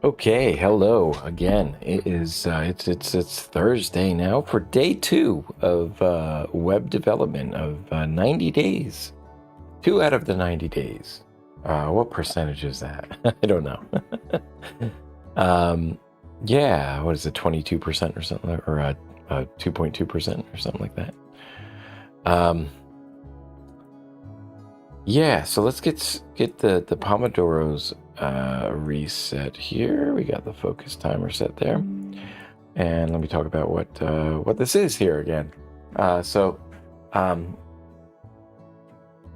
Okay, hello again. It is it's Thursday now for day 2 of web development of 90 days. 2 out of the 90 days. What percentage is that? I don't know. Yeah, what is it, 22% or something, or 2.2% or something like that. Yeah, so let's get the Pomodoros reset here. We got the focus timer set there, and let me talk about what this is here again.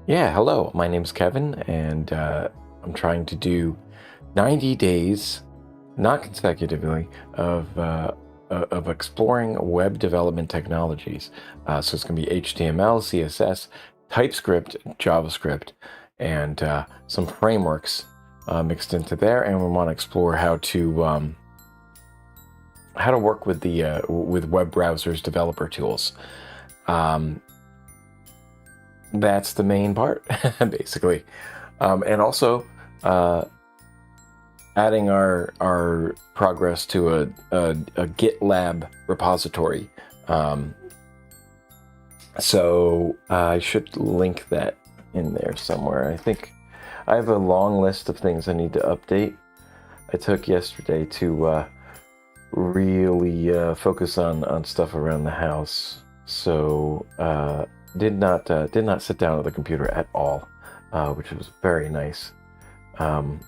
Yeah, hello. My name's Kevin, and I'm trying to do 90 days, not consecutively, of exploring web development technologies. So it's going to be HTML, CSS, TypeScript, JavaScript, and some frameworks mixed into there. And we want to explore how to work with the with web browsers developer tools. That's the main part, basically, and also adding our progress to a GitLab repository. So I should link that in there somewhere. I think I have a long list of things I need to update. I took yesterday to really focus on stuff around the house. So did not sit down at the computer at all, which was very nice. So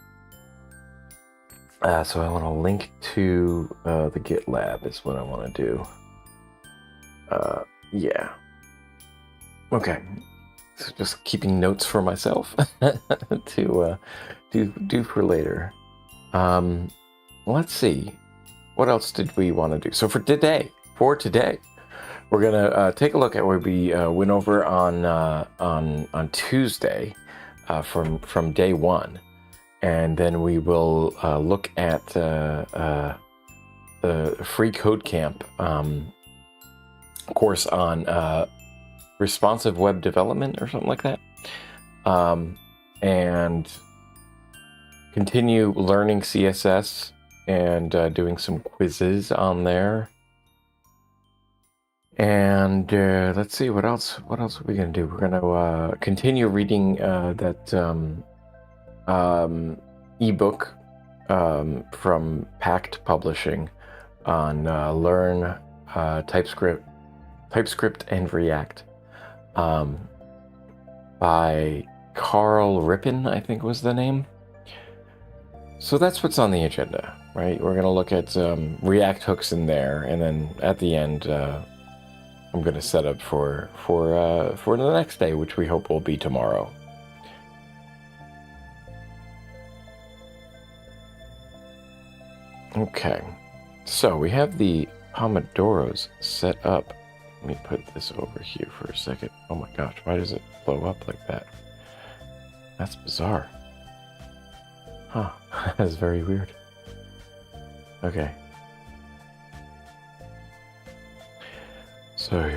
I want to link to the GitLab is what I want to do. Yeah. Okay. So just keeping notes for myself to do for later. Let's see. What else did we want to do? So for today, we're gonna take a look at where we went over on Tuesday from day 1. And then we will look at the freeCodeCamp course on responsive web development or something like that, and continue learning CSS and doing some quizzes on there. And let's see, what else are we gonna do? We're gonna continue reading that ebook from Pact Publishing on Learn TypeScript and React, by Carl Rippon, I think was the name. So that's what's on the agenda, right? We're gonna look at React hooks in there, and then at the end I'm gonna set up for the next day, which we hope will be tomorrow. Okay, so we have the Pomodoros set up. Let me put this over here for a second. Oh my gosh, why does it blow up like that? That's bizarre. Huh, that's very weird. Okay. So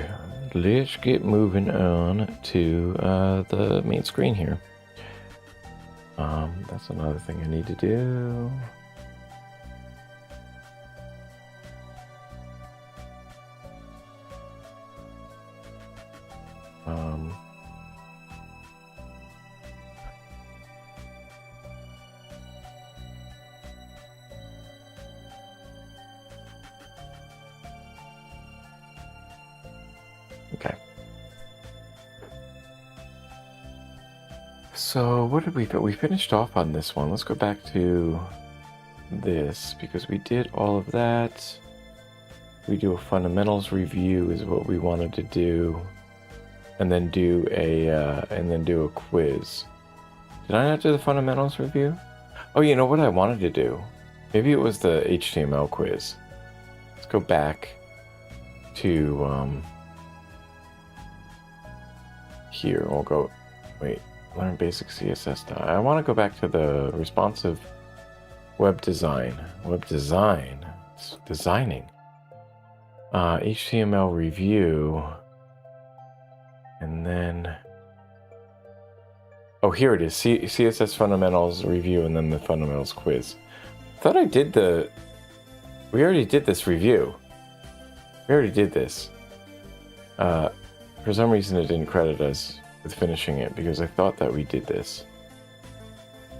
let's get moving on to the main screen here. That's another thing I need to do. Okay. So what did we do? We finished off on this one. Let's go back to this because we did all of that. We do a fundamentals review is what we wanted to do, and then do a quiz. Did I not do the fundamentals review? Oh, you know what I wanted to do? Maybe it was the HTML quiz. Let's go back to here. We'll go. Wait. Learn basic CSS. I want to go back to the responsive web design. It's designing. HTML review. And then... Oh, here it is. CSS fundamentals review and then the fundamentals quiz. thought I did we already did this review. We already did this. For some reason it didn't credit us with finishing it because I thought that we did this.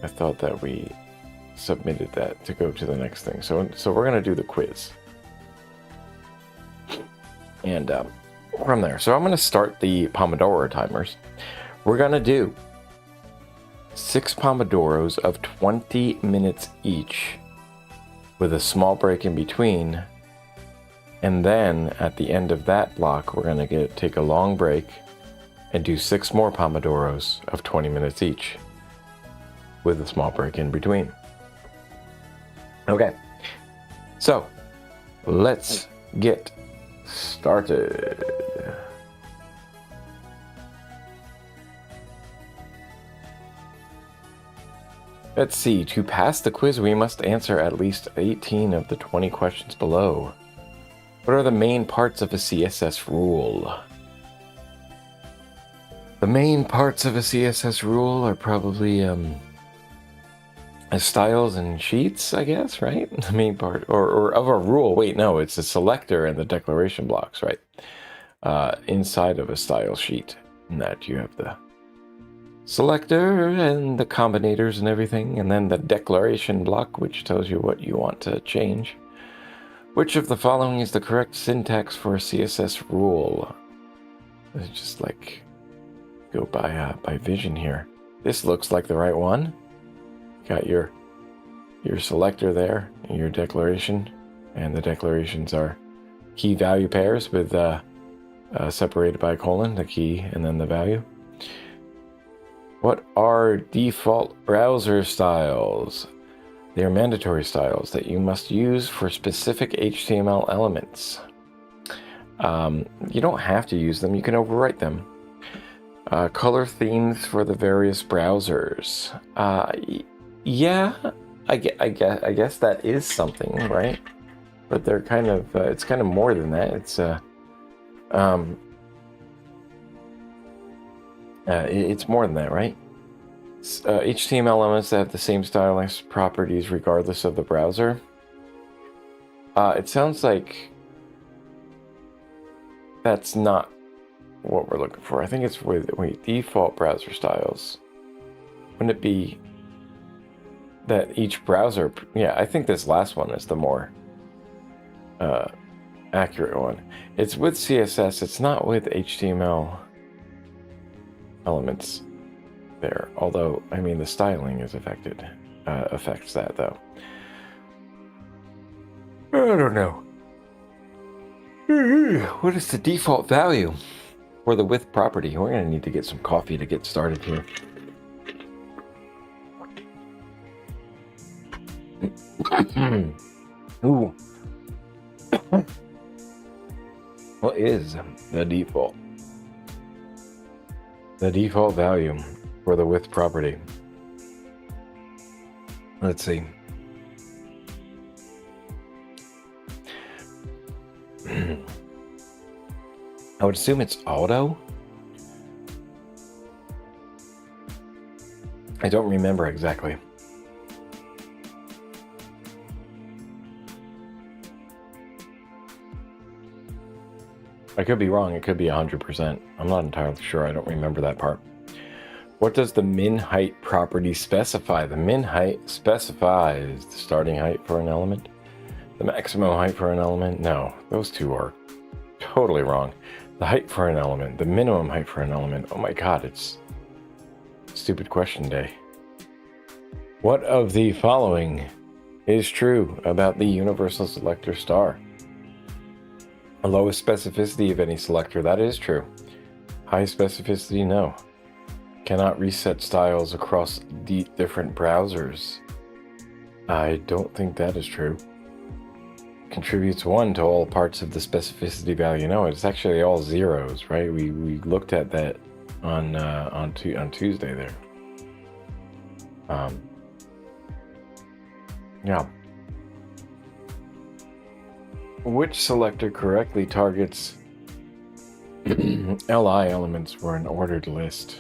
I thought that we submitted that to go to the next thing. So we're gonna do the quiz. And from there. So I'm gonna start the Pomodoro timers. We're gonna do 6 Pomodoros of 20 minutes each with a small break in between. And then at the end of that block, we're going to take a long break and do 6 more Pomodoros of 20 minutes each with a small break in between. Okay, so let's get started. Let's see, to pass the quiz, we must answer at least 18 of the 20 questions below. What are the main parts of a CSS rule? The main parts of a CSS rule are probably styles and sheets, I guess, right? The main part, or of a rule. Wait, no, it's the selector and the declaration blocks, right? Inside of a style sheet, and that you have the selector and the combinators and everything, and then the declaration block, which tells you what you want to change. Which of the following is the correct syntax for a CSS rule? Let's just like go by vision here. This looks like the right one. Got your selector there, and your declaration, and the declarations are key value pairs with separated by a colon, the key and then the value. What are default browser styles? They are mandatory styles that you must use for specific HTML elements. You don't have to use them, you can overwrite them. Color themes for the various browsers. Yeah, I guess that is something, right? But they're kind of, it's kind of more than that. It's more than that, right? HTML elements that have the same stylized properties regardless of the browser. It sounds like that's not what we're looking for. I think it's with default browser styles. Wouldn't it be that each browser? Yeah, I think this last one is the more accurate one. It's with CSS. It's not with HTML elements there, although I mean the styling is affects that though. I don't know. What is the default value for the width property? We're gonna need to get some coffee to get started here. Ooh. What is the default? The default value for the width property. Let's see. I would assume it's auto. I don't remember exactly. I could be wrong. It could be 100%. I'm not entirely sure. I don't remember that part. What does the min height property specify? The min height specifies the starting height for an element, the maximum height for an element. No, those two are totally wrong. The height for an element, the minimum height for an element. Oh my God, it's stupid question day. What of the following is true about the universal selector star? The lowest specificity of any selector, that is true. High specificity, no. Cannot reset styles across different browsers. I don't think that is true. Contributes 1 to all parts of the specificity value. No, it's actually all zeros, right? We looked at that on Tuesday there. Yeah. Which selector correctly targets LI elements for an ordered list?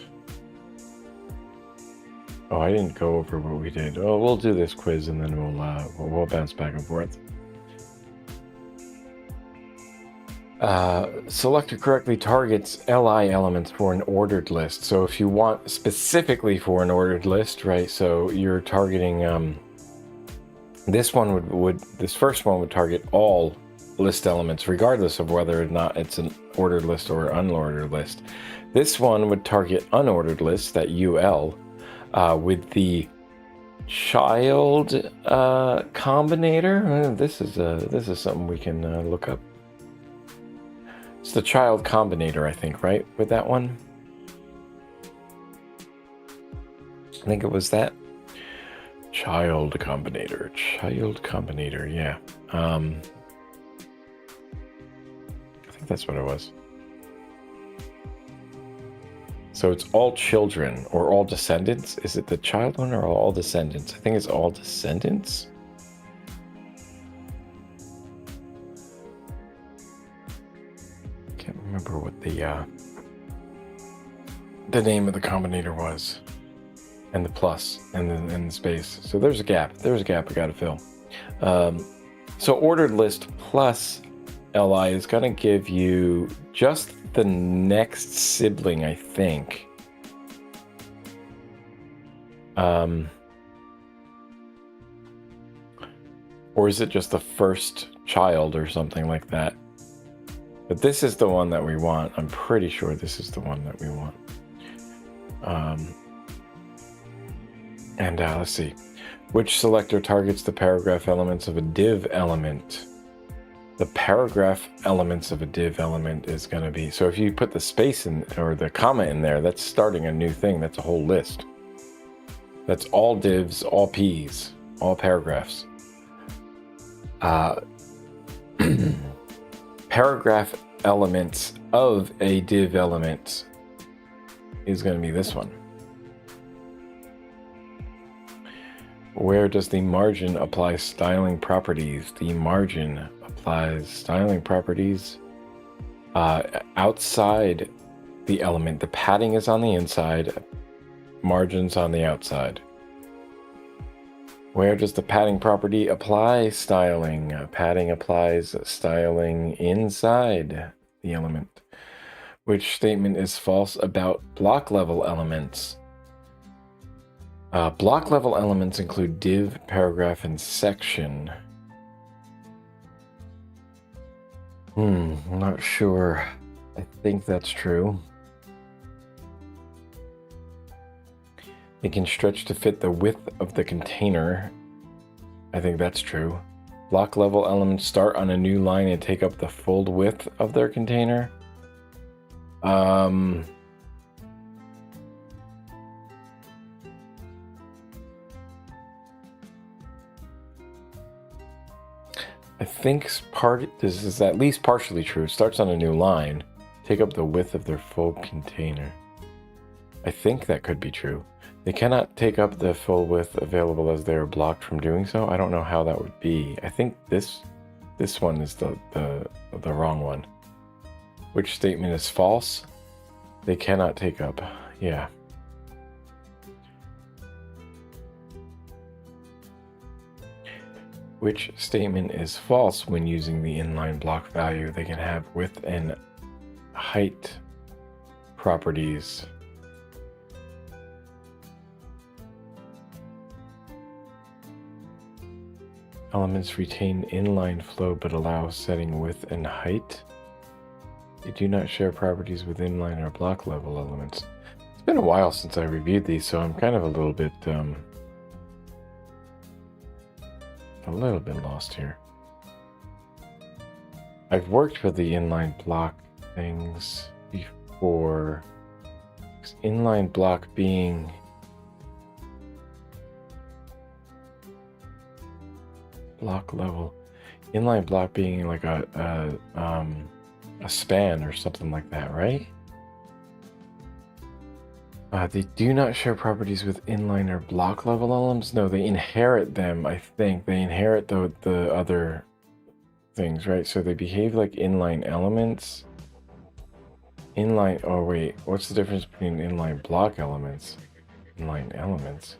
Oh, I didn't go over what we did. Oh, we'll do this quiz and then we'll bounce back and forth. Selector correctly targets li elements for an ordered list. So if you want specifically for an ordered list, right? So you're targeting this one this first one would target all list elements, regardless of whether or not it's an ordered list or unordered list. This one would target unordered lists, that UL, with the child combinator. This is something we can look up. It's the child combinator, I think, right? With that one, I think it was that child combinator. Yeah. I think that's what it was. So it's all children or all descendants. Is it the child one or all descendants? I think it's all descendants. Can't remember what the name of the combinator was, and the plus and the space. So there's a gap. There's a gap we got to fill. So ordered list plus li is going to give you just the next sibling, I think. Or is it just the first child or something like that? But this is the one that we want. I'm pretty sure this is the one that we want. Let's see. Which selector targets the paragraph elements of a div element? The paragraph elements of a div element is going to be... So if you put the space in, or the comma in there, that's starting a new thing. That's a whole list. That's all divs, all Ps, all paragraphs. Paragraph elements of a div element is going to be this one. Where does the margin apply styling properties? The margin applies styling properties outside the element. The padding is on the inside, margins on the outside. Where does the padding property apply styling? Padding applies styling inside the element. Which statement is false about block level elements? Block level elements include div, paragraph, and section. I'm not sure. I think that's true. It can stretch to fit the width of the container. I think that's true. Block level elements start on a new line and take up the full width of their container. I think this is at least partially true. It starts on a new line, take up the width of their full container. I think that could be true. They cannot take up the full width available as they are blocked from doing so. I don't know how that would be. I think this one is the wrong one. Which statement is false? They cannot take up. Yeah. Which statement is false when using the inline block value? They can have width and height properties. Elements retain inline flow but allow setting width and height. They do not share properties with inline or block level elements. It's been a while since I reviewed these, so I'm kind of a little bit lost here. I've worked with the inline block things before. Inline block being block level, inline block being like a span or something like that, right? They do not share properties with inline or block level elements. No, they inherit them. I think they inherit the other things, right? So they behave like inline elements. Inline. Oh wait, what's the difference between inline block elements? Inline elements.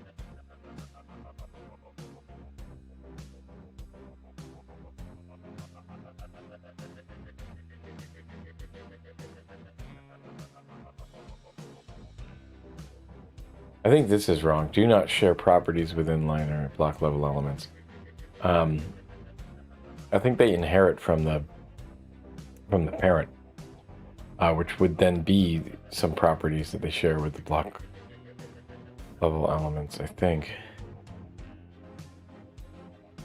I think this is wrong. Do not share properties with inline or block level elements. I think they inherit from the parent, which would then be some properties that they share with the block level elements, I think.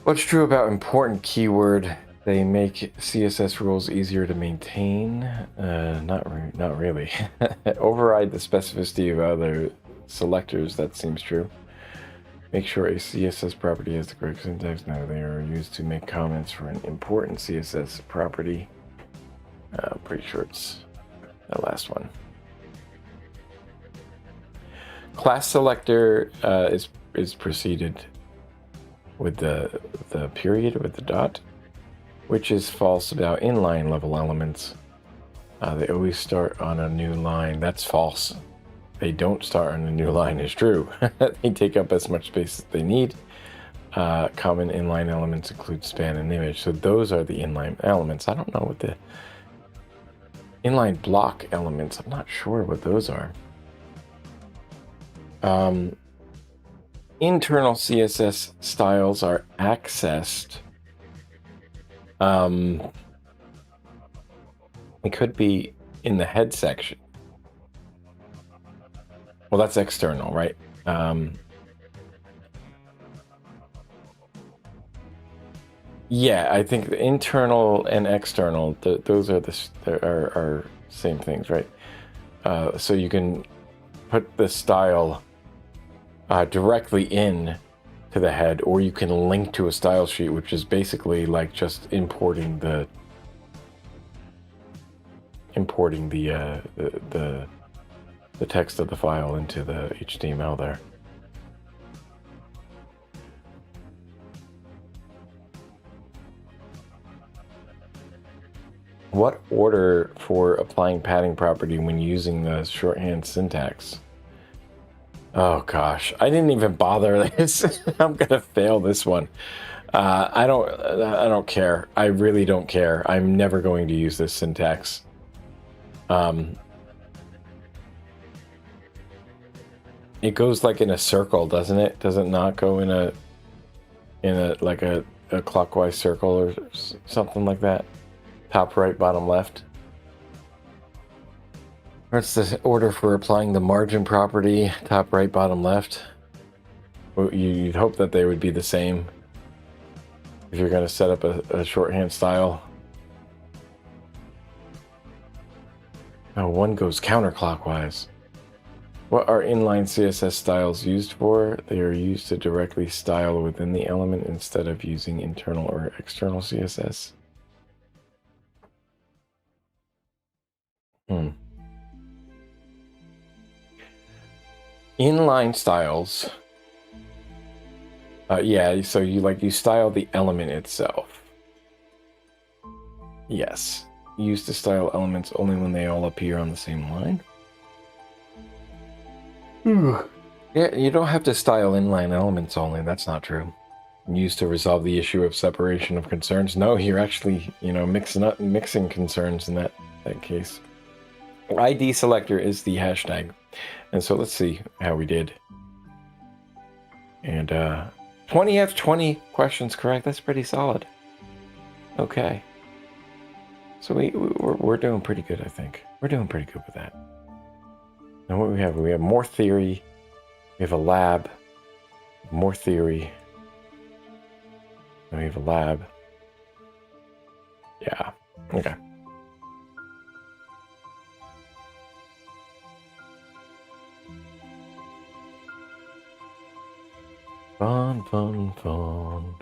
What's true about important keyword? They make CSS rules easier to maintain. Not really. Override the specificity of other selectors. That seems true. Make sure a CSS property has the correct syntax. No, they are used to make comments for an important CSS property. Pretty sure it's the last one. Class selector is preceded with the period, with the dot, which is false about inline level elements. They always start on a new line. That's false. They don't start on a new line is true. They take up as much space as they need. Common inline elements include span and image. So those are the inline elements. I don't know what the inline block elements, I'm not sure what those are. Internal CSS styles are accessed. It could be in the head section. Well, that's external, right? Yeah, I think the internal and external, those are are same things, right? So you can put the style directly in to the head, or you can link to a style sheet, which is basically like just importing the text of the file into the HTML there. What order for applying padding property when using the shorthand syntax? Oh gosh, I didn't even bother this. I'm gonna fail this one. I don't care. I really don't care. I'm never going to use this syntax. It goes like in a circle, doesn't it? Does it not go in a like a clockwise circle or something like that? Top right, bottom left. What's the order for applying the margin property? Top right, bottom left. Well, you'd hope that they would be the same if you're going to set up a shorthand style. Oh, one goes counterclockwise. What are inline CSS styles used for? They are used to directly style within the element instead of using internal or external CSS. Inline styles. Yeah, so you style the element itself. Yes. Used to style elements only when they all appear on the same line. Yeah, you don't have to style inline elements only. That's not true. Used to resolve the issue of separation of concerns. No, you're actually, mixing concerns in that case. ID selector is the hashtag. And so let's see how we did. And 20 out of 20 questions correct. That's pretty solid. Okay. So we're doing pretty good, I think. We're doing pretty good with that. Now what we have more theory. We have a lab. More theory. And we have a lab. Yeah. Okay. Fun, fun, fun.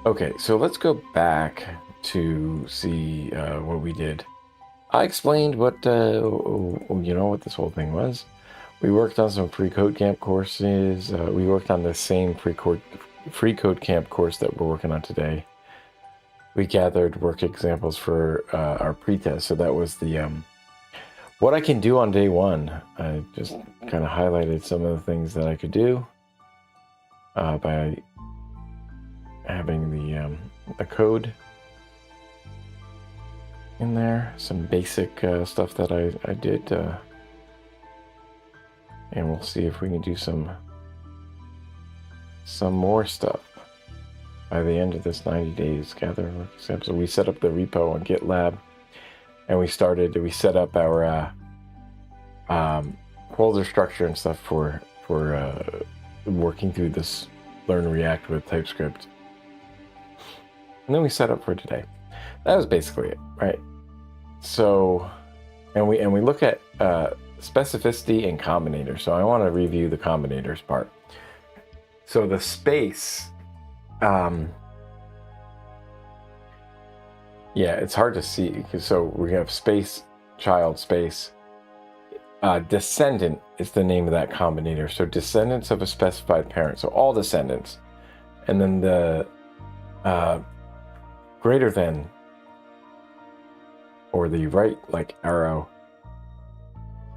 Okay, so let's go back to see what we did. I explained what what this whole thing was. We worked on some freeCodeCamp courses. We worked on the same freeCodeCamp course that we're working on today. We gathered work examples for our pretest. So that was the what I can do on day one. I just kind of highlighted some of the things that I could do by having the code. in there, some basic stuff that I did, and we'll see if we can do some more stuff by the end of this 90 days. Gather steps. So we set up the repo on GitLab, and we set up our folder structure and stuff for working through this Learn React with TypeScript. And then we set up for today. That was basically it, right? So, and we look at specificity and combinator. So I want to review the combinators part. So the space, yeah, it's hard to see because so we have space, child, space. Descendant is the name of that combinator. So descendants of a specified parent. So all descendants, and then the greater than, or the right like arrow,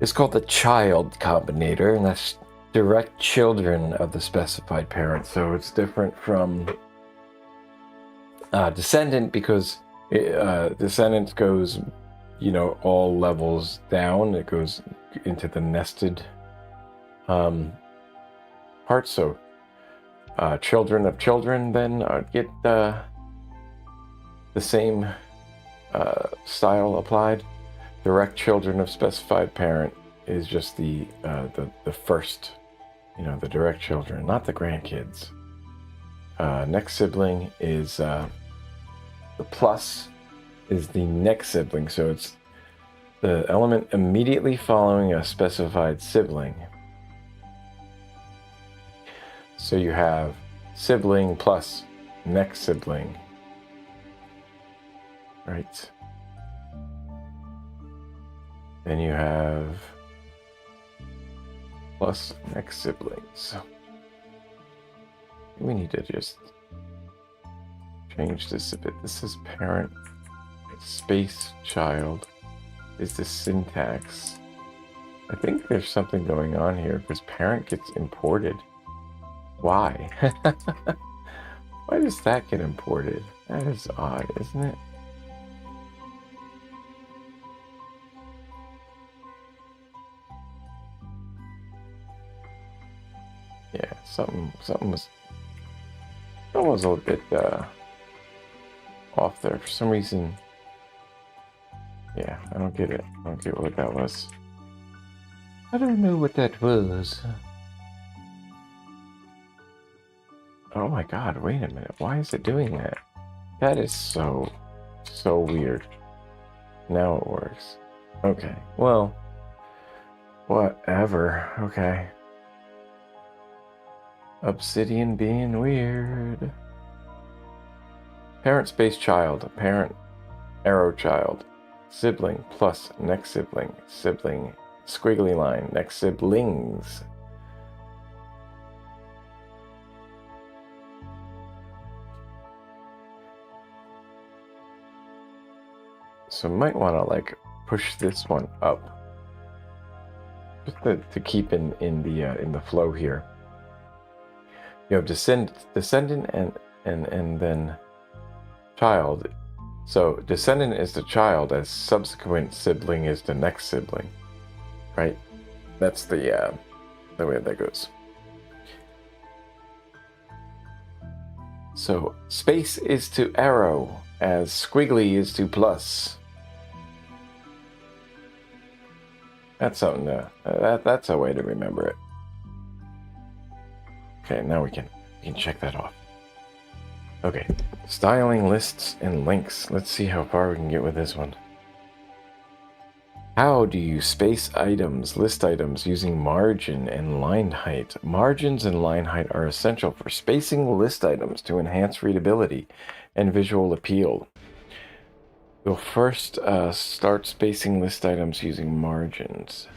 is called the child combinator, and that's direct children of the specified parent. So it's different from descendant because descendant goes, all levels down. It goes into the nested part. So children of children then get the same style applied. Direct children of specified parent is just the first, the direct children, not the grandkids. Next sibling is the plus is the next sibling, so it's the element immediately following a specified sibling. So you have sibling plus next sibling, right? Then you have plus next siblings. We need to just change this a bit. This is parent space child is the syntax. I think there's something going on here because parent gets imported. Why? Why does that get imported? That is odd, isn't it? Yeah, something was a little bit off there for some reason. Yeah, I don't get it. I don't get what that was. I don't know what that was. Oh my god, wait a minute. Why is it doing that? That is so weird. Now it works. Okay, well, whatever. Okay. Obsidian being weird. Parent space child. Parent arrow child. Sibling plus next sibling. Sibling squiggly line. Next siblings. So might want to like push this one up just to keep in the flow here. You have descendant and then child. So descendant is the child, as subsequent sibling is the next sibling, right? That's the way that goes. So space is to arrow as squiggly is to plus. That's something that's a way to remember it. Okay, now we can check that off. Okay, styling lists and links. Let's see how far we can get with this one. How do you space items, list items using margin and line height? Margins and line height are essential for spacing list items to enhance readability and visual appeal. We'll first start spacing list items using margins.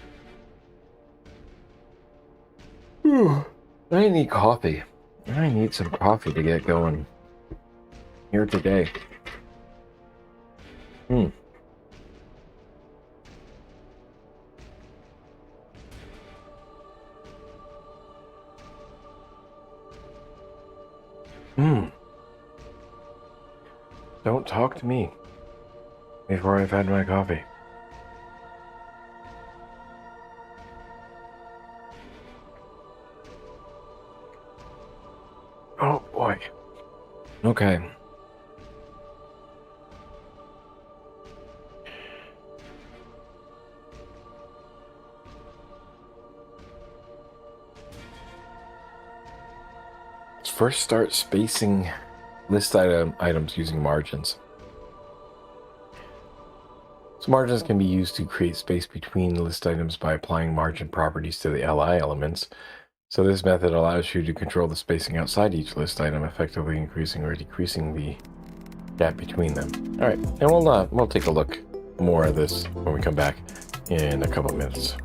I need coffee. I need some coffee to get going here today. Don't talk to me. before I've had my coffee. Oh boy. Okay. Let's first start spacing list items using margins. So margins can be used to create space between list items by applying margin properties to the li elements. So this method allows you to control the spacing outside each list item, effectively increasing or decreasing the gap between them. All right, and we'll take a look more at this when we come back in a couple of minutes.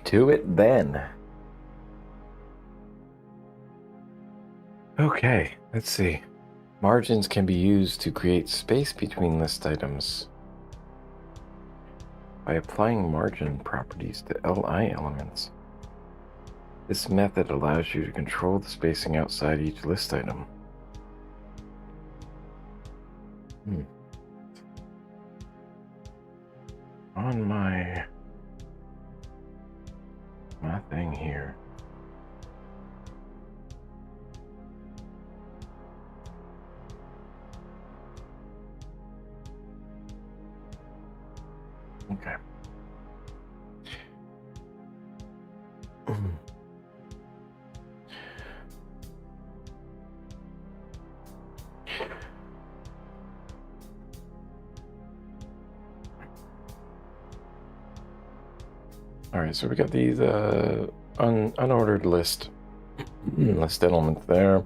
To it then. Okay, let's see. Margins can be used to create space between list items by applying margin properties to LI elements. This method allows you to control the spacing outside each list item. On my thing here. Okay. All right, so we got these unordered list elements there.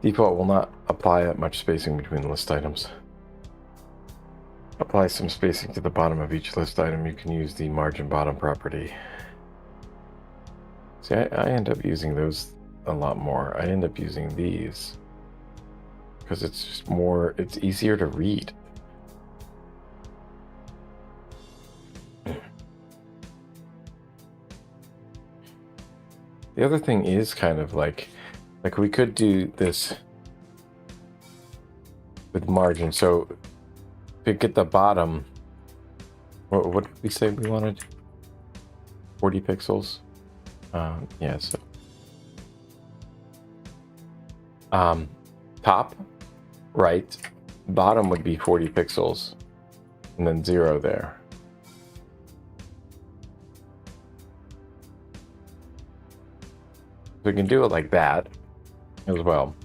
Default will not apply that much spacing between list items. Apply some spacing to the bottom of each list item. You can use the margin bottom property. See, I end up using those a lot more. I end up using these because it's just more, it's easier to read. The other thing is kind of like we could do this with margin. So to get the bottom, what did we say we wanted? 40 pixels. Yeah. So top, right, bottom would be 40 pixels, and then 0 there. So we can do it like that as well.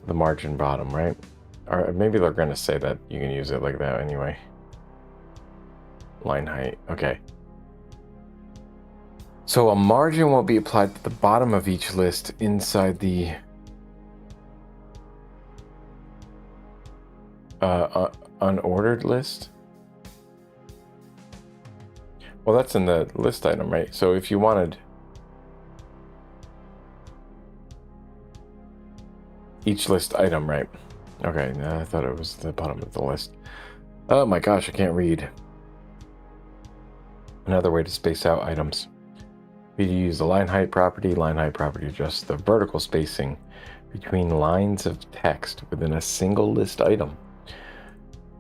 The margin bottom, right? Or maybe they're going to say that you can use it like that anyway. Line height. Okay. So a margin will be applied to the bottom of each list inside the unordered list. Well, that's in the list item, right? So if you wanted each list item, right? Okay, I thought it was the bottom of the list. Oh my gosh, I can't read. Another way to space out items. We use the line height property. Line height property adjusts the vertical spacing between lines of text within a single list item.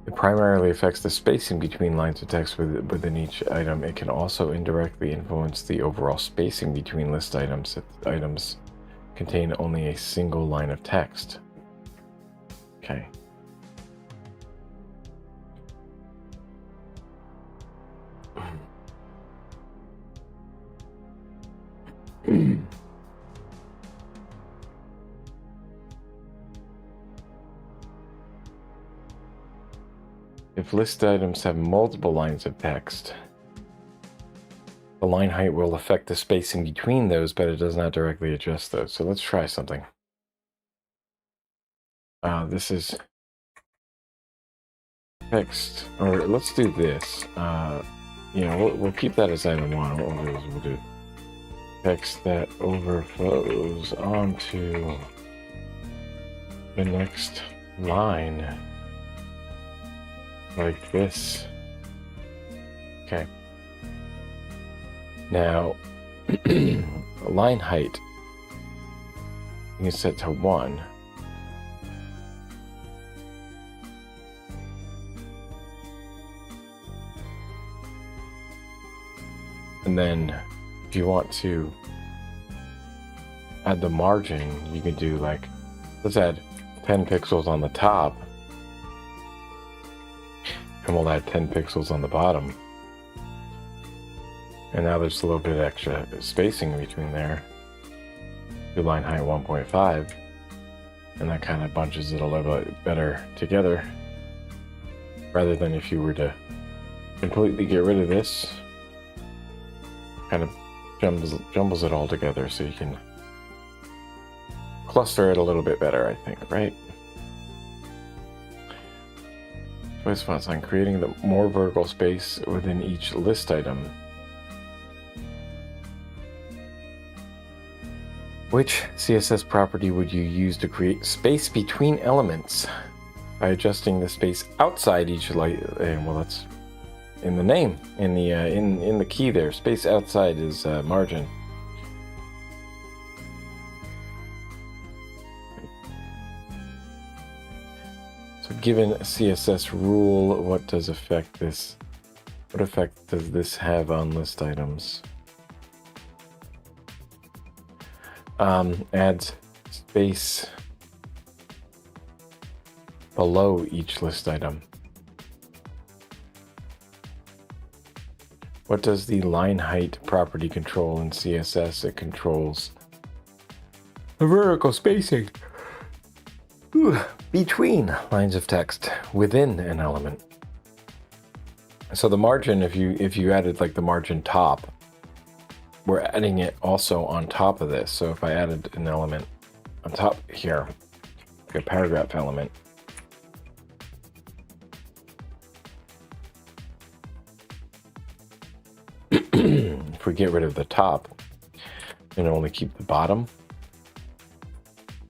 It primarily affects the spacing between lines of text within each item. It can also indirectly influence the overall spacing between list items if items contain only a single line of text. Okay. If list items have multiple lines of text, the line height will affect the spacing between those, but it does not directly adjust those. So let's try something. This is text, or let's do this. We'll keep that as item 1. What we'll do is we'll do text that overflows onto the next line like this. Okay. Now, line height, you can set to 1. And then if you want to add the margin, you can do like, let's add 10 pixels on the top, and we'll add 10 pixels on the bottom. And now there's a little bit extra spacing between there. Do line height 1.5, and that kind of bunches it a little bit better together, rather than if you were to completely get rid of this. Kind of jumbles it all together, so you can cluster it a little bit better, I think, right? Choice fonts on creating the more vertical space within each list item. Which CSS property would you use to create space between elements? by adjusting the space outside each light. Well, that's in the name, in the key there. Space outside is margin. So given a CSS rule, what does affect this? What effect does this have on list items? Adds space below each list item. What does the line height property control in CSS? It controls the vertical spacing between lines of text within an element. So the margin, if you added like the margin top, we're adding it also on top of this. So if I added an element on top here, like a paragraph element, if we get rid of the top and only keep the bottom,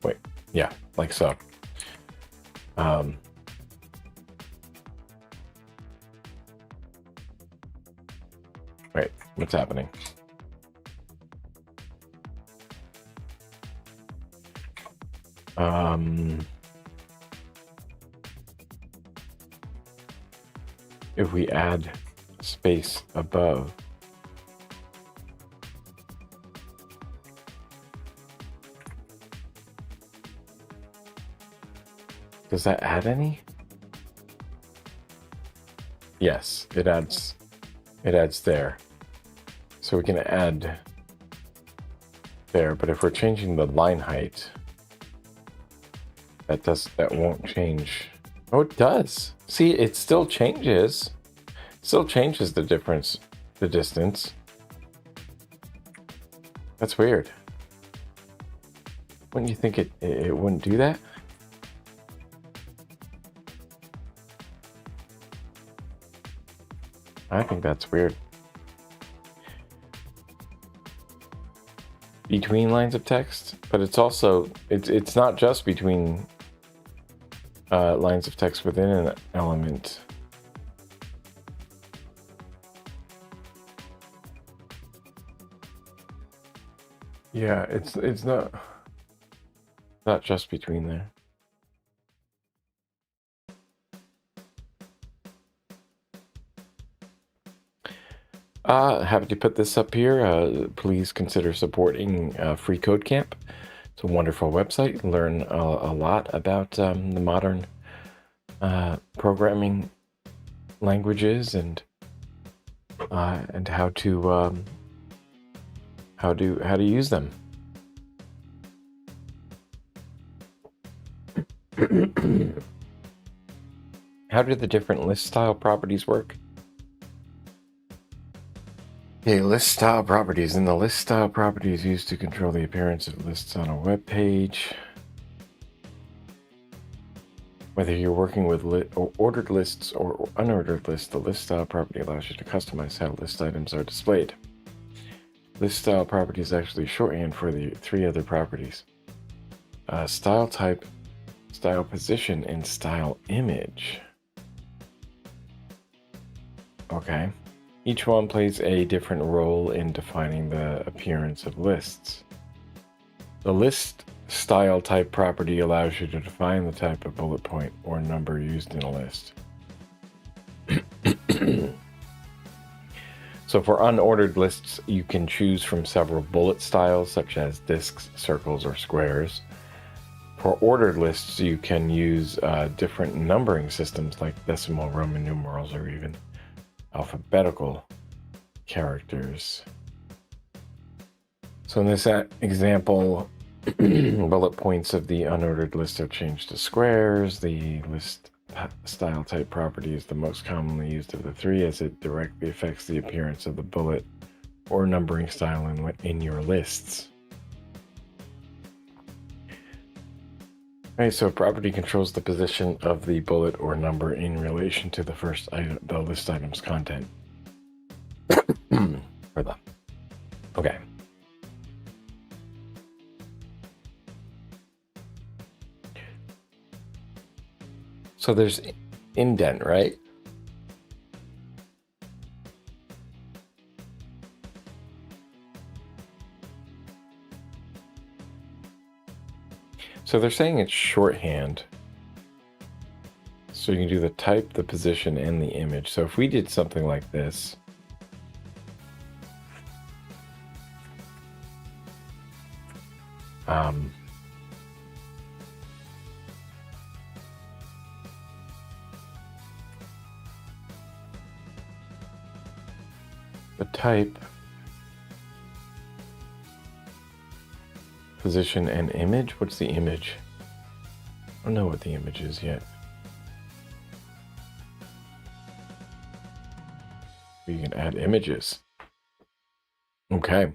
wait, yeah, like so. Right, what's happening? If we add space above, does that add any? Yes, it adds there. So we can add there, but if we're changing the line height, that won't change. Oh, it does. See, it still changes. Still changes the difference, the distance. That's weird. Wouldn't you think it wouldn't do that? I think that's weird. Between lines of text, but it's also, it's not just between lines of text within an element. Yeah, it's not just between there. Happy to put this up here. Please consider supporting freeCodeCamp. It's a wonderful website. Learn a lot about the modern programming languages and how to use them. How do the different list style properties work? Okay, list style properties. And the list style property is used to control the appearance of lists on a web page. Whether you're working with ordered lists or unordered lists, the list style property allows you to customize how list items are displayed. List style property is actually shorthand for the three other properties: style type, style position, and style image. Okay. Each one plays a different role in defining the appearance of lists. The list style type property allows you to define the type of bullet point or number used in a list. So for unordered lists, you can choose from several bullet styles such as discs, circles, or squares. For ordered lists, you can use different numbering systems like decimal, Roman numerals, or even alphabetical characters. So in this example, bullet points of the unordered list are changed to squares. The list style type property is the most commonly used of the three, as it directly affects the appearance of the bullet or numbering style in your lists. Okay, so property controls the position of the bullet or number in relation to the first item, the list item's content. Okay. So there's indent, right? So they're saying it's shorthand. So you can do the type, the position, and the image. So if we did something like this, the type, position, and image. What's the image? I don't know what the image is yet. You can add images. Okay.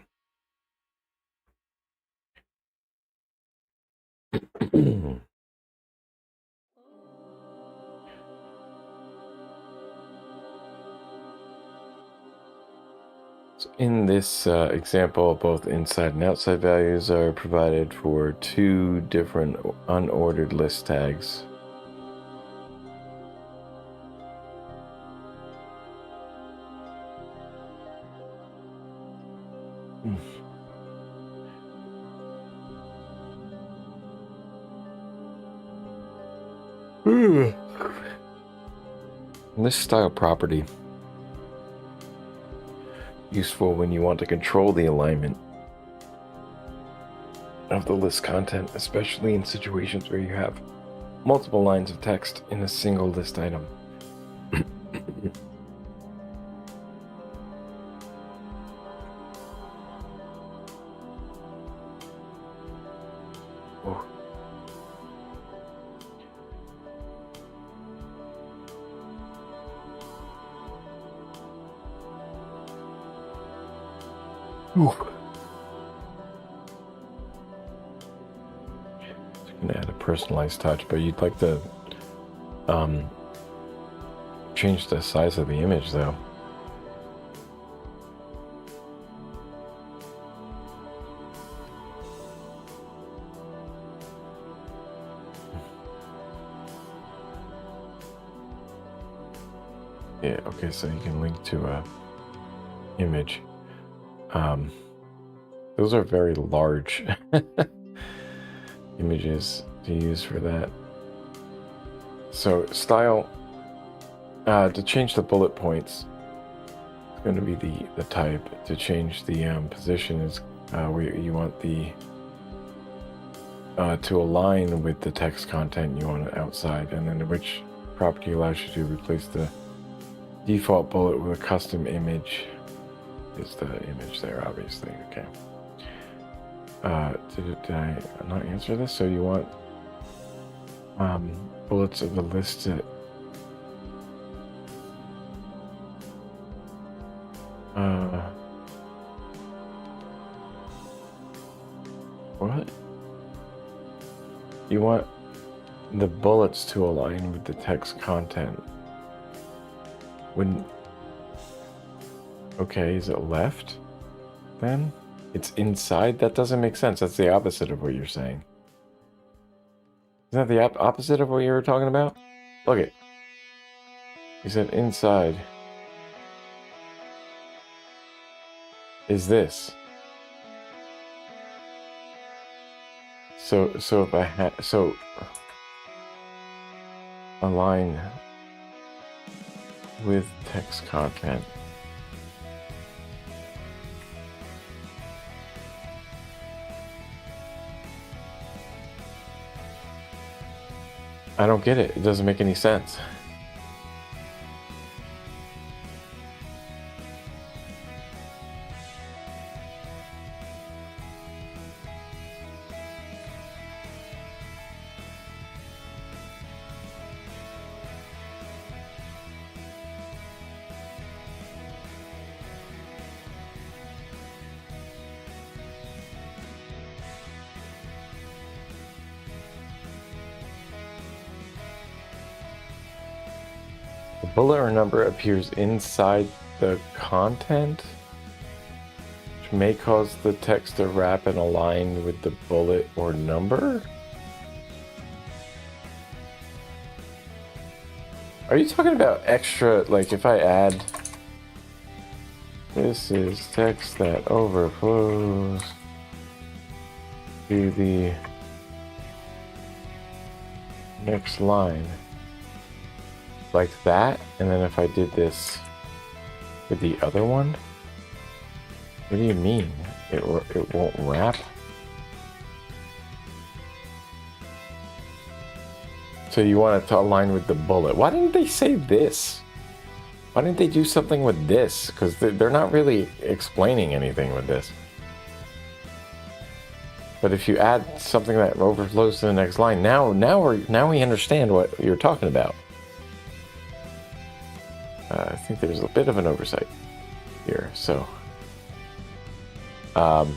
So in this example, both inside and outside values are provided for two different unordered list tags. List style property. Useful when you want to control the alignment of the list content, especially in situations where you have multiple lines of text in a single list item. Ooh. So you can add a personalized touch, but you'd like to change the size of the image, though. Yeah, okay, so you can link to a image. Those are very large images to use for that. So style, to change the bullet points, it's going to be the type. To change the position is where you want the to align with the text content, you want it outside, and then which property allows you to replace the default bullet with a custom image. Is the image there, obviously. Okay. Did I not answer this? So you want bullets of the list to what? You want the bullets to align with the text content. When okay, is it left then? It's inside? That doesn't make sense. That's the opposite of what you're saying. Isn't that the opposite of what you were talking about? Look it. You said inside is this. So if I had align with text content. I don't get it. It doesn't make any sense. The bullet or number appears inside the content, which may cause the text to wrap and align with the bullet or number. Are you talking about extra, like if I add, this is text that overflows to the next line, like that, and then if I did this with the other one, what do you mean? It won't wrap? So you want it to align with the bullet. Why didn't they say this? Why didn't they do something with this? Because they're not really explaining anything with this. But if you add something that overflows to the next line, now we understand what you're talking about. I think there's a bit of an oversight here. So, I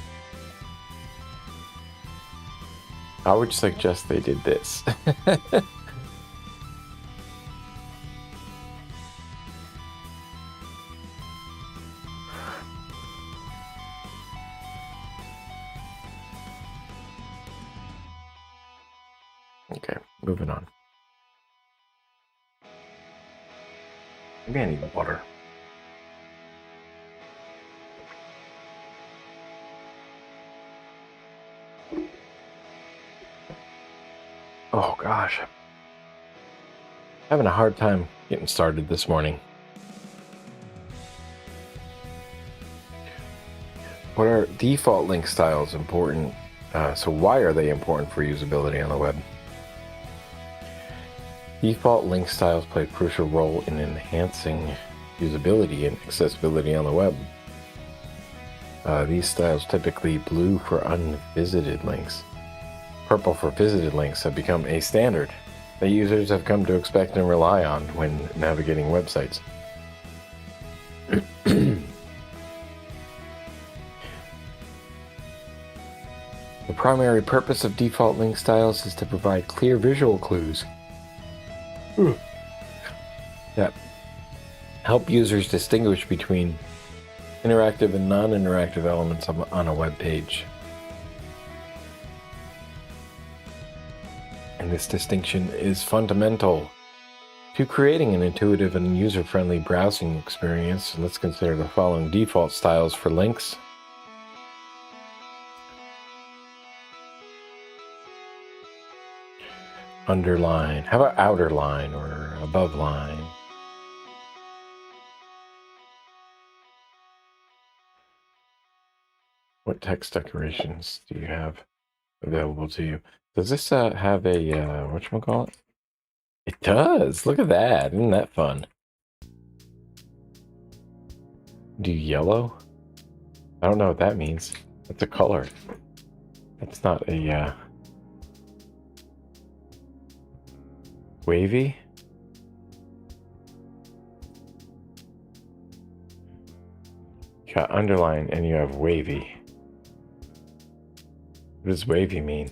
would suggest they did this. Okay, moving on. Maybe I need water. Oh gosh. Having a hard time getting started this morning. What are default link styles important? So why are they important for usability on the web? Default link styles play a crucial role in enhancing usability and accessibility on the web. These styles, typically blue for unvisited links, purple for visited links, have become a standard that users have come to expect and rely on when navigating websites. The primary purpose of default link styles is to provide clear visual clues that help users distinguish between interactive and non-interactive elements on a web page. And this distinction is fundamental to creating an intuitive and user-friendly browsing experience. Let's consider the following default styles for links. Underline. How about outer line or above line? What text decorations do you have available to you? Does this have a, whatchamacallit? It does! Look at that! Isn't that fun? Do yellow? I don't know what that means. That's a color. That's not a, wavy? You got underline and you have wavy. What does wavy mean?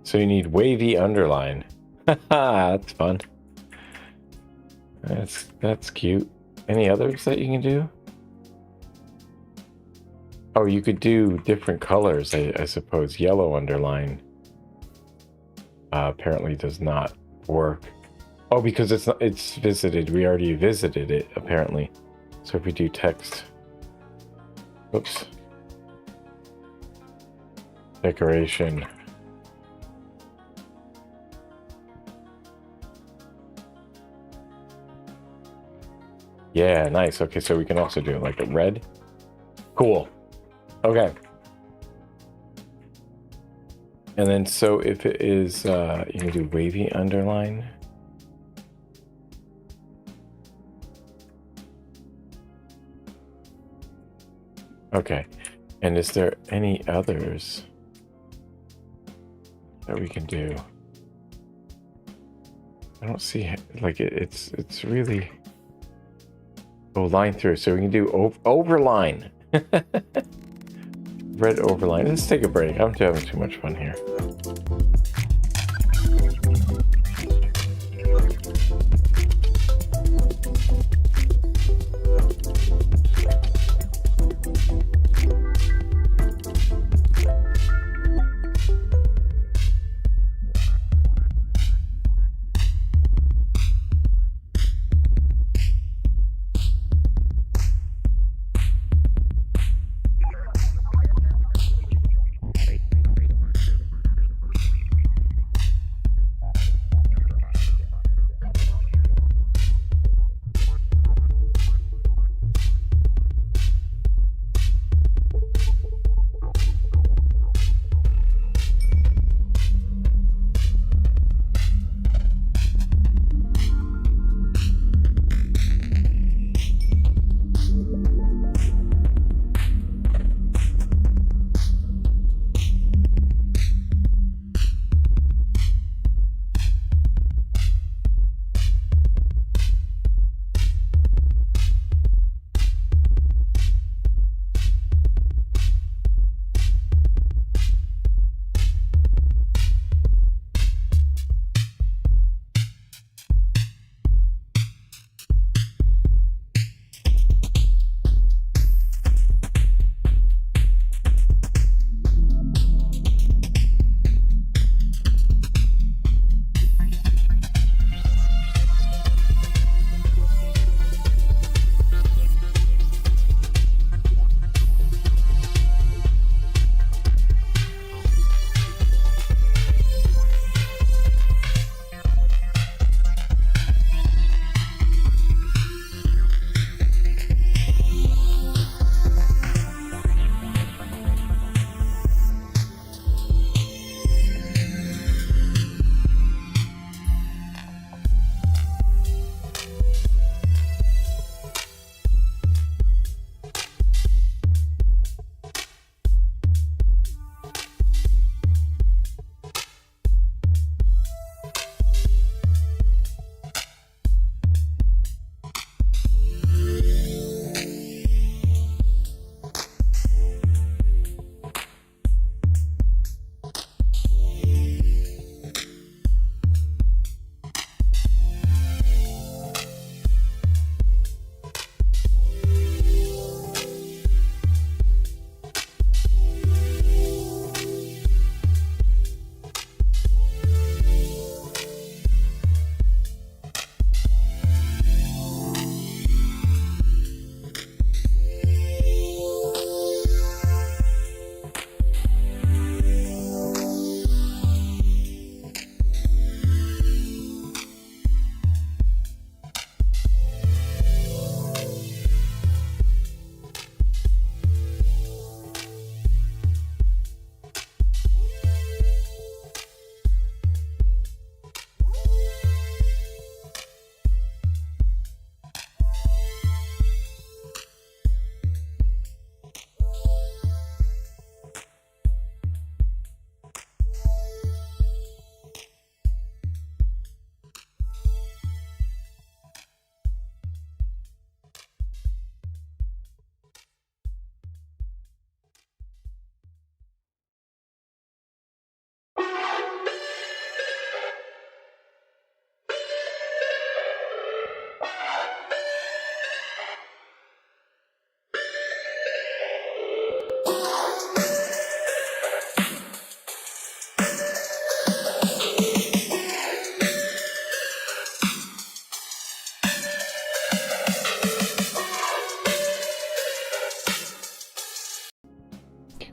So you need wavy underline. Haha, that's fun. That's cute. Any others that you can do? Oh, you could do different colors, I suppose. Yellow underline apparently does not work. Oh, because it's visited. We already visited it, apparently. So if we do text, oops, decoration. Yeah, nice. Okay, so we can also do like a red. Cool. Okay. And then so if it is, you can do wavy underline. Okay. And is there any others that we can do? I don't see, like it's really, oh, line through. So we can do overline. Red overline. Let's take a break. I'm having too much fun here.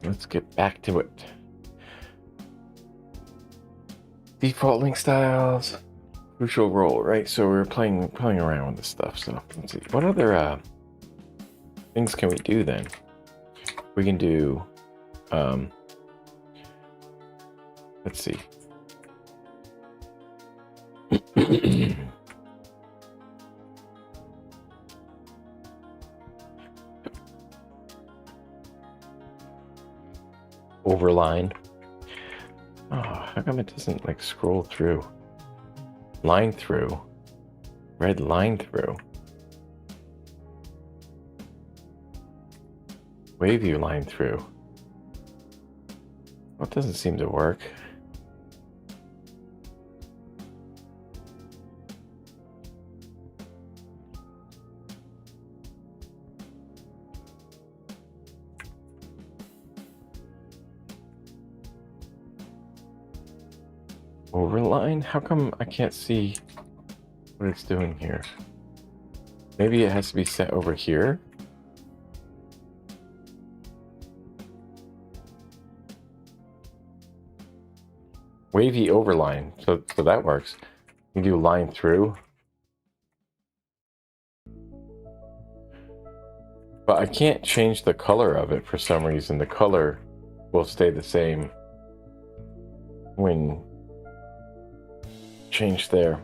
let's get back to it. Default link styles, crucial role, right? So we're playing around with this stuff. So let's see, what other things can we do then? We can do, let's see. Overline. Oh, how come it doesn't like scroll through? Line through. Red line through. Wave view line through. Well, it doesn't seem to work. Overline? How come I can't see what it's doing here? Maybe it has to be set over here? Wavy overline, so that works. You do line through. But I can't change the color of it for some reason. The color will stay the same when changed there.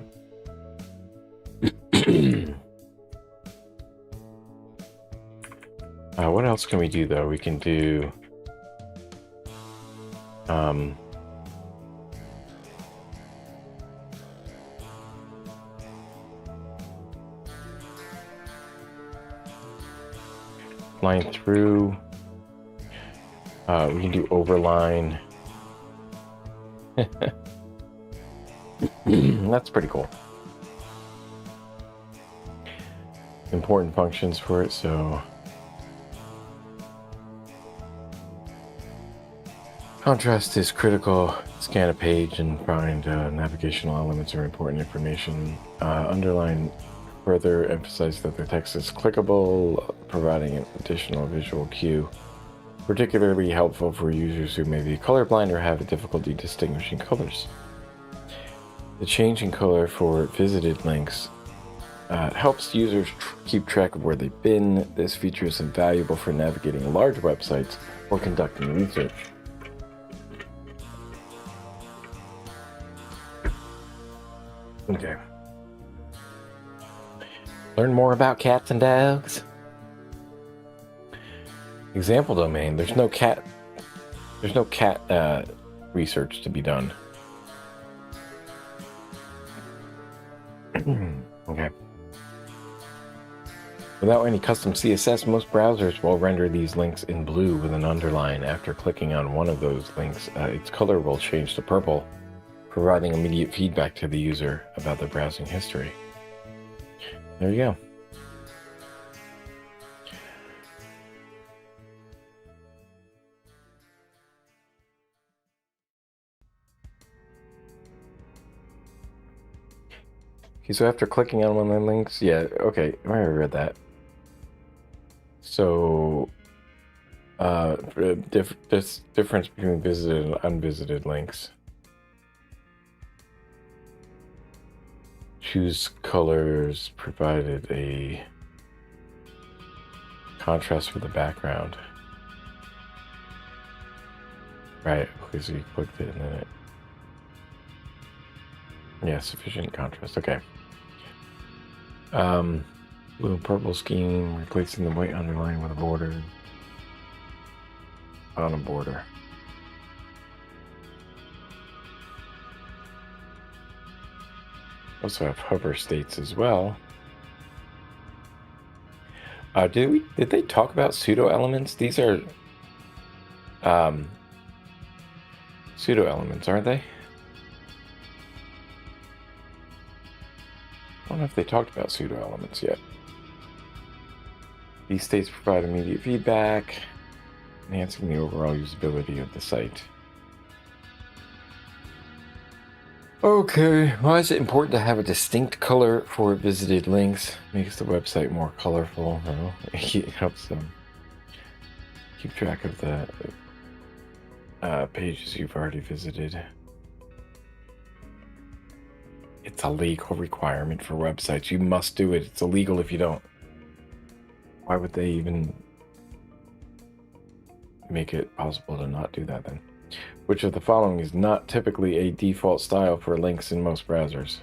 What else can we do though? We can do line through. We can do overline. That's pretty cool. Important functions for it, so contrast is critical. Scan a page and find navigational elements or important information. Underline further emphasize that the text is clickable, providing an additional visual cue. Particularly helpful for users who may be colorblind or have difficulty distinguishing colors. The change in color for visited links helps users keep track of where they've been. This feature is invaluable for navigating large websites or conducting research. Okay. Learn more about cats and dogs. Example domain. There's no cat research to be done. Okay. Without any custom CSS, most browsers will render these links in blue with an underline. After clicking on one of those links, its color will change to purple, providing immediate feedback to the user about their browsing history. There you go. Okay, so after clicking on one of the links, yeah, okay, I already read that. So, this difference between visited and unvisited links. Choose colors provided a contrast for the background. Right, okay, so you clicked it and then it... Yeah, sufficient contrast, okay. Blue and purple scheme, replacing the white underline with a border on a border. Also have hover states as well. Did they talk about pseudo elements? These are pseudo elements, aren't they? I don't know if they talked about pseudo elements yet. These states provide immediate feedback, enhancing the overall usability of the site. Okay, why is it important to have a distinct color for visited links? Makes the website more colorful. No, it helps them keep track of the pages you've already visited. It's a legal requirement for websites. You must do it. It's illegal if you don't. Why would they even make it possible to not do that then? Which of the following is not typically a default style for links in most browsers?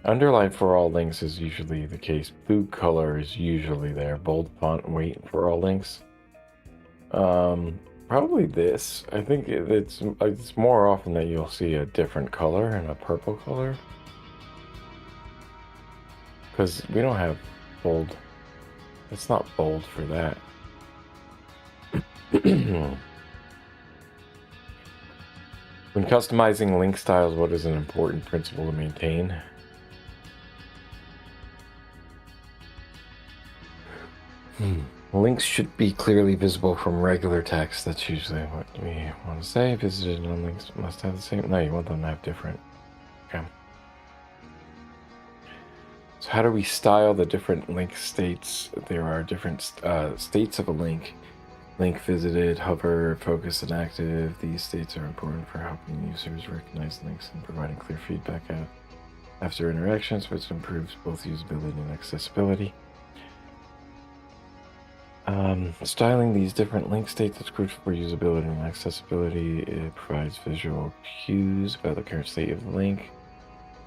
Underline for all links is usually the case. Blue color is usually there. Bold font weight for all links. Probably this. I think it's more often that you'll see a different color and a purple color. Because we don't have bold. It's not bold for that. When customizing link styles, what is an important principle to maintain? Links should be clearly visible from regular text. That's usually what we want to say. Visited non-links must have the same. No, you want them to have different. Okay. So how do we style the different link states? There are different states of a link. Link visited, hover, focus, and active. These states are important for helping users recognize links and providing clear feedback after interactions, which improves both usability and accessibility. Styling these different link states is crucial for usability and accessibility. It provides visual cues about the current state of the link,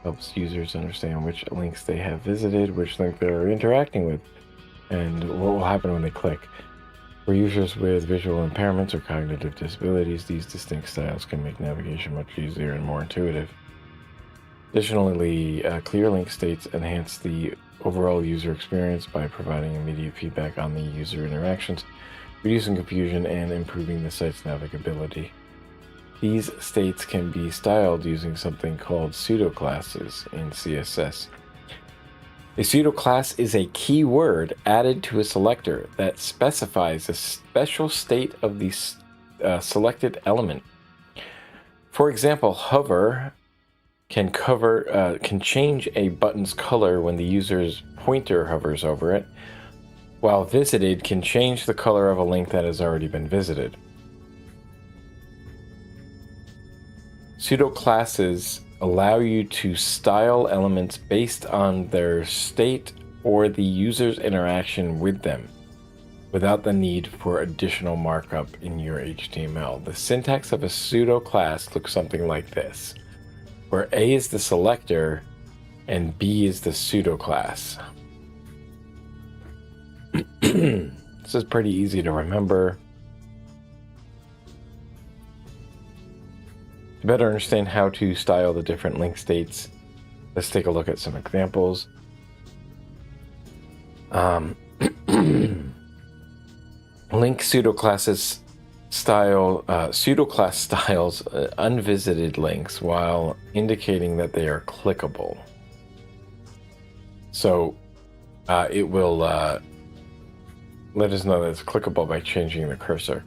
helps users understand which links they have visited, which link they're interacting with, and what will happen when they click. For users with visual impairments or cognitive disabilities, these distinct styles can make navigation much easier and more intuitive. Additionally, clear link states enhance the overall user experience by providing immediate feedback on the user interactions, reducing confusion, and improving the site's navigability. These states can be styled using something called pseudoclasses in CSS. A pseudoclass is a keyword added to a selector that specifies a special state of the selected element. For example, hover can change a button's color when the user's pointer hovers over it, while visited can change the color of a link that has already been visited. Pseudoclasses allow you to style elements based on their state or the user's interaction with them, without the need for additional markup in your HTML. The syntax of a pseudoclass looks something like this, where A is the selector and B is the pseudoclass. This is pretty easy to remember. To better understand how to style the different link states, let's take a look at some examples. Link pseudoclasses pseudoclass styles unvisited links while indicating that they are clickable. So it will let us know that it's clickable by changing the cursor.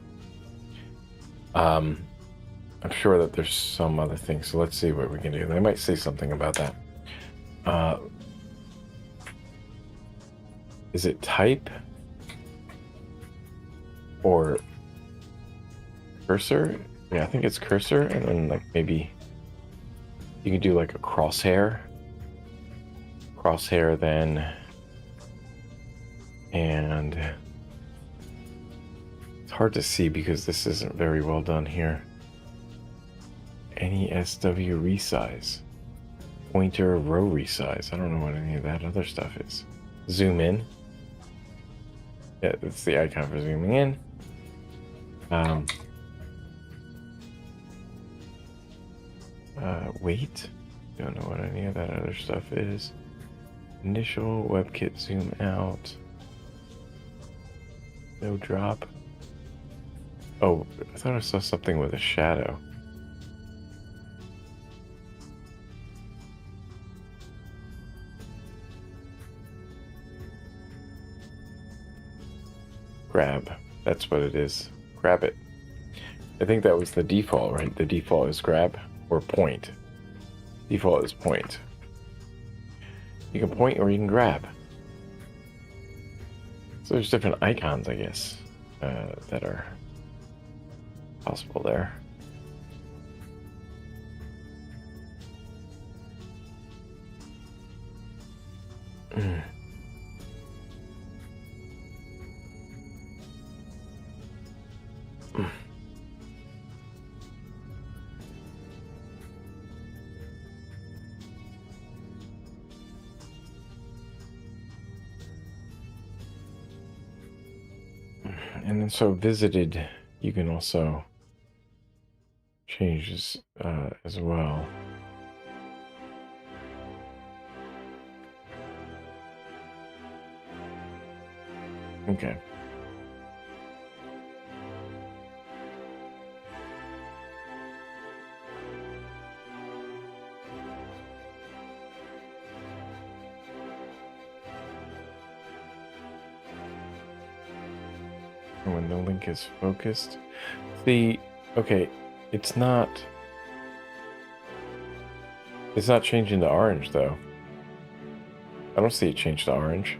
I'm sure that there's some other things, so let's see what we can do. They might say something about that. Is it type or cursor? Yeah, I think it's cursor, and then like maybe you can do like a crosshair then, and it's hard to see because this isn't very well done here. Any SW resize, pointer row resize. I don't know what any of that other stuff is. Zoom in. Yeah, that's the icon for zooming in. Wait, don't know what any of that other stuff is. Initial WebKit zoom out. No drop. Oh, I thought I saw something with a shadow. Grab. That's what it is. Grab it. I think that was the default, right? The default is grab or point. Default is point. You can point or you can grab. So there's different icons, I guess, that are possible there. And then so visited, you can also change this as well. Okay. When the link is focused, okay, it's not changing to orange though. I don't see it change to orange.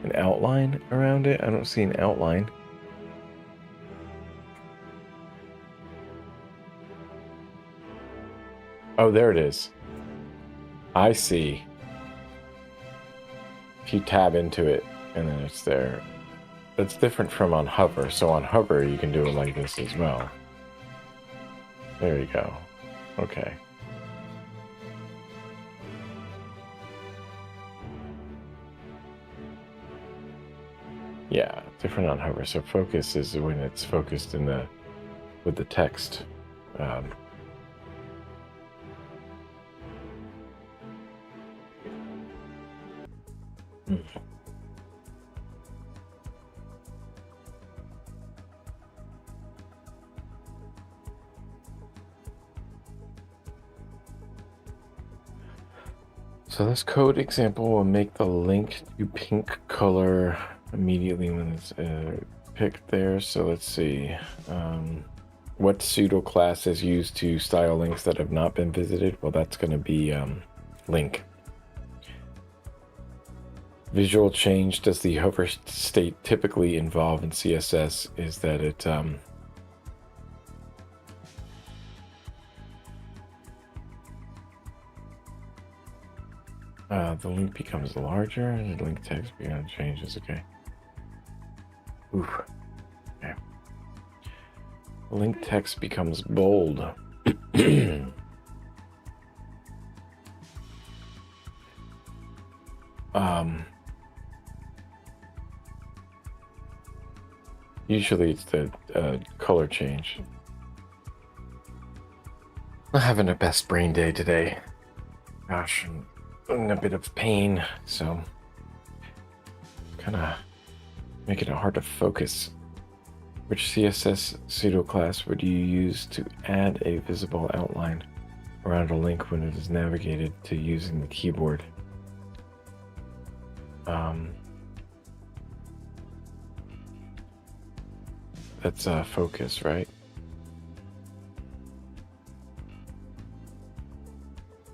An outline around it? I don't see an outline. Oh, there it is. I see. If you tab into it and then it's there. That's different from on hover. So on hover, you can do it like this as well. There you go. Okay. Yeah, different on hover. So focus is when it's focused in with the text. So this code example will make the link to pink color immediately when it's picked there. So let's see. What pseudo class is used to style links that have not been visited? Well, that's going to be link. Visual change. Does the hover state typically involve in CSS is that it the link becomes larger and the link text changes. Okay. Oof. Okay. Link text becomes bold. Usually it's the color change. I'm having a best brain day today. Gosh, I'm in a bit of pain, so kind of making it hard to focus. Which CSS pseudo class would you use to add a visible outline around a link when it is navigated to using the keyboard? That's focus, right?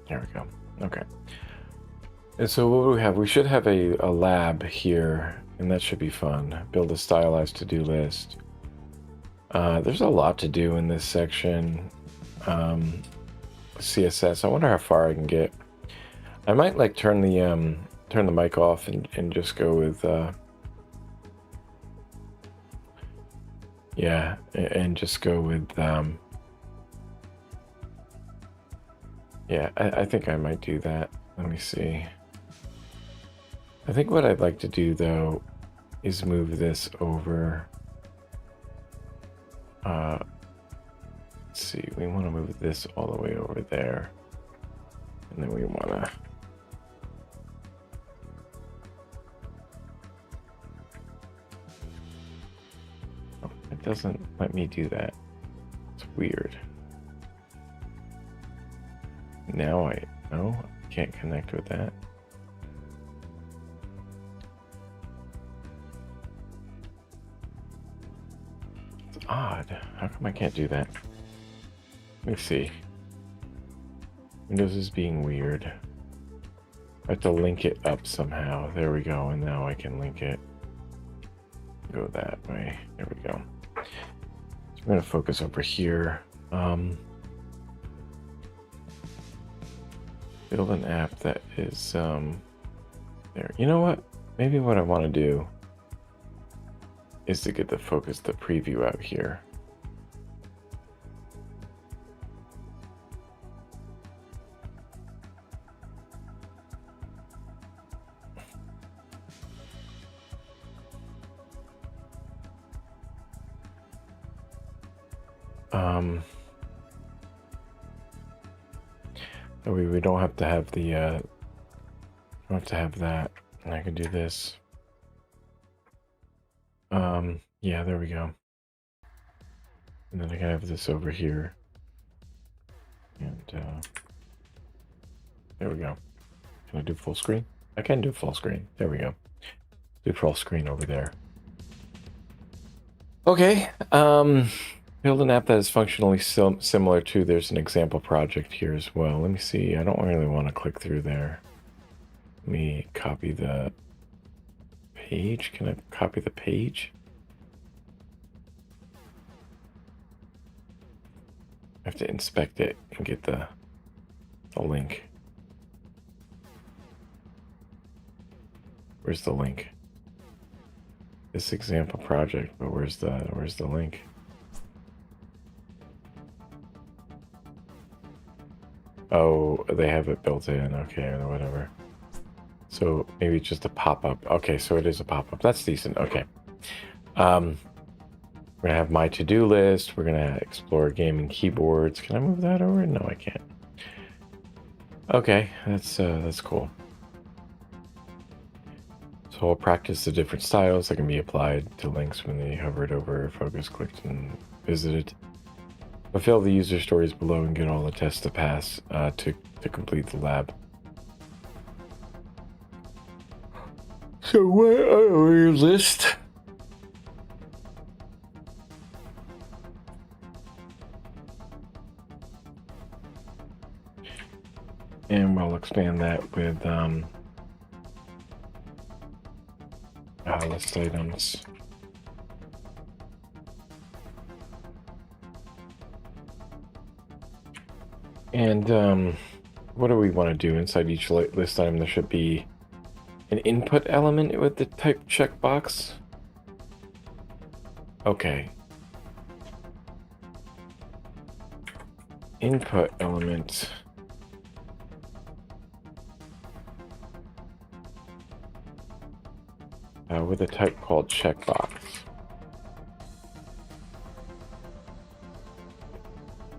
There we go. Okay. And so what do we have? We should have a lab here, and that should be fun. Build a stylized to-do list. There's a lot to do in this section. CSS. I wonder how far I can get. I might like turn the mic off and just go with yeah, and just go with yeah, I think I might do that. Let me see. I think what I'd like to do though is move this over. Let's see, we want to move this all the way over there. And then we want to it doesn't let me do that. It's weird. Now I can't connect with that. It's odd. How come I can't do that? Let me see. Windows is being weird. I have to link it up somehow. There we go. And now I can link it. Go that way. There we go. So I'm going to focus over here. Build an app that is there. You know what? Maybe what I want to do is to get the focus, the preview out here. We don't have to have the don't have to have that, and I can do this. Yeah, there we go. And then I can have this over here, and there we go. Can I do full screen? I can do full screen. There we go. Do full screen over there. Okay. Build an app that is functionally similar to, there's an example project here as well. Let me see. I don't really want to click through there. Let me copy the page. Can I copy the page? I have to inspect it and get the link. Where's the link? This example project, but where's the link? Oh, they have it built in. Okay, or whatever. So maybe it's just a pop-up. Okay, so it is a pop-up. That's decent. Okay. We're gonna have my to-do list. We're gonna explore gaming keyboards. Can I move that over? No, I can't. Okay, that's cool. So I'll practice the different styles that can be applied to links when they hovered over, focus, clicked, and visited. Fulfill the user stories below and get all the tests to pass to complete the lab. So where are your list? And we'll expand that with list items. And what do we want to do inside each list item? There should be an input element with the type checkbox. Okay. Input element. With a type called checkbox.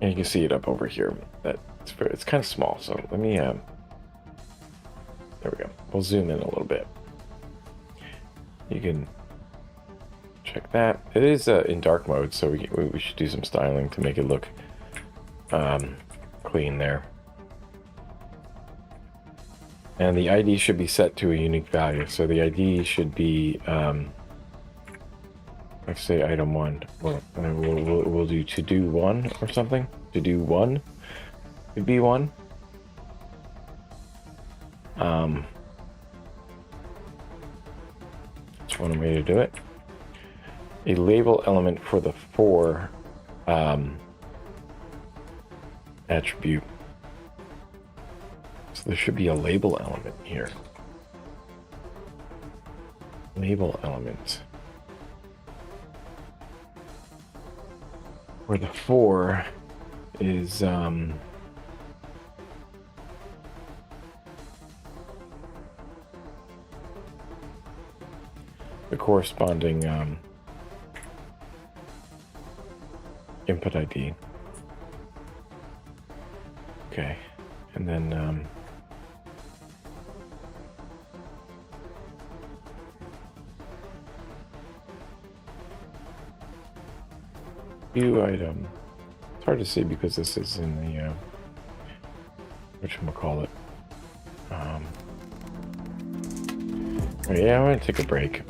And you can see it up over here. It's kind of small, so let me there we go. We'll zoom in a little bit. You can check that. It is in dark mode, so we should do some styling to make it look clean there. And the ID should be set to a unique value. So the ID should be, let's say item 1. We'll do to do 1 or something. To do 1 could be 1. That's one way to do it. A label element for the for attribute. So there should be a label element here. Label element. Where the for is the corresponding input ID. Okay, and then view item. It's hard to see because this is in the whatchamacallit. Yeah, I'm gonna take a break.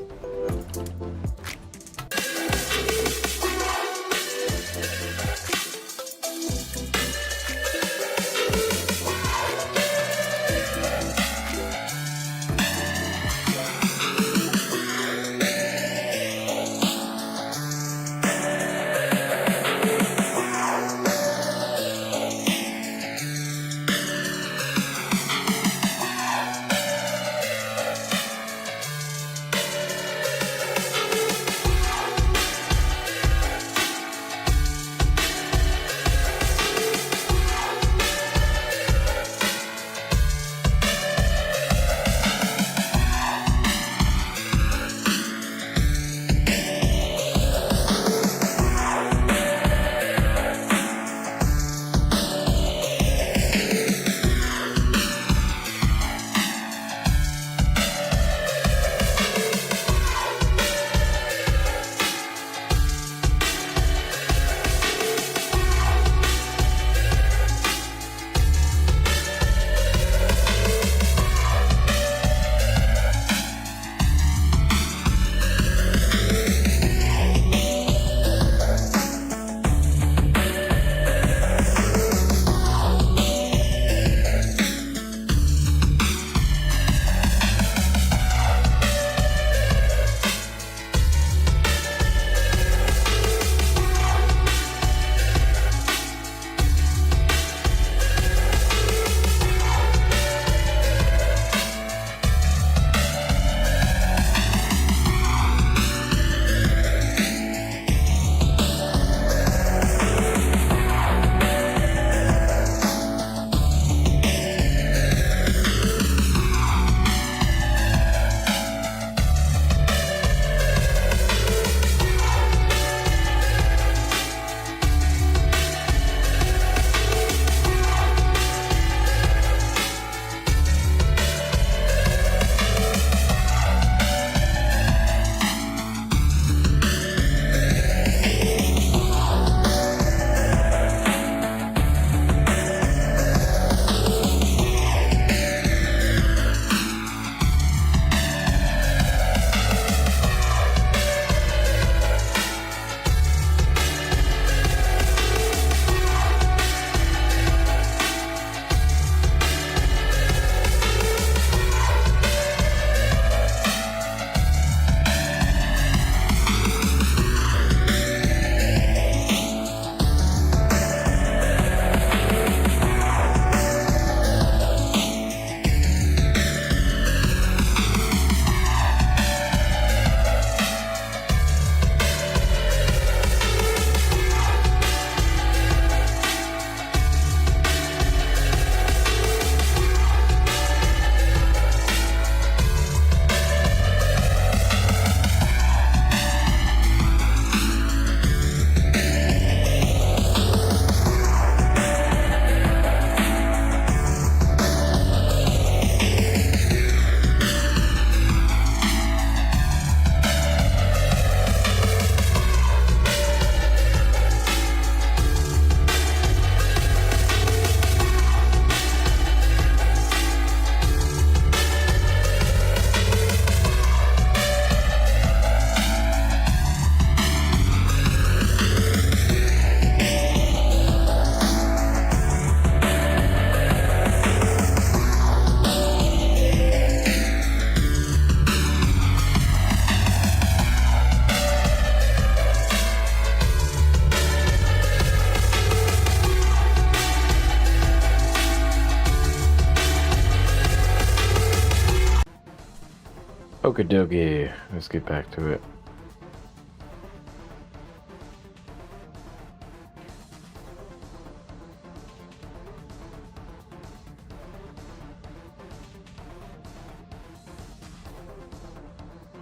Okie dokie. Let's get back to it.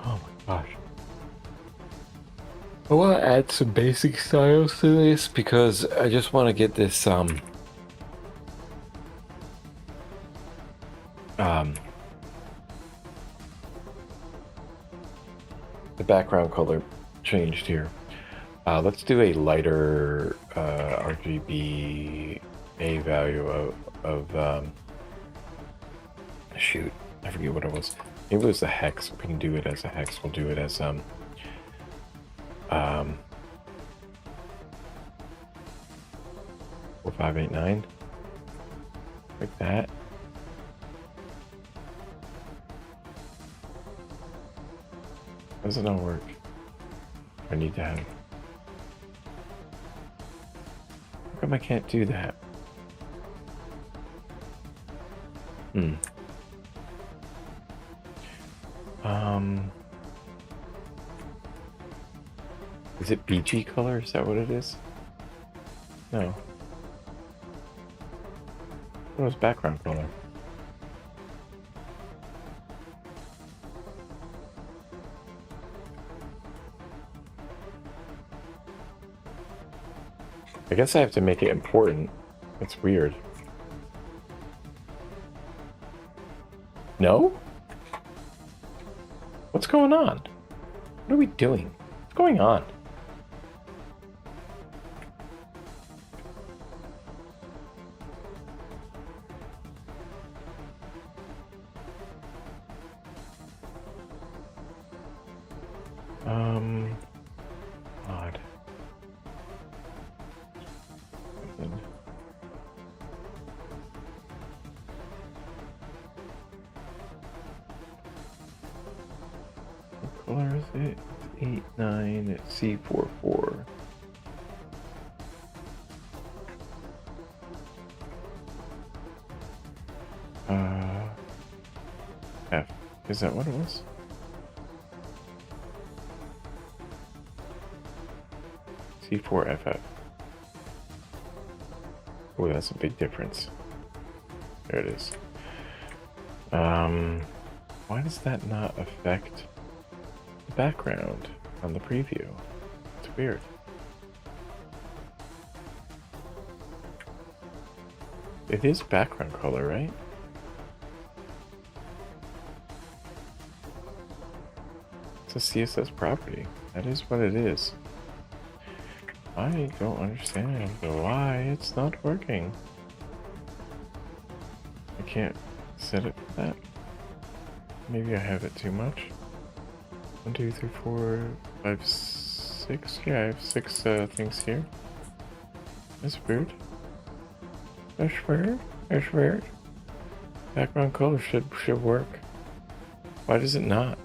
Oh my gosh. I want to add some basic styles to this because I just want to get this the background color changed here. Let's do a lighter RGB A value of shoot, I forget what it was. Maybe it was the hex. We can do it as a hex. We'll do it as 4589, like that. Does it not work? I need to have. How come I can't do that? Is it BG color? Is that what it is? No. What was background color? I guess I have to make it important. That's weird. No? What's going on? What are we doing? What's going on? Odd. What color is it? It's 8-9, it's C44. F. Is that what it was? C4FF. Oh, that's a big difference. There it is. Why does that not affect the background on the preview? It's weird. It is background color, right? It's a CSS property. That is what it is. I don't understand why it's not working. I can't set it for that. Maybe I have it too much. 1, 2, 3, 4, 5, 6. Yeah, I have 6 things here. That's weird. That's weird. That's weird. Background color should work. Why does it not?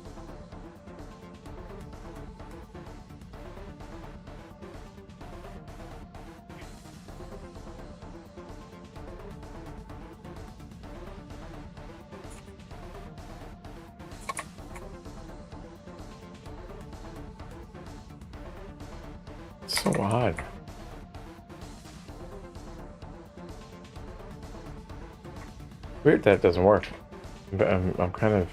So odd. Weird that doesn't work. But I'm kind of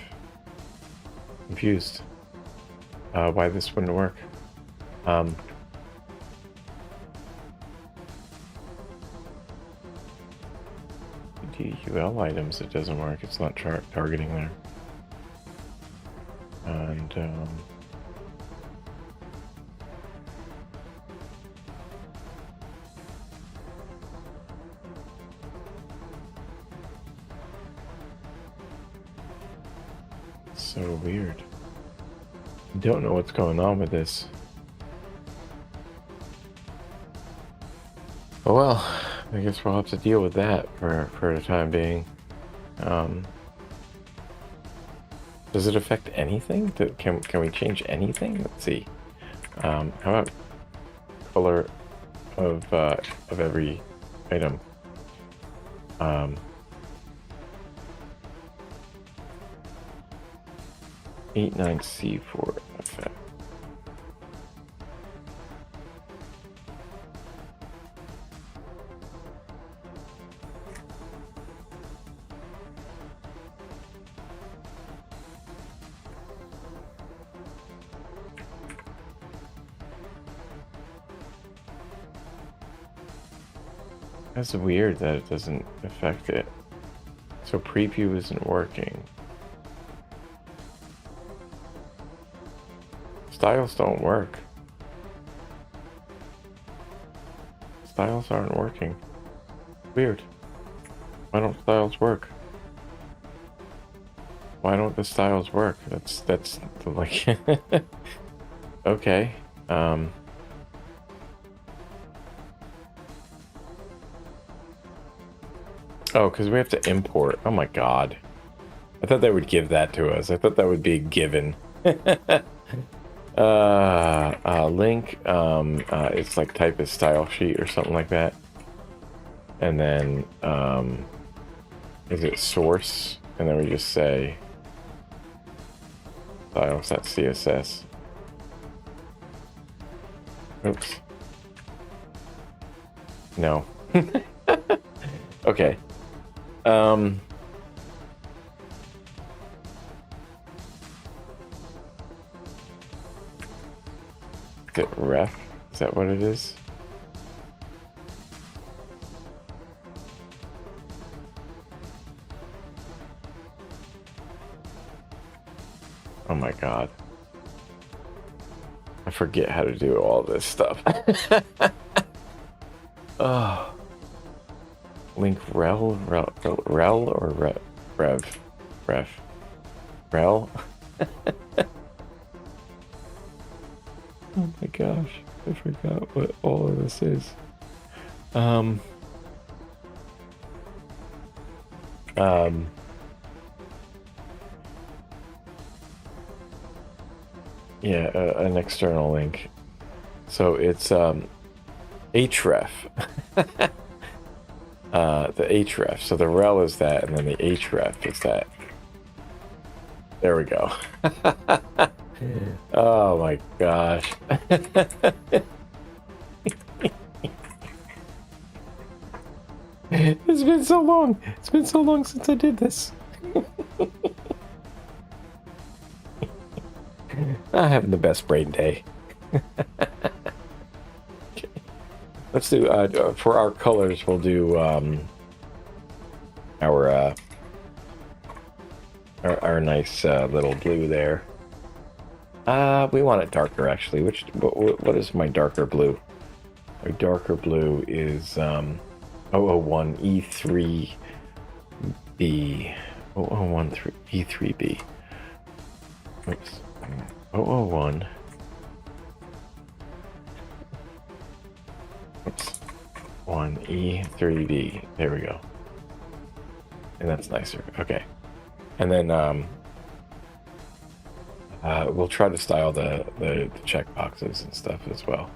confused why this wouldn't work. DUL items, it doesn't work. It's not targeting there. And so weird. Don't know what's going on with this. Oh well, I guess we'll have to deal with that for the time being. Does it affect anything? Can we change anything? Let's see. How about color of every item? 89C4 effect. That's weird that it doesn't affect it. So preview isn't working. Styles don't work. Styles aren't working. Weird. Why don't styles work? Why don't the styles work? That's like okay. Oh, because we have to import. Oh my god. I thought they would give that to us. I thought that would be a given. Link. It's like type as style sheet or something like that. And then, is it source? And then we just say styles.css. Oops. No. Okay. Is it ref? Is that what it is? Oh my god. I forget how to do all this stuff. Oh. Link rel or ref? Rel? Oh my gosh, I forgot what all of this is. Yeah, an external link. So it's href. The href. So the rel is that, and then the href is that. There we go. Oh my gosh. It's been so long. It's been so long since I did this. I'm having the best brain day. Okay. Let's do, for our colors, we'll do our nice little blue there. We want it darker, actually. What is my darker blue? My darker blue is 001 E3B. 001 E3B. Oops. 001. Oops. 1 E3B. There we go. And that's nicer. Okay. And then we'll try to style the checkboxes and stuff as well.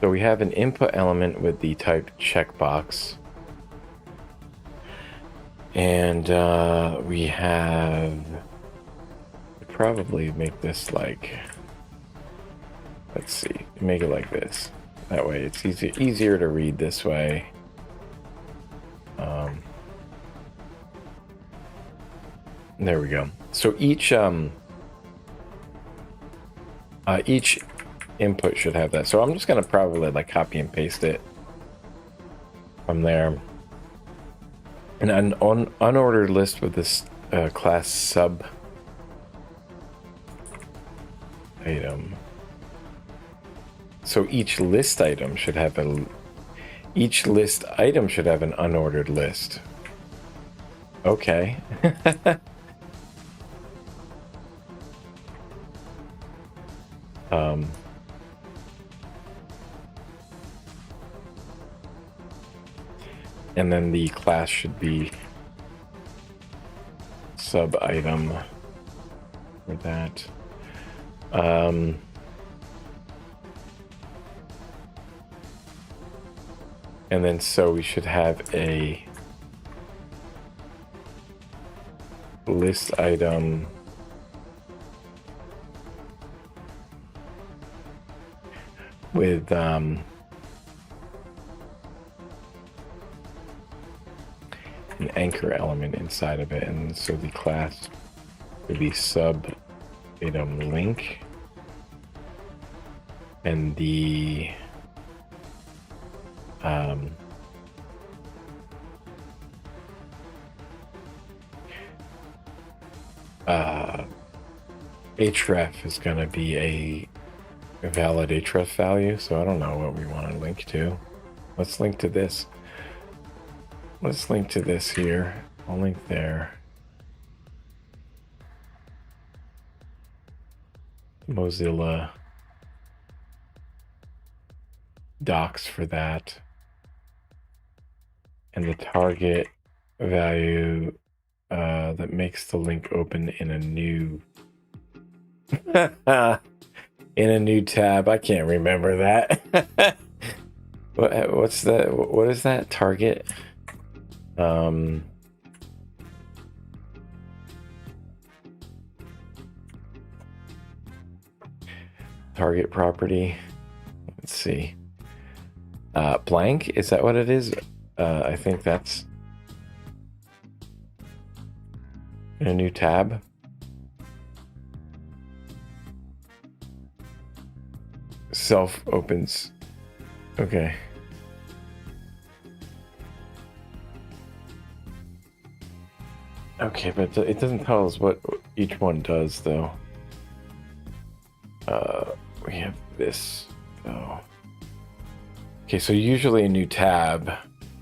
So we have an input element with the type checkbox. And we have... probably make this like... Let's see. Make it like this. That way it's easier to read this way. There we go. So each input should have that. So I'm just gonna probably like copy and paste it from there. And an unordered list with this class sub item. So each list item should have an unordered list. Okay. And then the class should be sub item for that. And then so we should have a list item with an anchor element inside of it, and so the class would be sub item link, and the href is going to be a valid href value, so I don't know what we want to link to. Let's link to this. Let's link to this here. I'll link there. Mozilla docs for that. And the target value that makes the link open in a new in a new tab. I can't remember that. What's that? What is that? Target? Target property. Let's see. Blank? Is that what it is? I think that's in a new tab. Self opens. Okay. Okay, but it doesn't tell us what each one does, though. We have this, though. Okay, so usually a new tab,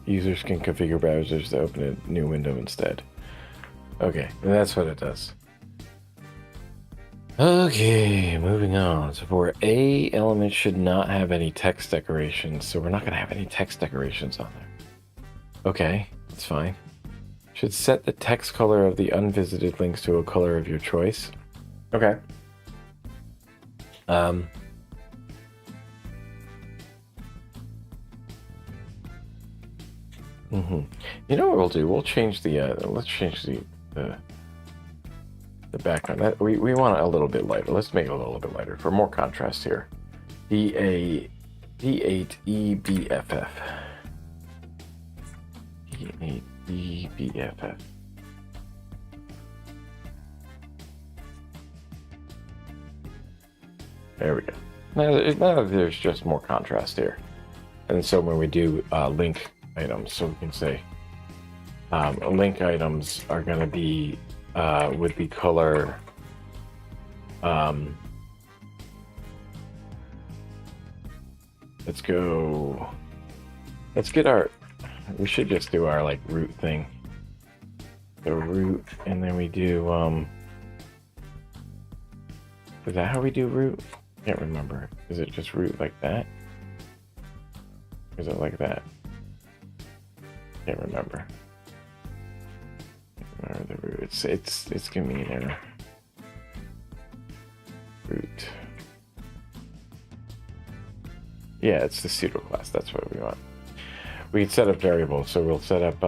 users can configure browsers to open a new window instead. Okay, and that's what it does. Okay, moving on. So for A, element should not have any text decorations, so we're not going to have any text decorations on there. Okay, that's fine. Should set the text color of the unvisited links to a color of your choice. Okay. You know what we'll do? We'll change the let's change the background. We want it a little bit lighter. Let's make it a little bit lighter for more contrast here. D8EBFF. D8EBFF. There we go. Now there's just more contrast here. And so when we do link items, so we can say link items are going to be with the color let's get our, we should just do our like root thing, the root, and then we do is that how we do root? I can't remember. Is it just root like that? Or is it like that? Can't remember. The root. It's giving me an error. Root. Yeah, it's the pseudo class. That's what we want. We can set up variables, so we'll set up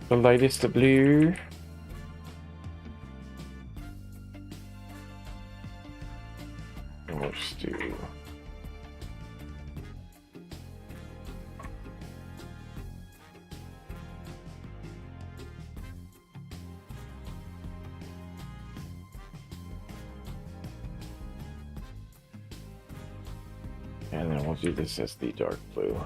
the lightest of blue. And we'll just do and then we'll do this as the dark blue.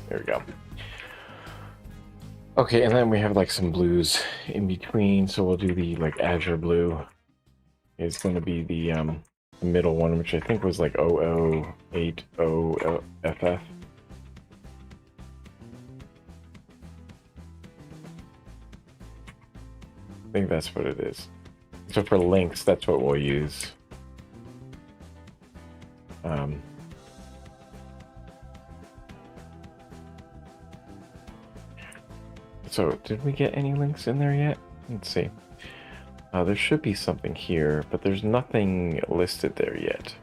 There we go. Okay, and then we have like some blues in between, so we'll do the like azure blue. It's going to be the middle one, which I think was like 0080FF. I think that's what it is. So for links, that's what we'll use. So did we get any links in there yet? Let's see. There should be something here, but there's nothing listed there yet.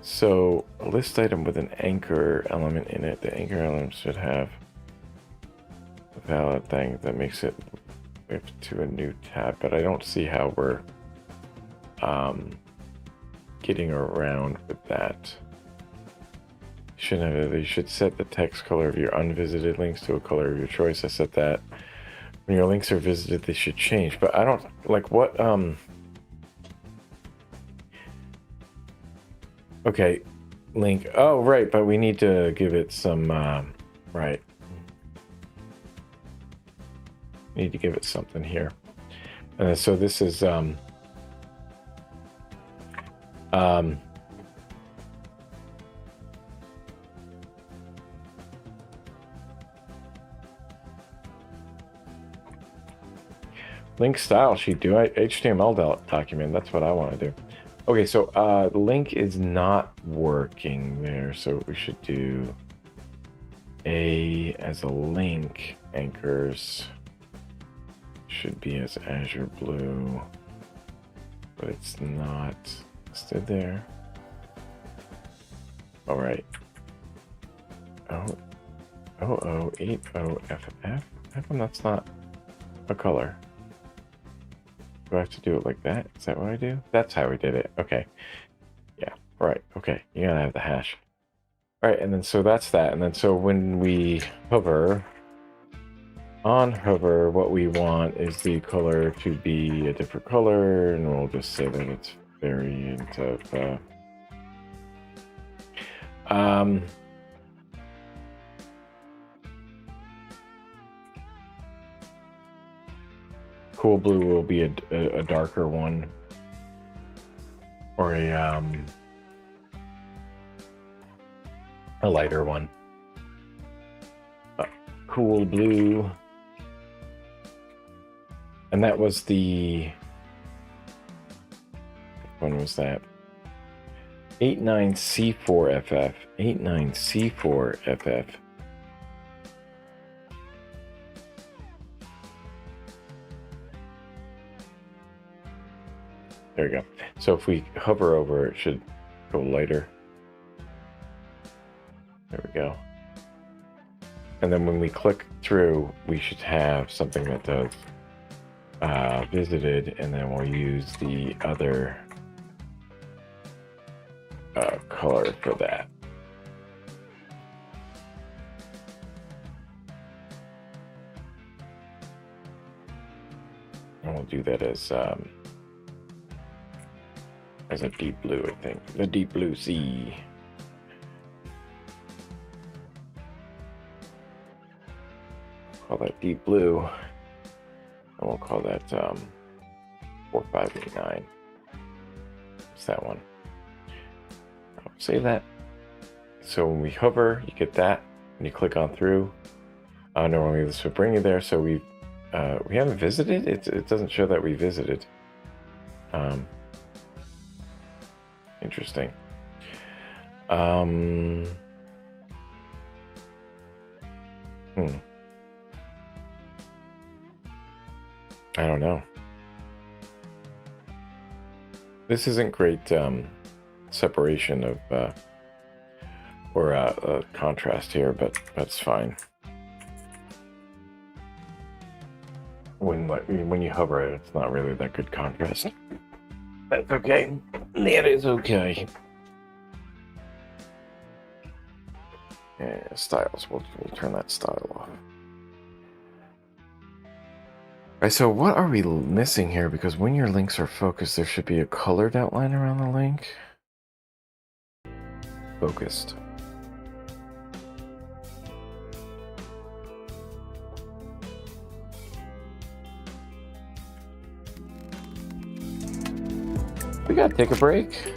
So a list item with an anchor element in it. The anchor element should have a valid thing that makes it to a new tab, but I don't see how we're getting around with that. You should set the text color of your unvisited links to a color of your choice. I set that. When your links are visited, they should change, but I don't like what okay, link. Oh, right, but we need to give it some right. Need to give it something here. So this is link style sheet. Do I HTML document? That's what I want to do. Okay, so the link is not working there, so we should do A as a link. Anchors should be as Azure Blue, but it's not listed there. All right. 0080FF. How come that's not a color? Do I have to do it like that? Is that what I do? That's how we did it. Okay. Yeah. Right. Okay. You gotta have the hash. All right. And then so that's that. And then so when we hover, on hover, what we want is the color to be a different color, and we'll just say that it's variant of cool blue will be a darker one, or a lighter one. Cool blue. And that was the, when was that? 89C4FF. 89C4FF. There we go. So if we hover over, it should go lighter. There we go. And then when we click through, we should have something that does visited, and then we'll use the other color for that. And we'll do that as a deep blue, I think. The deep blue sea. Call that deep blue. And we'll call that 4589. It's that one. I'll save that. So when we hover, you get that. When you click on through, normally this would bring you there. So we haven't visited. It doesn't show that we visited. Interesting. I don't know. This isn't great separation of or contrast here, but that's fine. When you hover it, it's not really that good contrast. That's okay. That is okay. Yeah, styles. We'll turn that style off. Alright, so what are we missing here? Because when your links are focused, there should be a colored outline around the link. Focused. We gotta take a break.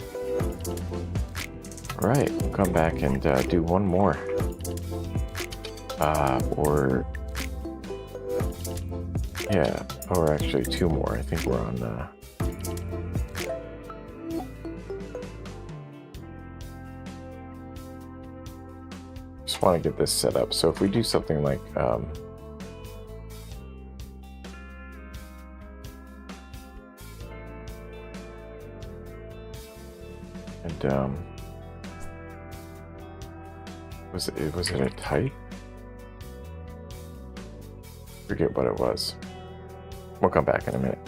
Alright, we'll come back and do one more. Yeah, or actually 2 more. I think we're on... Just want to get this set up. So if we do something like... was it a type? Forget what it was. We'll come back in a minute.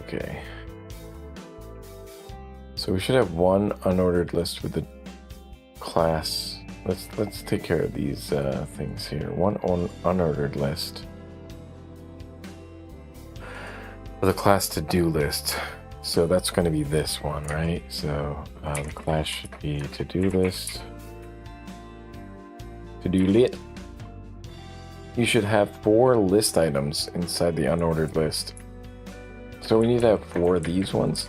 Okay. So we should have one unordered list with the class. Let's take care of these things here. One unordered list with a class to-do list. So that's going to be this one, right? So the class should be to-do list. To-do lit. You should have 4 list items inside the unordered list. So we need to have 4 of these ones.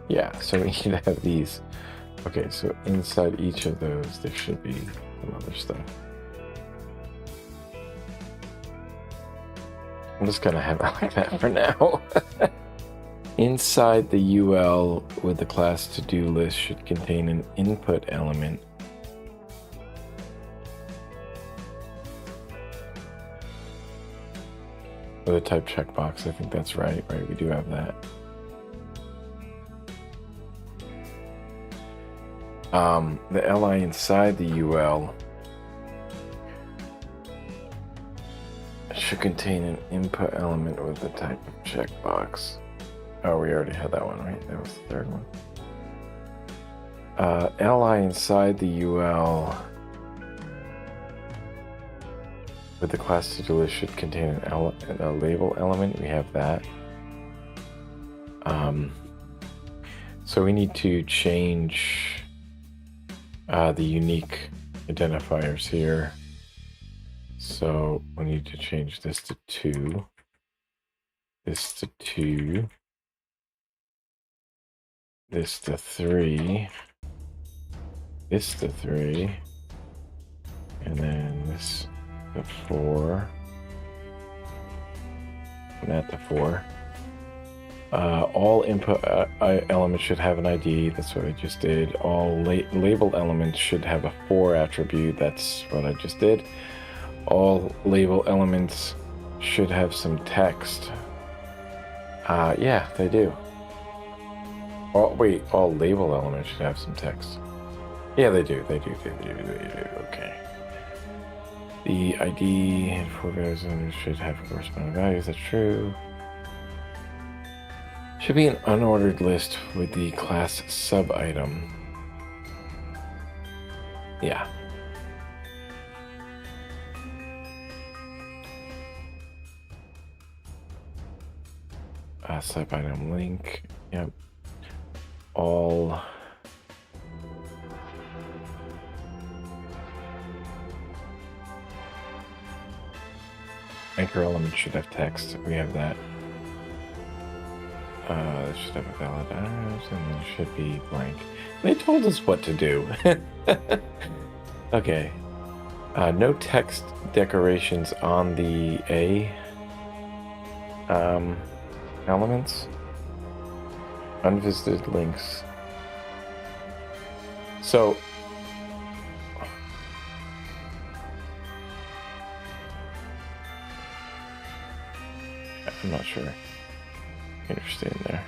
Yeah, so we need to have these Okay, so inside each of those, there should be some other stuff. I'm just gonna have it like that for now. Inside the UL with the class to-do list should contain an input element. With a type checkbox, I think that's right, we do have that. The LI inside the UL should contain an input element with the type of checkbox. Oh, we already had that one, right? That was the third one. LI inside the UL with the class to-do list should contain a label element. We have that. So we need to change the unique identifiers here. So we need to change this to 2, this to 2, this to 3, this to 3, and then this to 4, and that to 4. All input elements should have an ID. That's what I just did. All label elements should have a 4 attribute. That's what I just did. All label elements should have some text. Yeah, they do. Oh, wait, all label elements should have some text. Yeah, they do. Okay. The ID and 4 values should have corresponding values. That's true. Should be an unordered list with the class sub-item. Yeah. Sub-item link. Yep. All anchor elements should have text. We have that. It should have a valid address, and it should be blank. They told us what to do. Okay. No text decorations on the A elements. Unvisited links. So I'm not sure. Interesting there.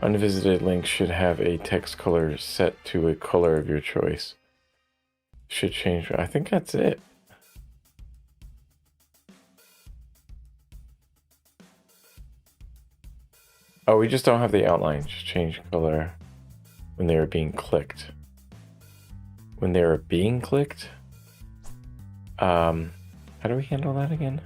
Unvisited links should have a text color set to a color of your choice. Should change. I think that's it. Oh, we just don't have the outline. Just change color when they are being clicked. When they are being clicked? How do we handle that again?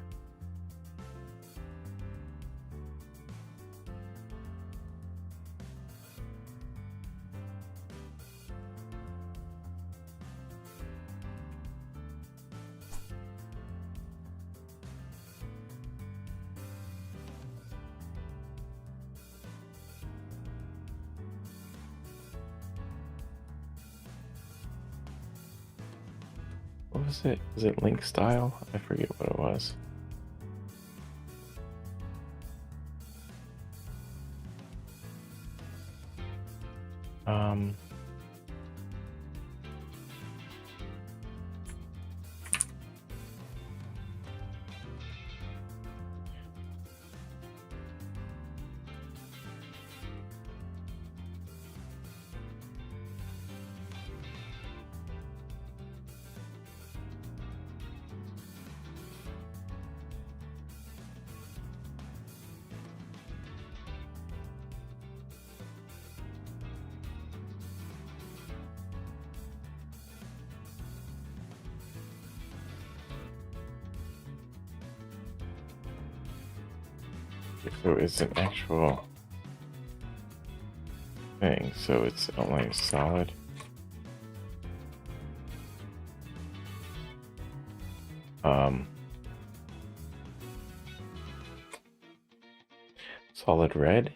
What was it? Is it link style? I forget what it was. So it's an actual thing. So it's outline solid. Solid red.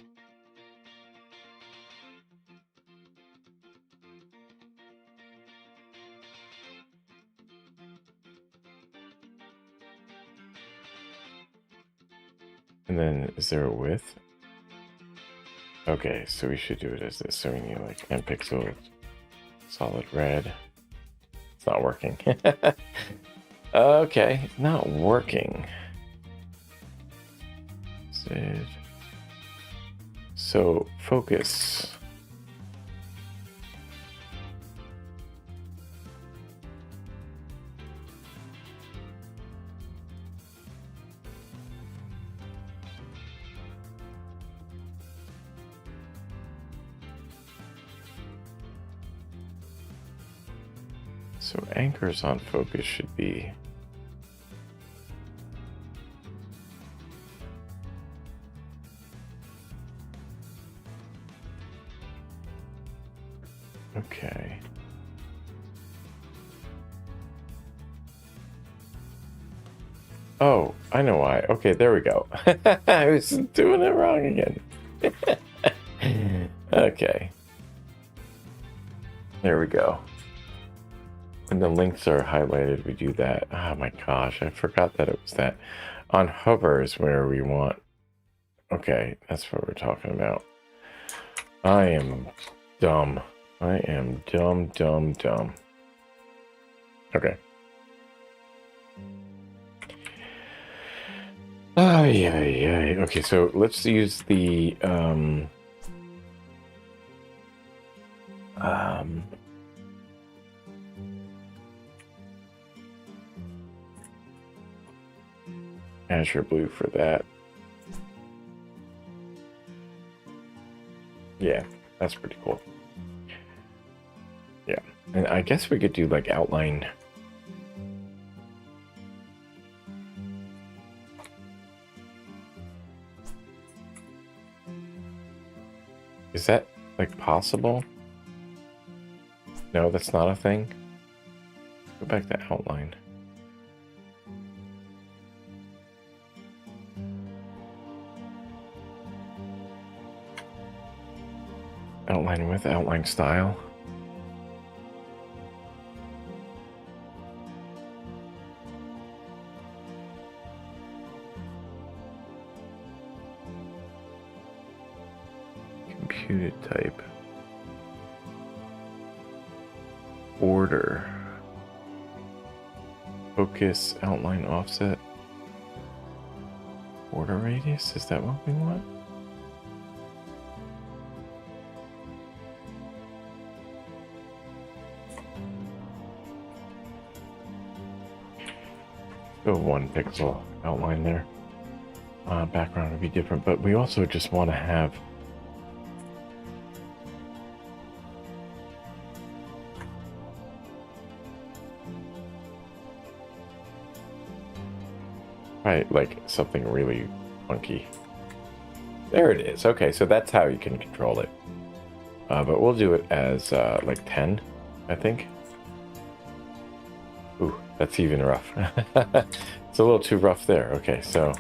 And then is there a width? Okay, so we should do it as this. So we need like 10 pixels, solid red. It's not working. Okay, not working. So focus. So anchors on focus should be okay. Oh, I know why. Okay, there we go. I was doing it wrong again. Okay. There we go. When the links are highlighted, we do that. Oh my gosh, I forgot that it was that. On hover is where we want. Okay, that's what we're talking about. I am dumb. I am dumb. Okay. Oh, yeah. Okay, so let's use the Azure Blue for that. Yeah, that's pretty cool. Yeah, and I guess we could do like outline. Is that like possible? No, that's not a thing. Go back to outline. Outline with outline style. Computed type. Order. Focus, outline, offset. Border radius, is that what we want? Go 1 pixel outline there. Background would be different, but we also just want to have right, like something really funky. There it is. Okay, so that's how you can control it. But we'll do it as like 10, I think. Ooh, that's even rough. It's a little too rough there. Okay, so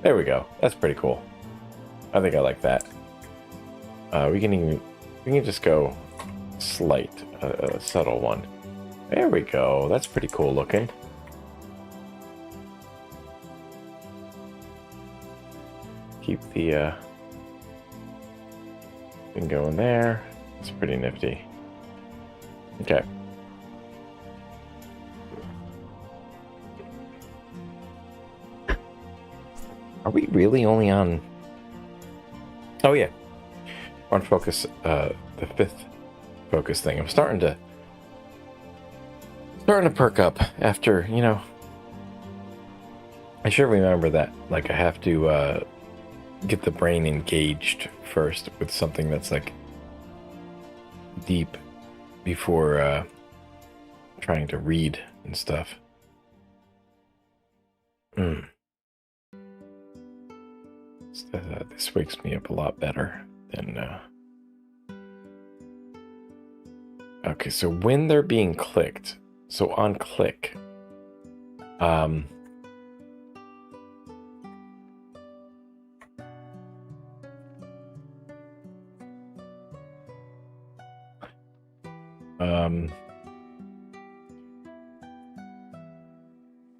there we go. That's pretty cool. I think I like that. We can just go slight, a subtle one. There we go. That's pretty cool looking. Keep the thing going there. It's pretty nifty. Okay. Are we really only on? Oh yeah, on focus. The 5th focus thing. I'm starting to perk up after, you know. I should remember that. Like I have to get the brain engaged first with something that's like deep before trying to read and stuff. This wakes me up a lot better than okay, so when they're being clicked, so on click,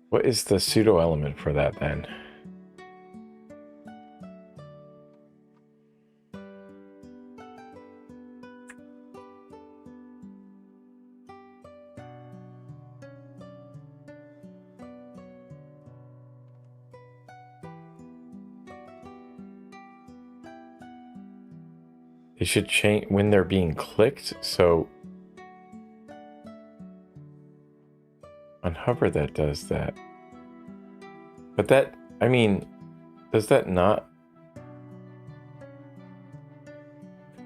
what is the pseudo element for that then? It should change when they're being clicked. So on hover that does that. But that, I mean, does that not?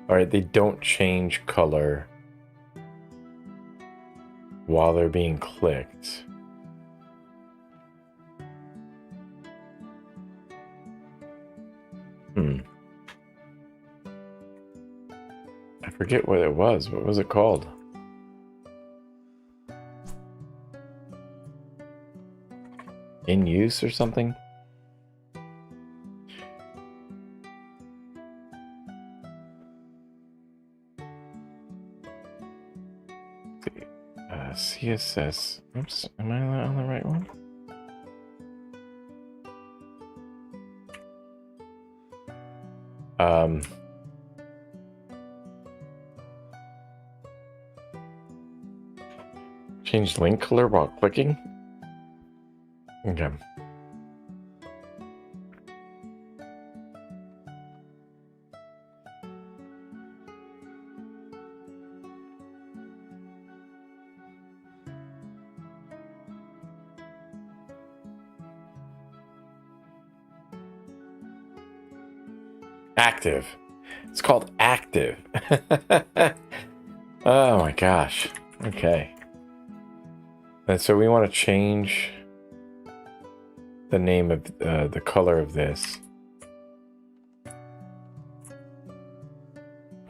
All right, they don't change color while they're being clicked. I forget what it was. What was it called? In use or something? CSS. Oops, am I on the right one? Change link color while clicking? Okay. Active. It's called active. Oh my gosh. Okay. And so we want to change the name of the color of this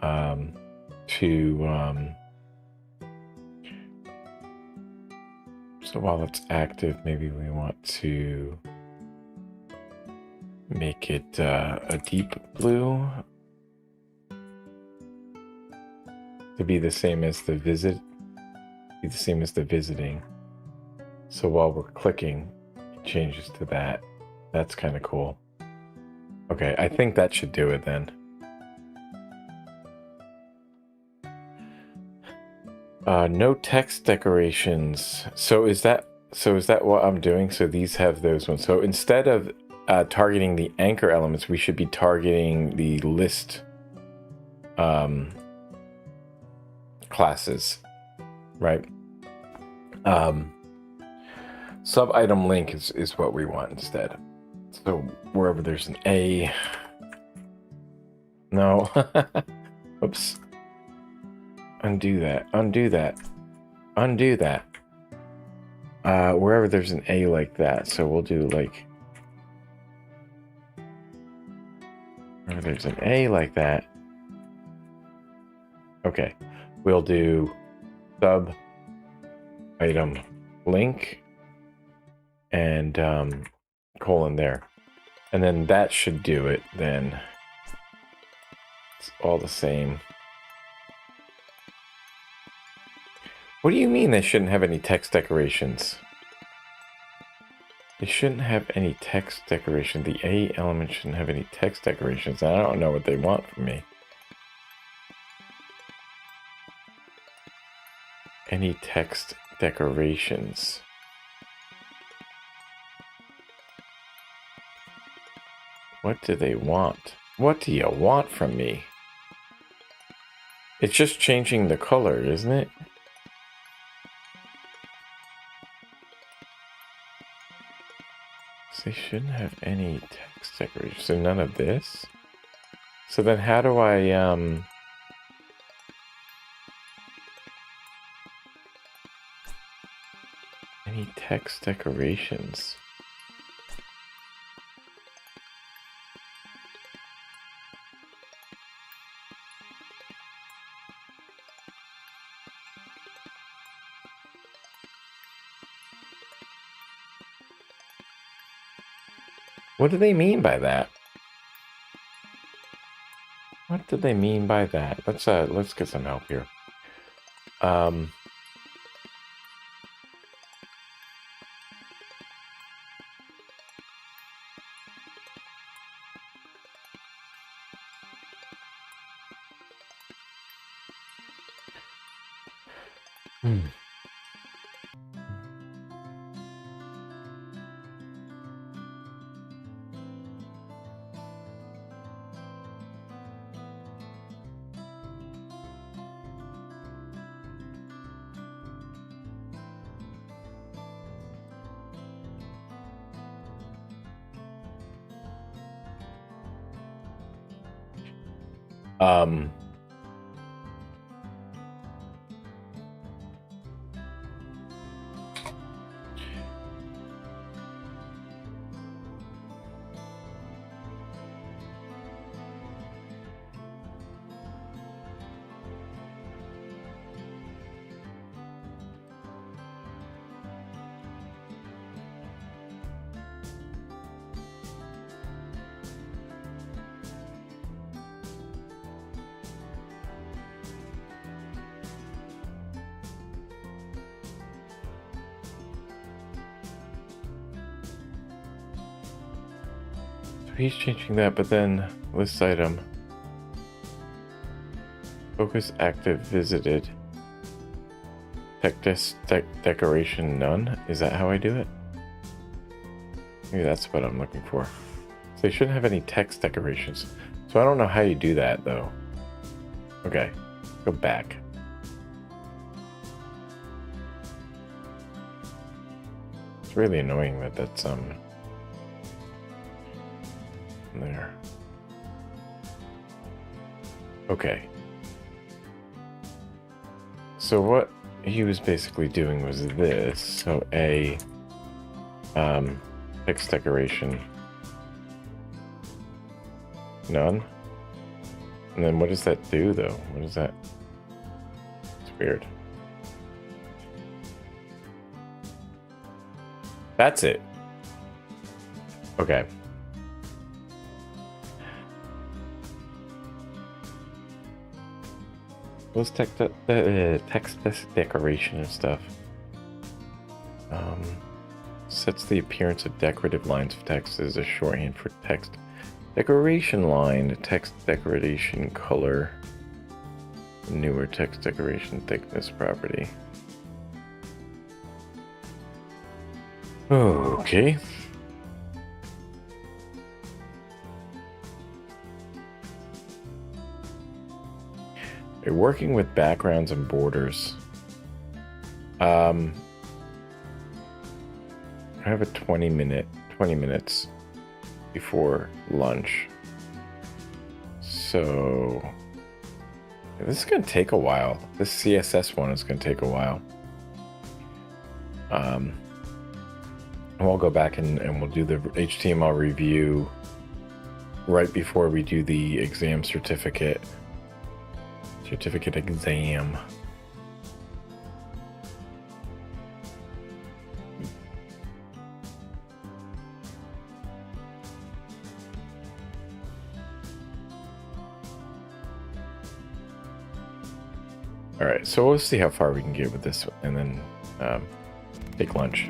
to so while it's active, maybe we want to make it a deep blue to be the same as the visiting. So while we're clicking, it changes to that. That's kind of cool. Okay, I think that should do it then. No text decorations. So is that what I'm doing? So these have those ones. So instead of targeting the anchor elements, we should be targeting the list classes, right? Sub item link is what we want instead. So wherever there's an A. No. Oops. Undo that. Undo that. Undo that. Wherever there's an A like that. So we'll do like wherever there's an A like that. Okay. We'll do sub item link and colon there. And then that should do it then. It's all the same. What do you mean they shouldn't have any text decorations? They shouldn't have any text decoration. The A element shouldn't have any text decorations. I don't know what they want from me. Any text decorations. What do they want? What do you want from me? It's just changing the color, isn't it? They shouldn't have any text decoration. So none of this. So then how do I any text decorations? What do they mean by that? What do they mean by that? Let's get some help here. Um, he's changing that, but then list item, focus active visited, text decoration none. Is that how I do it? Maybe that's what I'm looking for. So they shouldn't have any text decorations. So I don't know how you do that though. Okay, go back. It's really annoying that that's there. Okay. So what he was basically doing was this. So a text decoration none. And then what does that do though? What is that? It's weird. That's it. Okay. Those text decoration and stuff. Sets the appearance of decorative lines of text as a shorthand for text. Decoration line, text decoration color, newer text decoration thickness property. Okay. You're working with backgrounds and borders. I have a 20 minutes before lunch. So this is going to take a while. This CSS one is going to take a while. And we'll go back and we'll do the HTML review right before we do the exam certificate exam. All right, so we'll see how far we can get with this and then take lunch.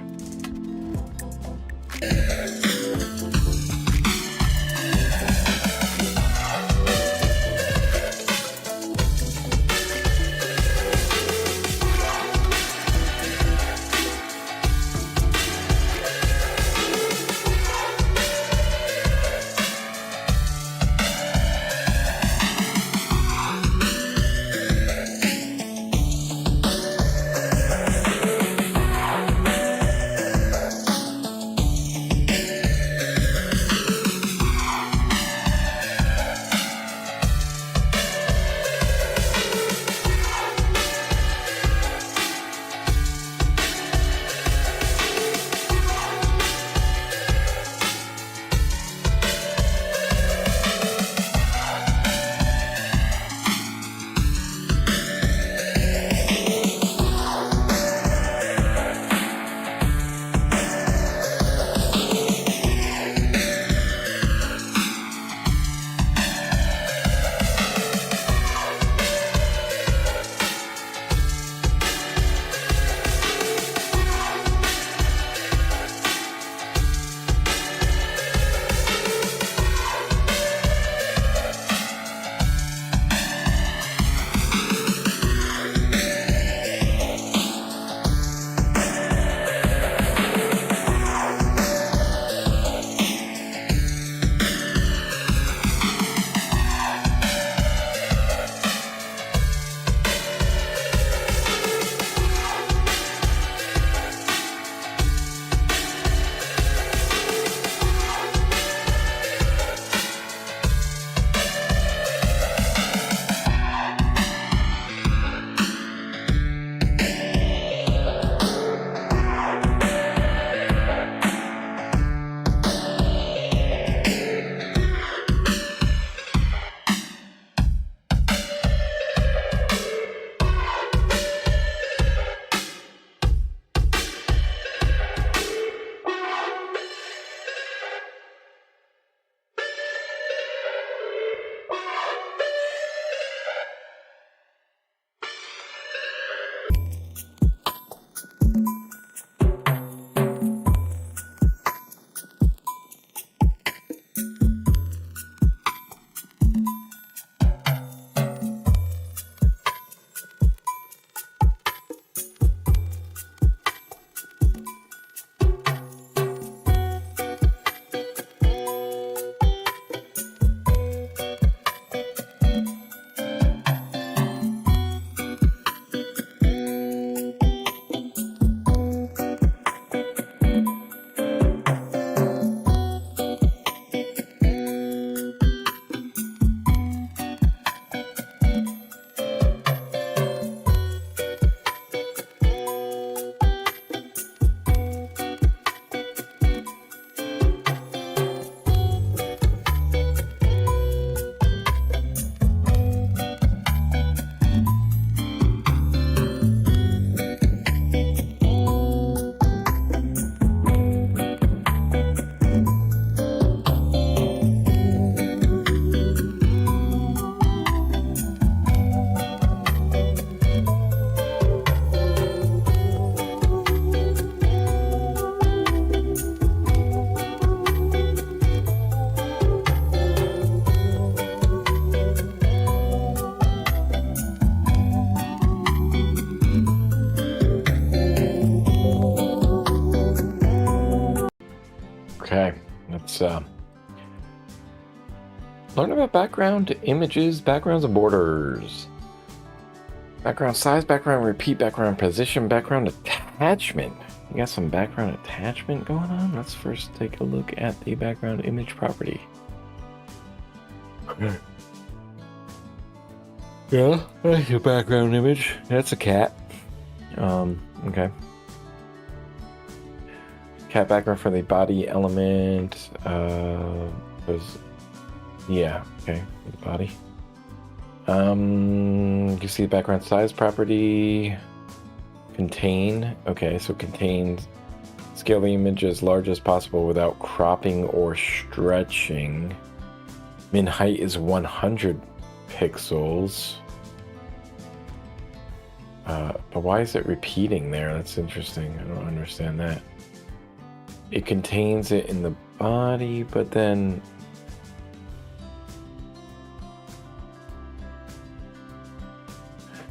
let's learn about background images, backgrounds, and borders. Background size, background repeat, background position, background attachment. You got some background attachment going on? Let's first take a look at the background image property. Yeah, that's your background image. That's a cat. Okay. Cat background for the body element. Yeah, okay, for the body. You see the background size property. Contain. Okay, so contain. Scale the image as large as possible without cropping or stretching. Min height is 100 pixels. But why is it repeating there? That's interesting. I don't understand that. It contains it in the body, but then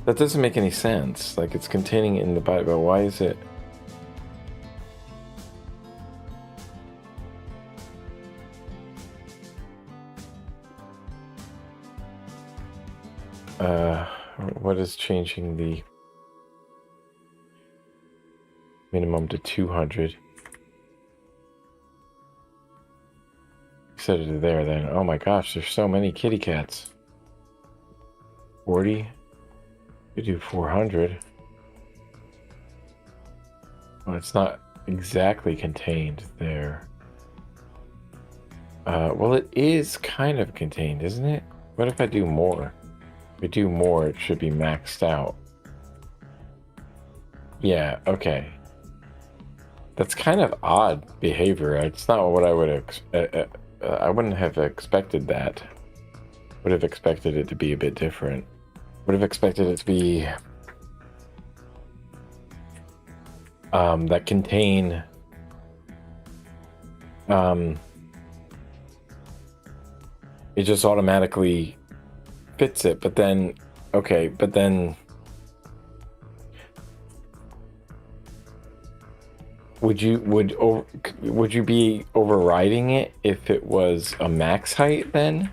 that doesn't make any sense. Like, it's containing it in the body, but why is it? What is changing the minimum to 200? Set it there then. Oh my gosh, there's so many kitty cats. 40? You do 400. Well, it's not exactly contained there. Well, it is kind of contained, isn't it? What if I do more? If we do more, it should be maxed out. Yeah, okay. That's kind of odd behavior. It's not what I would I wouldn't have expected that. Would have expected it to be a bit different. Would have expected it to be that contain it just automatically fits it, but then okay, but then would you be overriding it if it was a max height then?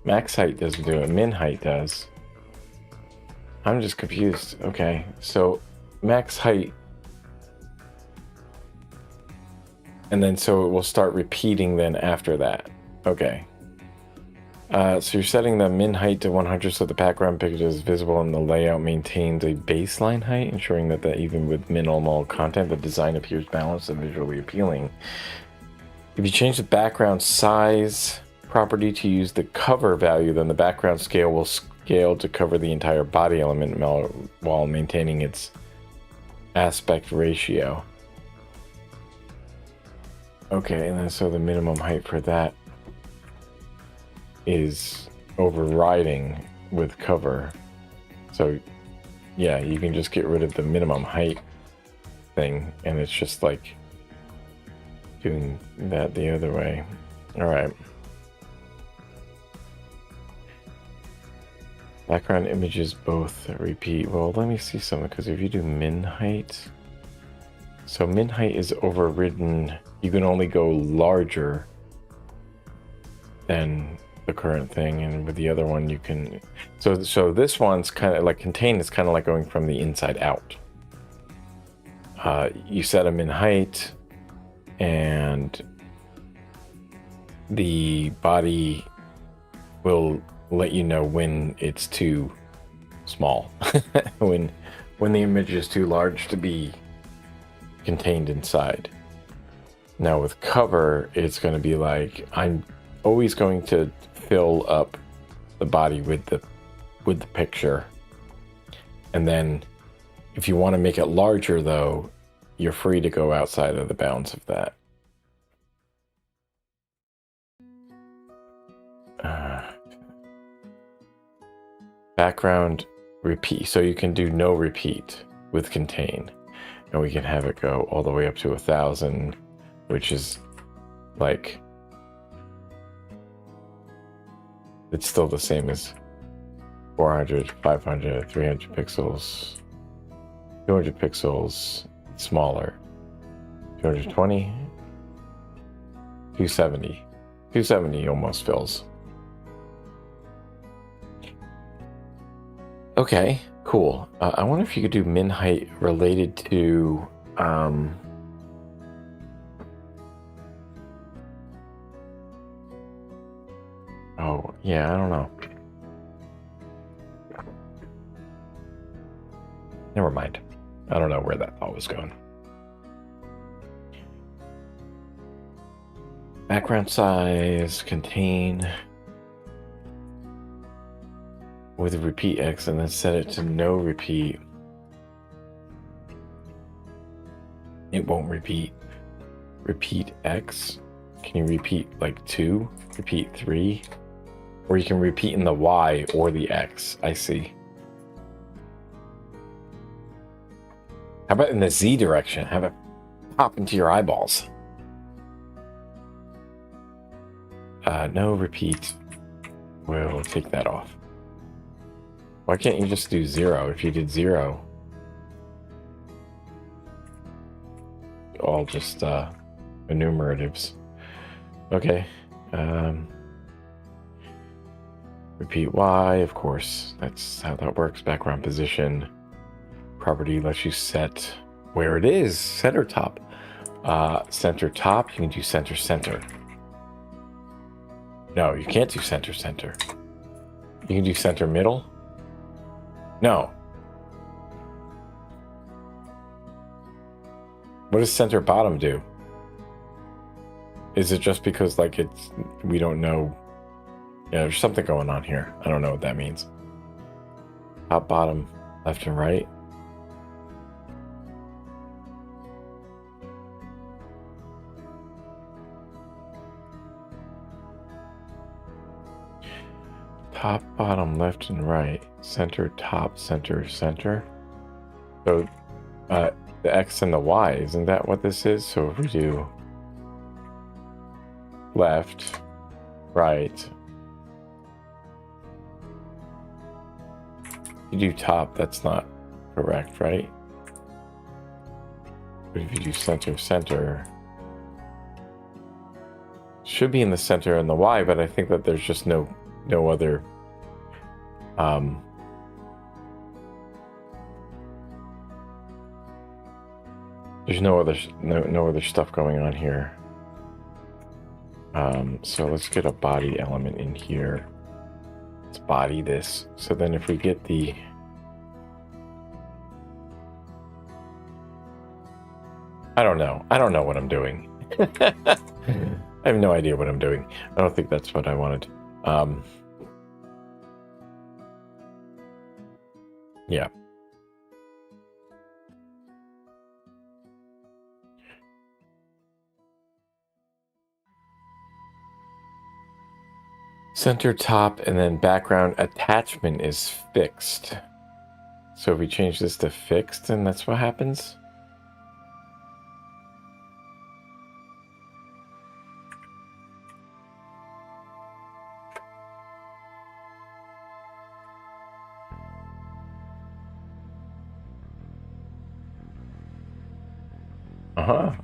Max height doesn't do it, min height does. I'm just confused. Okay, so max height, and then so it will start repeating then after that. Okay. So you're setting the min height to 100 so the background picture is visible and the layout maintains a baseline height, ensuring that even with minimal content, the design appears balanced and visually appealing. If you change the background size property to use the cover value, then the background scale will scale to cover the entire body element while maintaining its aspect ratio. Okay, and then so the minimum height for that is overriding with cover. So yeah, you can just get rid of the minimum height thing and it's just like doing that the other way. All right. Background images both repeat. Well, let me see something, because if you do min height, so min height is overridden. You can only go larger than the current thing, and with the other one you can. So this one's kind of like contain is kind of like going from the inside out. You set them in height, and the body will let you know when it's too small, when the image is too large to be contained inside. Now with cover, it's going to be like, I'm always going to fill up the body with the picture, and then if you want to make it larger though, you're free to go outside of the bounds of that. Background repeat, so you can do no repeat with contain, and we can have it go all the way up to 1,000, which is like, it's still the same as 400, 500, 300 pixels, 200 pixels, smaller, 220. 270. 270 almost fills. Okay, cool. I wonder if you could do min height related to oh, yeah, I don't know. Never mind. I don't know where that thought was going. Background size, contain with a repeat X, and then set it to no repeat. It won't repeat. Repeat X. Can you repeat like 2? Repeat 3? Or you can repeat in the Y or the X. I see. How about in the Z direction? Have it pop into your eyeballs. No repeat. We'll take that off. Why can't you just do 0? If you did 0, all just enumeratives. Okay. Repeat Y, of course. That's how that works. Background position. Property lets you set where it is. Center top. Center top. You can do center center. No, you can't do center center. You can do center middle. No. What does center bottom do? Is it just because like we don't know? Yeah, there's something going on here. I don't know what that means. Top, bottom, left and right. Top, bottom, left and right. Center, top, center, center. So the X and the Y, isn't that what this is? So if we do left, right, you do top, that's not correct, right? But if you do center, center, should be in the center and the Y, but I think that there's just no other there's no other stuff going on here. So let's get a body element in here. Let's body this. So then if we get the I don't know what I'm doing. I have no idea what I'm doing. I don't think that's what I wanted. Yeah. Center top and then background attachment is fixed. So if we change this to fixed, then that's what happens.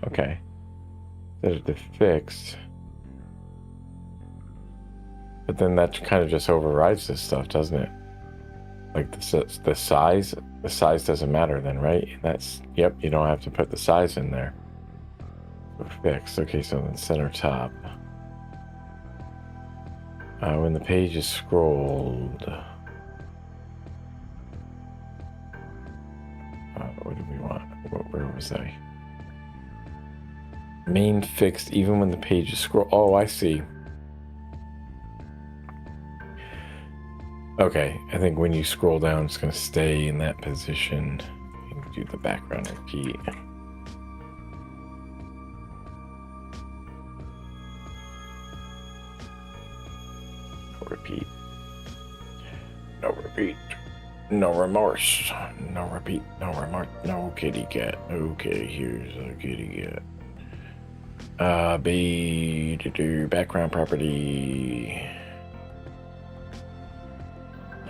Okay. There's the fixed. But then that kind of just overrides this stuff, doesn't it? Like the size doesn't matter then, right? That's, yep, you don't have to put the size in there. So fixed. Okay, so then center top. When the page is scrolled, what do we want? Where was I? Main fixed even when the page is scrolled. Oh, I see. Okay, I think when you scroll down, it's going to stay in that position. You can do the background repeat. Repeat. No repeat. No remorse. No repeat. No remorse. No kitty cat. Okay, here's a kitty cat. Background property.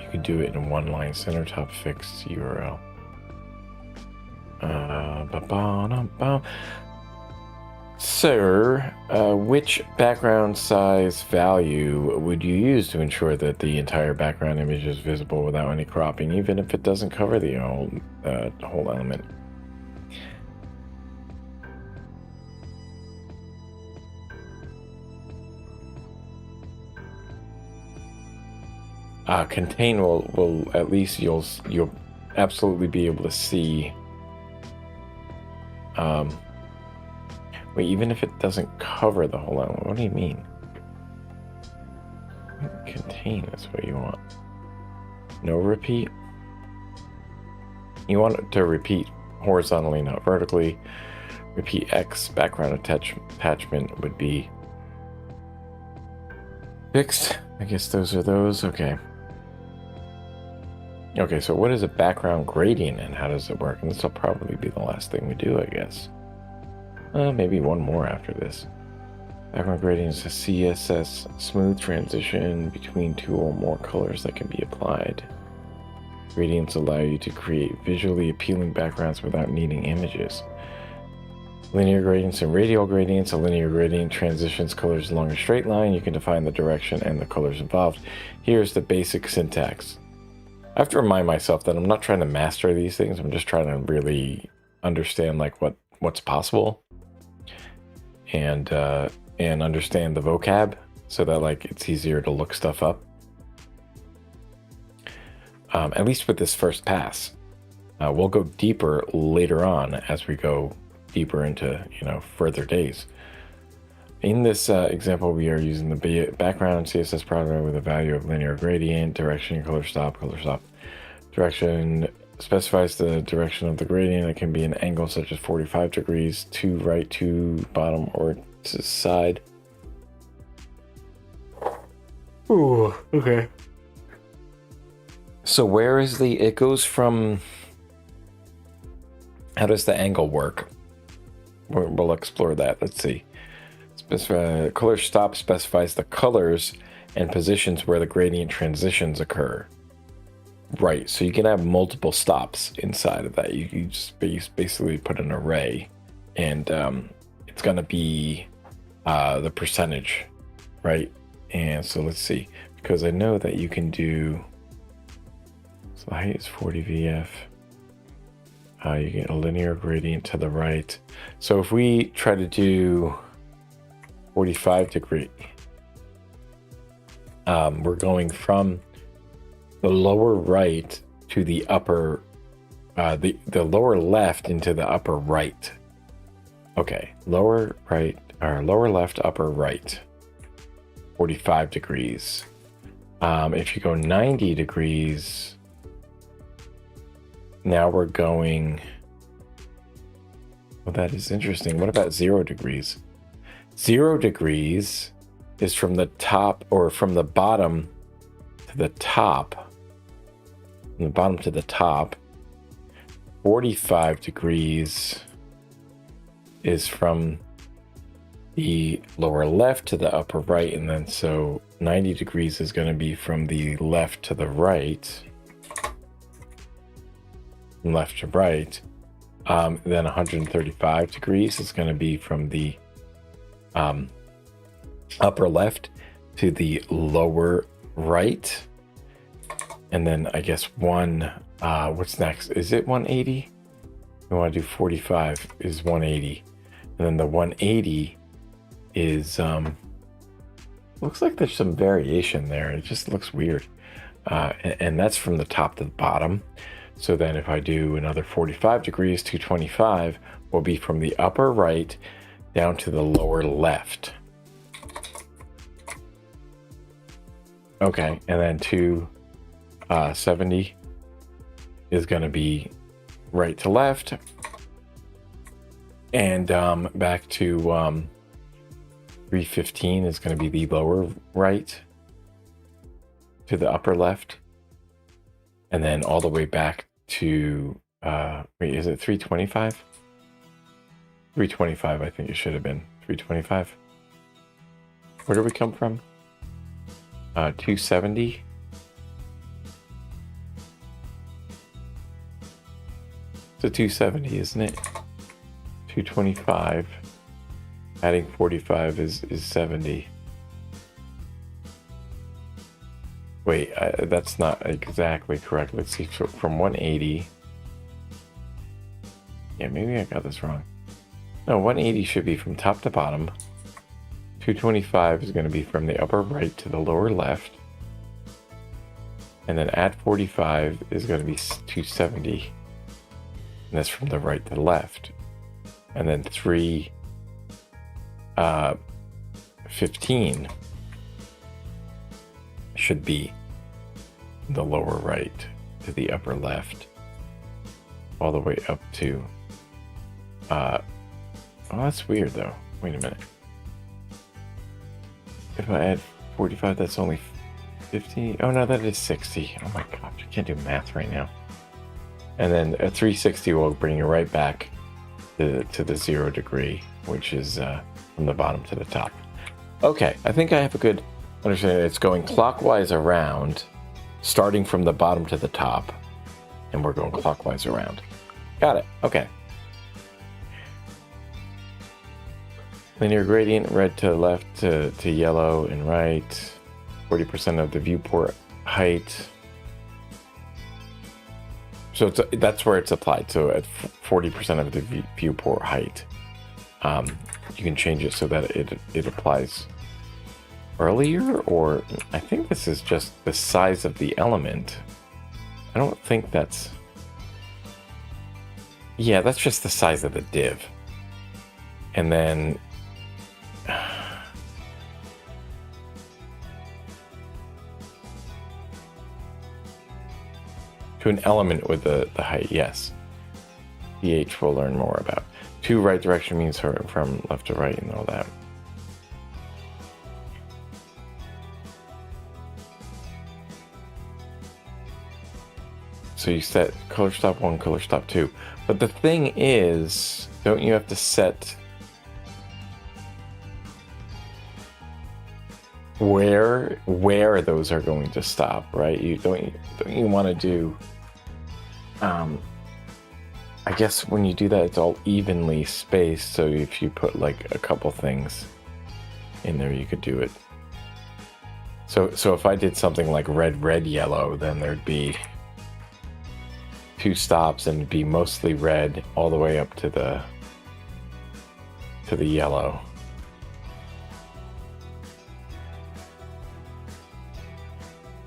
You can do it in one line. Center top fixed URL. Sir, which background size value would you use to ensure that the entire background image is visible without any cropping, even if it doesn't cover the whole element? Contain will at least you'll absolutely be able to see. Wait, even if it doesn't cover the whole element, what do you mean? Contain is what you want. No repeat. You want it to repeat horizontally, not vertically. Repeat X background attachment would be fixed. I guess those are those. Okay. Okay, so what is a background gradient and how does it work? And this will probably be the last thing we do, I guess. Maybe one more after this. Background gradient is a CSS smooth transition between two or more colors that can be applied. Gradients allow you to create visually appealing backgrounds without needing images. Linear gradients and radial gradients. A linear gradient transitions colors along a straight line. You can define the direction and the colors involved. Here's the basic syntax. I have to remind myself that I'm not trying to master these things. I'm just trying to really understand like what's possible and understand the vocab so that like it's easier to look stuff up. At least with this first pass. We'll go deeper later on as we go deeper into further days. In this example, we are using the background CSS program with a value of linear gradient, direction, color stop. Direction specifies the direction of the gradient. It can be an angle such as 45 degrees to right, to bottom, or to side. Ooh, okay. So where is it goes from, how does the angle work? We'll explore that. Let's see. Color stop specifies the colors and positions where the gradient transitions occur. Right, so you can have multiple stops inside of that. You just basically put an array, and it's going to be the percentage, right? And so let's see, because I know that you can do, so the height is 40 VF. You get a linear gradient to the right. So if we try to do 45 degree, we're going from the lower right to the upper, the lower left into the upper right. Okay, lower right, or lower left, upper right, 45 degrees. If you go 90 degrees, now we're going, well, that is interesting. What about 0 degrees? 0 degrees is from the top, or from the bottom to the top. From the bottom to the top. 45 degrees is from the lower left to the upper right, and then so 90 degrees is going to be from the left to the right. From left to right. Then 135 degrees is going to be from the upper left to the lower right. And then I guess what's next? Is it 180? We want to do 45 is 180. And then the 180 is, looks like there's some variation there. It just looks weird. And that's from the top to the bottom. So then if I do another 45 degrees, 225 will be from the upper right down to the lower left. Okay, and then 270 is going to be right to left. And back to 315 is going to be the lower right to the upper left. And then all the way back to, wait, is it 325? 325, I think it should have been. 325. Where did we come from? 270. It's a 270, isn't it? 225. Adding 45 is 70. Wait, that's not exactly correct. Let's see, from 180. Yeah, maybe I got this wrong. No, 180 should be from top to bottom. 225 is going to be from the upper right to the lower left. And then add 45 is going to be 270. And that's from the right to the left. And then 315 should be the lower right to the upper left, all the way up to oh, that's weird though. Wait a minute. If I add 45, that's only 50. Oh no, that is 60. Oh my gosh, I can't do math right now. And then a 360 will bring you right back to the 0 degree, which is from the bottom to the top. Okay, I think I have a good understanding. It's going clockwise around, starting from the bottom to the top, and we're going clockwise around. Got it. Okay. Linear gradient, red to left to yellow and right. 40% of the viewport height. So that's where it's applied. So at 40% of the viewport height, you can change it so that it applies earlier, or I think this is just the size of the element. I don't think that's... Yeah, that's just the size of the div. And then... to an element with the height, yes. PH we'll learn more about. To right direction means from left to right and all that. So you set color stop 1, color stop 2. But the thing is, don't you have to set where those are going to stop, right? Don't you want to do I guess when you do that, it's all evenly spaced. So if you put like a couple things in there, you could do it. So if I did something like red, yellow, then there'd be 2 stops and it'd be mostly red all the way up to the yellow.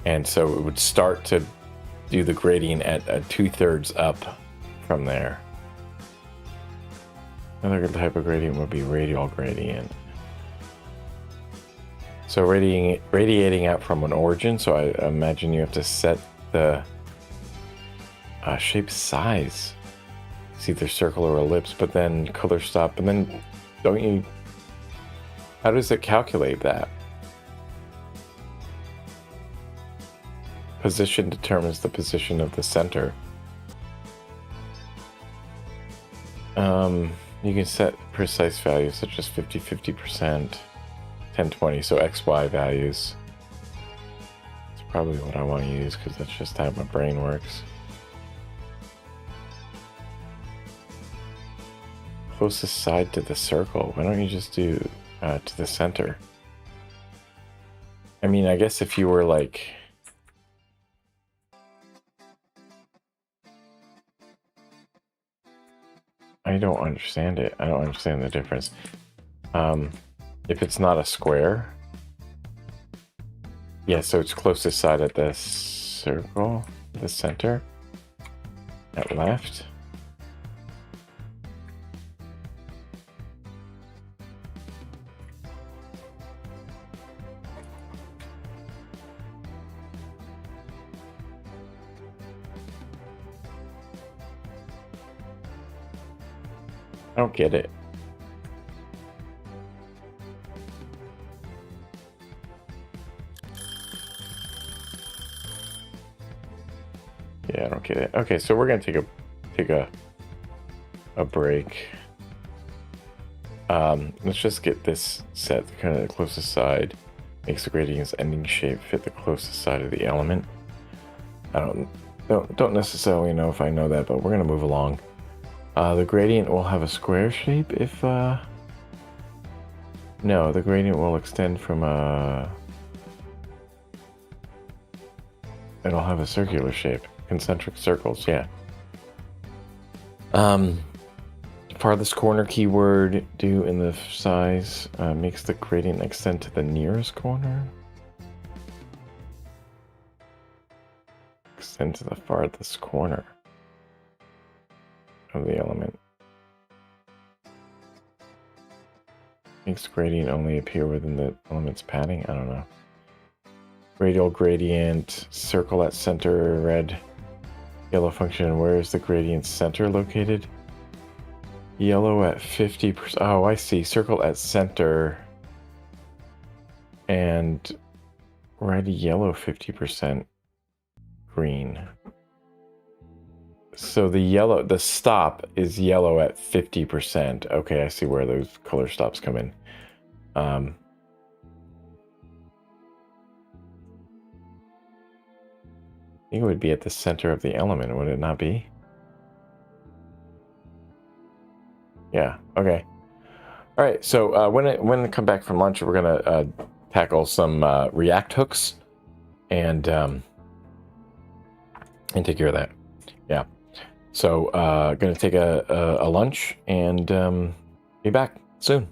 And so it would start to do the gradient at 2/3 up from there. Another type of gradient would be radial gradient. So radiating out from an origin, so I imagine you have to set the shape size. It's either circle or ellipse, but then color stop, and then don't you... How does it calculate that? Position determines the position of the center. You can set precise values such as 50, 50%, 10, 20, so XY values. It's probably what I want to use because that's just how my brain works. Closest side to the circle. Why don't you just do to the center? I mean, I guess if you were like... I don't understand it. I don't understand the difference. If it's not a square... Yeah, so it's closest side at the circle, the center, at left. I don't get it. Yeah, I don't get it. Okay, so we're gonna take a break. Let's just get this set kind of the closest side. Makes the gradient's ending shape fit the closest side of the element. I don't necessarily know if I know that, but we're gonna move along. The gradient will have a square shape if No, the gradient will extend from a... It'll have a circular shape. Concentric circles, yeah. Farthest corner keyword due in the size makes the gradient extend to the nearest corner. Extend to the farthest corner of the element. Makes gradient only appear within the element's padding? I don't know. Radial gradient, circle at center, red, yellow function. Where is the gradient center located? Yellow at 50%. Oh, I see. Circle at center. And red, yellow 50%. Green. So the stop is yellow at 50%. Okay, I see where those color stops come in. I think it would be at the center of the element, would it not be? Yeah, okay. All right, so when I come back from lunch, we're gonna tackle some React hooks and take care of that. Yeah. So gonna take a lunch and be back soon.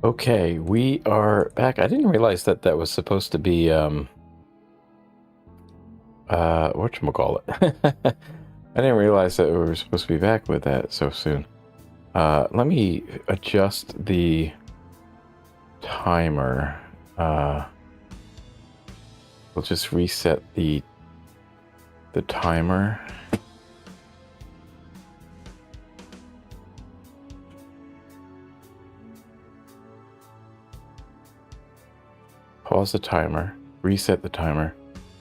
Okay, we are back. I didn't realize that that was supposed to be whatchamacallit. I didn't realize that we were supposed to be back with that so soon. Let me adjust the timer. We'll just reset the timer. Pause the timer, reset the timer.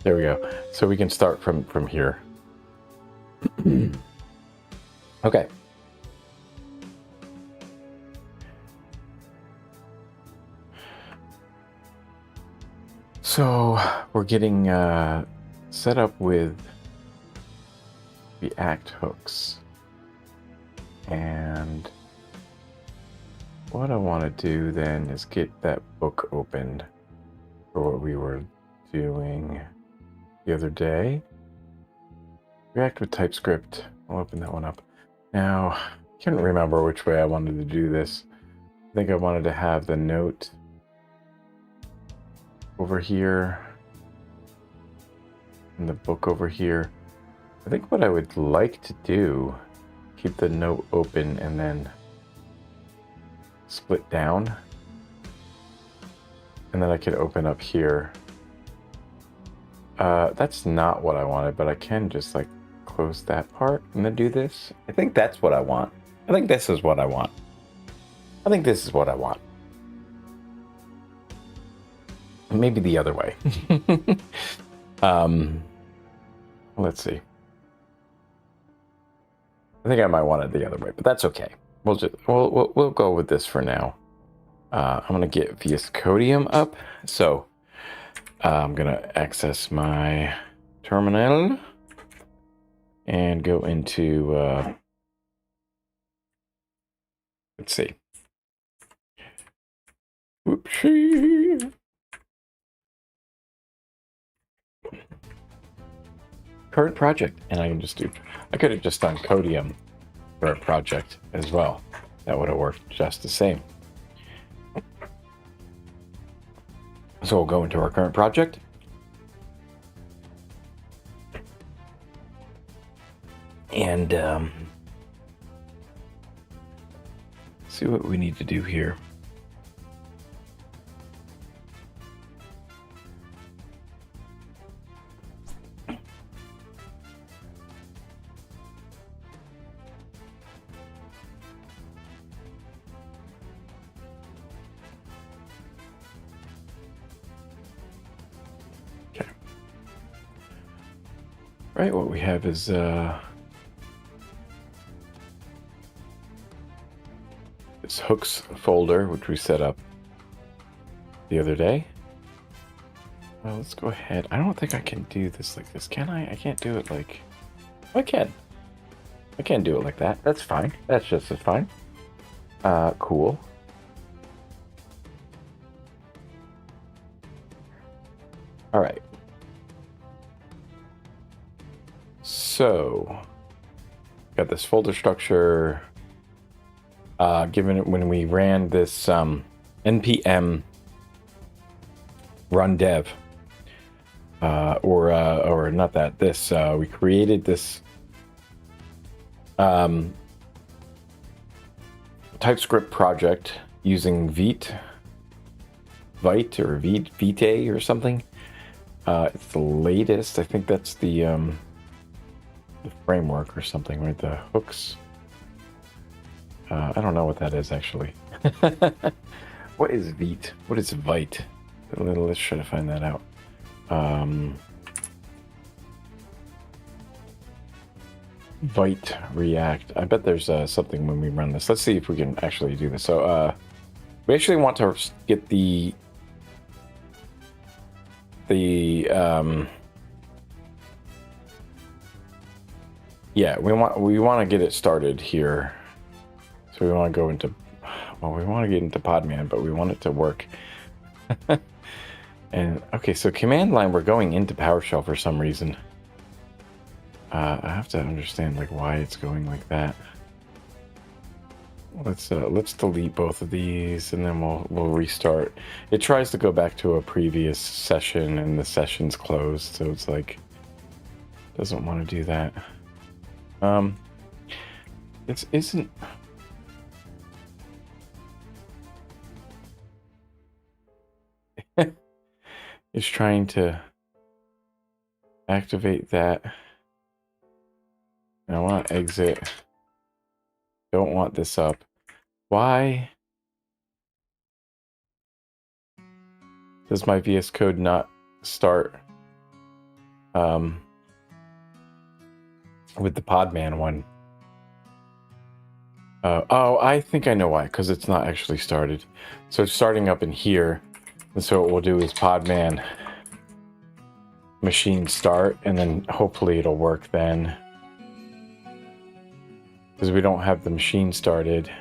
There we go. So we can start from here. Okay. So we're getting set up with the act hooks. And what I want to do then is get that book opened for what we were doing the other day. React with TypeScript. I'll open that one up. Now, I can't remember which way I wanted to do this. I think I wanted to have the note over here and the book over here. I think what I would like to do, keep the note open and then split down. And then I could open up here. That's not what I wanted, but I can just like close that part and then do this. I think that's what I want. I think this is what I want. I think this is what I want. Maybe the other way. Let's see. I think I might want it the other way, but that's okay. We'll go with this for now. I'm gonna get freeCodeCamp up, so I'm gonna access my terminal and go into let's see. Whoopsie. Current project, and I can just do. I could have just done Codium for a project as well. That would have worked just the same. So we'll go into our current project. And see what we need to do here. Right, what we have is this hooks folder, which we set up the other day. Well, let's go ahead. I don't think I can do this like this, can I? I can't do it like... I can. I can't do it like that. That's fine. That's just as fine. Cool. All right. So, got this folder structure. Given it when we ran this npm run dev, or not that, this we created this TypeScript project using Vite Vite or Vite or something. It's the latest. I think that's the framework or something, right? The hooks. I don't know what that is actually. What is Vite? What is Vite? Let's try to find that out. Vite React. I bet there's something when we run this. Let's see if we can actually do this. So we actually want to get the yeah, we want to get it started here. So we want to go into, well, we want to get into Podman, but we want it to work. And okay, so command line, we're going into PowerShell for some reason. I have to understand like why it's going like that. Let's delete both of these and then we'll restart. It tries to go back to a previous session and the session's closed, so it's like doesn't want to do that. It isn't. It's trying to activate that. I want to exit. Don't want this up. Why does my VS Code not start with the Podman one? Oh, I think I know why, because it's not actually started. So it's starting up in here, and so what we'll do is Podman machine start, and then hopefully it'll work then. Because we don't have the machine started.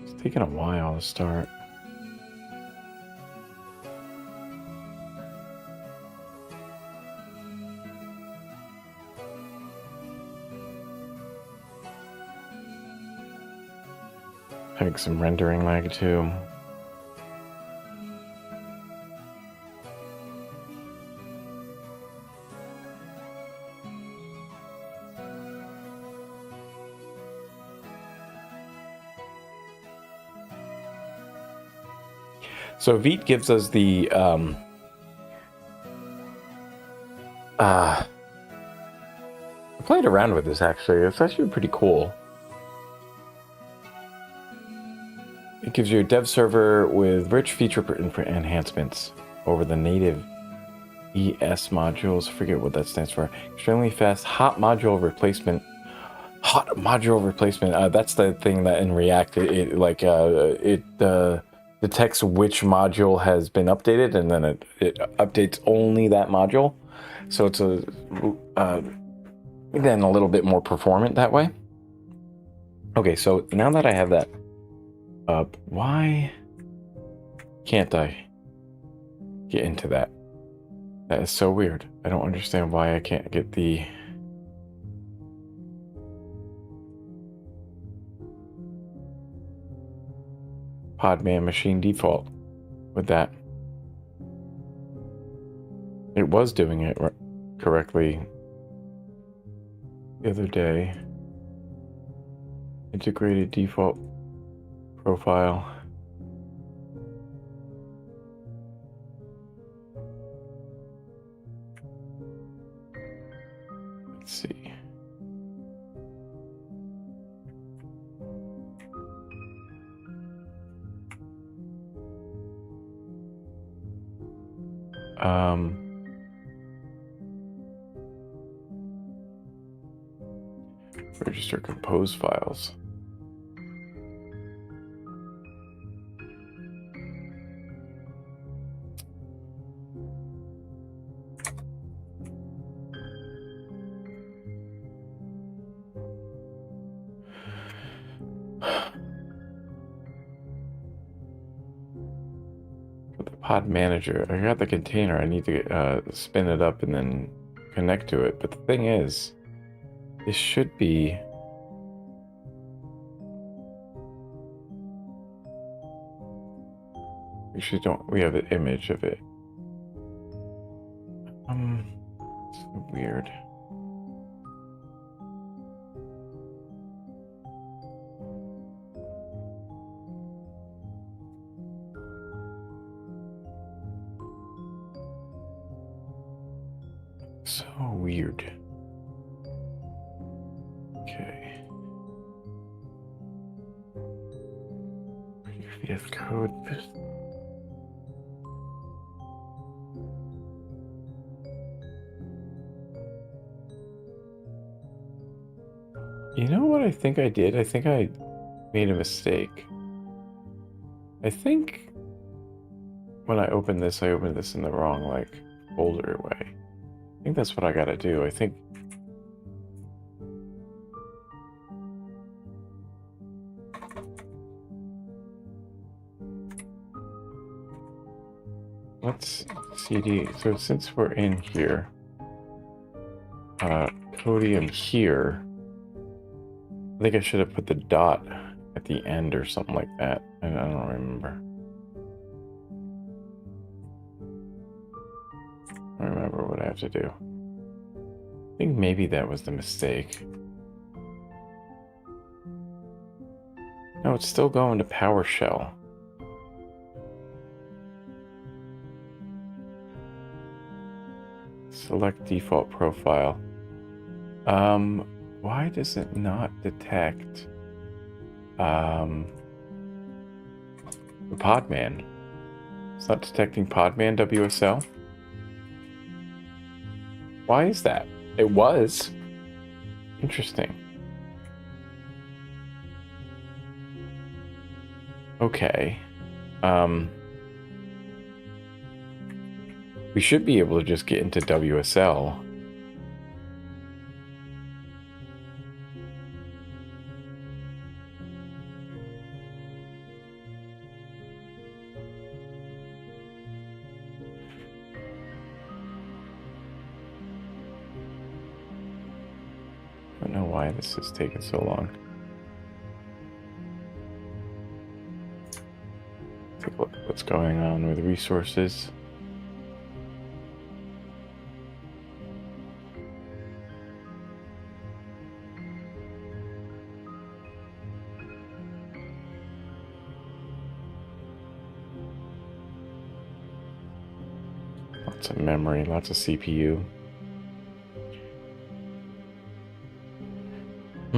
It's taking a while to start. Having some rendering lag too. So Vite gives us the I played around with this actually. It's actually pretty cool. It gives you a dev server with rich feature enhancements over the native ES modules. Forget what that stands for. Extremely fast hot module replacement. Hot module replacement. That's the thing that in React it detects which module has been updated, and then it updates only that module. So it's then a little bit more performant that way. Okay, so now that I have that up, why can't I get into that? That is so weird. I don't understand why I can't get the Podman machine default with that. It was doing it correctly the other day. Integrated default profile. Let's see. Register compose files. For the pod manager, I got the container. I need to spin it up and then connect to it. But the thing is, this should be we have an image of it. It's weird. So weird. Okay. VS Code. You know what I think I did? I think I made a mistake. I think when I opened this in the wrong, like, folder way. I think that's what I gotta do. I think... Let's CD. So since we're in here, Codium here, I think I should have put the dot at the end or something like that. I don't remember. I don't remember what I have to do. I think maybe that was the mistake. No, it's still going to PowerShell. Select default profile. Why does it not detect the Podman? It's not detecting Podman WSL? Why is that? It was. Interesting. Okay. We should be able to just get into WSL. I don't know why this is taking so long. Take a look at what's going on with resources. Lots of memory, lots of CPU. I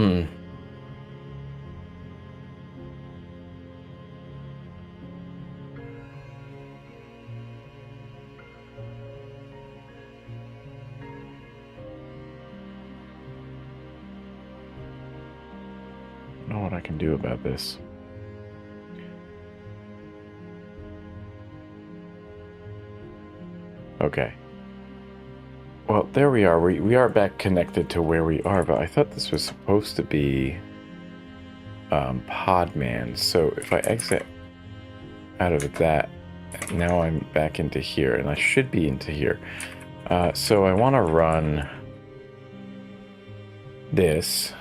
don't know what I can do about this. Okay. Well, there we are. We are back connected to where we are, but I thought this was supposed to be Podman. So if I exit out of that, now I'm back into here, and I should be into here. So I want to run this.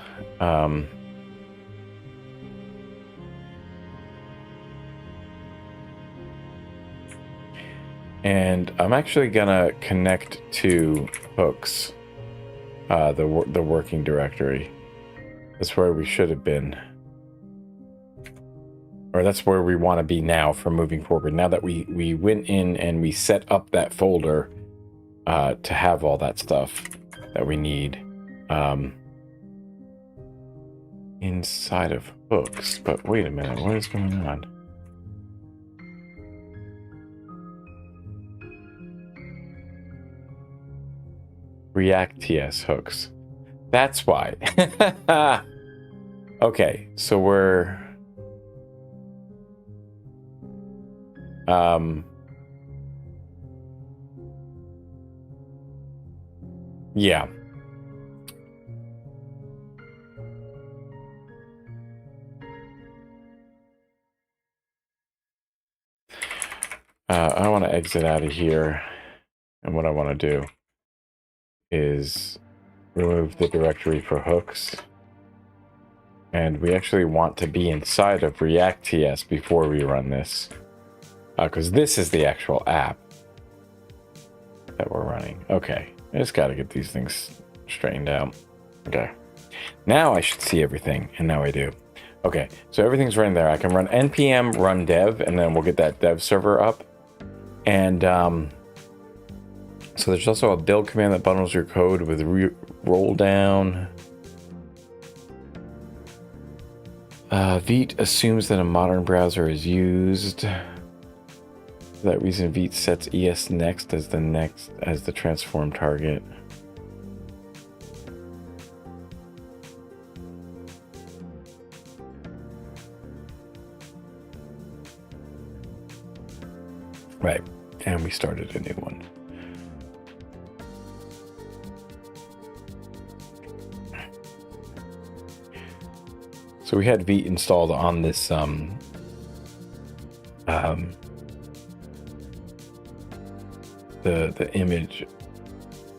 And I'm actually gonna connect to hooks, the working directory. That's where we should have been. Or that's where we want to be now for moving forward. Now that we went in and we set up that folder to have all that stuff that we need inside of hooks. But wait a minute, what is going on? React TS hooks. That's why. Okay, so we're yeah. I want to exit out of here, and what I want to do is remove the directory for hooks, and we actually want to be inside of React TS before we run this, because this is the actual app that we're running. Okay, I just got to get these things straightened out. Okay, now I should see everything, and now I do. Okay, so everything's running there. I can run npm run dev, and then we'll get that dev server up. And So there's also a build command that bundles your code with roll down. Vite assumes that a modern browser is used. For that reason, Vite sets ES next as the transform target. Right, and we started a new one. So we had Vite installed on this the image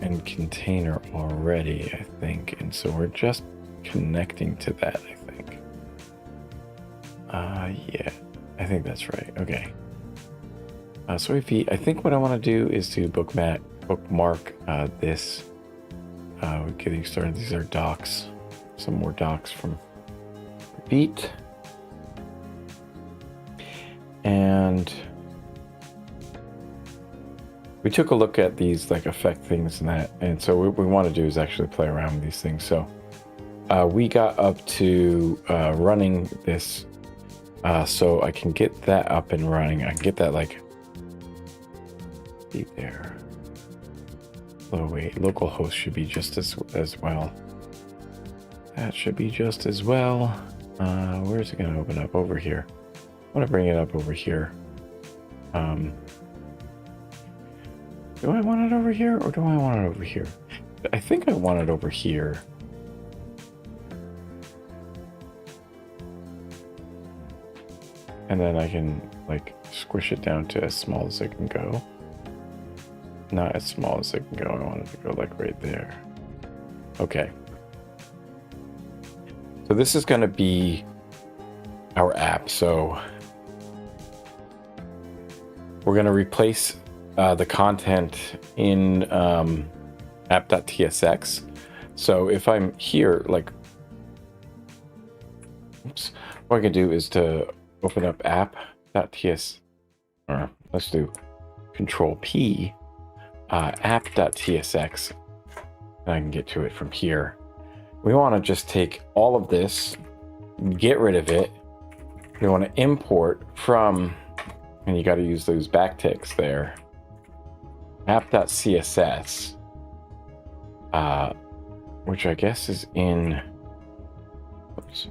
and container already, I think, and so we're just connecting to that, I think. Yeah, I think that's right. Okay. So if I think what I want to do is to bookmark this. Getting started. These are docs. Some more docs from Vite. And we took a look at these like effect things and that, and so what we want to do is actually play around with these things. So we got up to running this, so I can get that up and running. I can get that like there. Oh wait, localhost should be just as well. That should be just as well. Where's it going to open up? Over here. I want to bring it up over here. Do I want it over here or do I want it over here? I think I want it over here. And then I can like squish it down to as small as it can go. Not as small as it can go. I want it to go like right there. Okay. So this is going to be our app. So we're going to replace the content in app.tsx. So if I'm here, like, oops, what I can do is to open up app.ts, or let's do Control P, app.tsx, and I can get to it from here. We want to just take all of this, get rid of it. We want to import from, and you got to use those backticks there, app.css, which I guess is in, oops,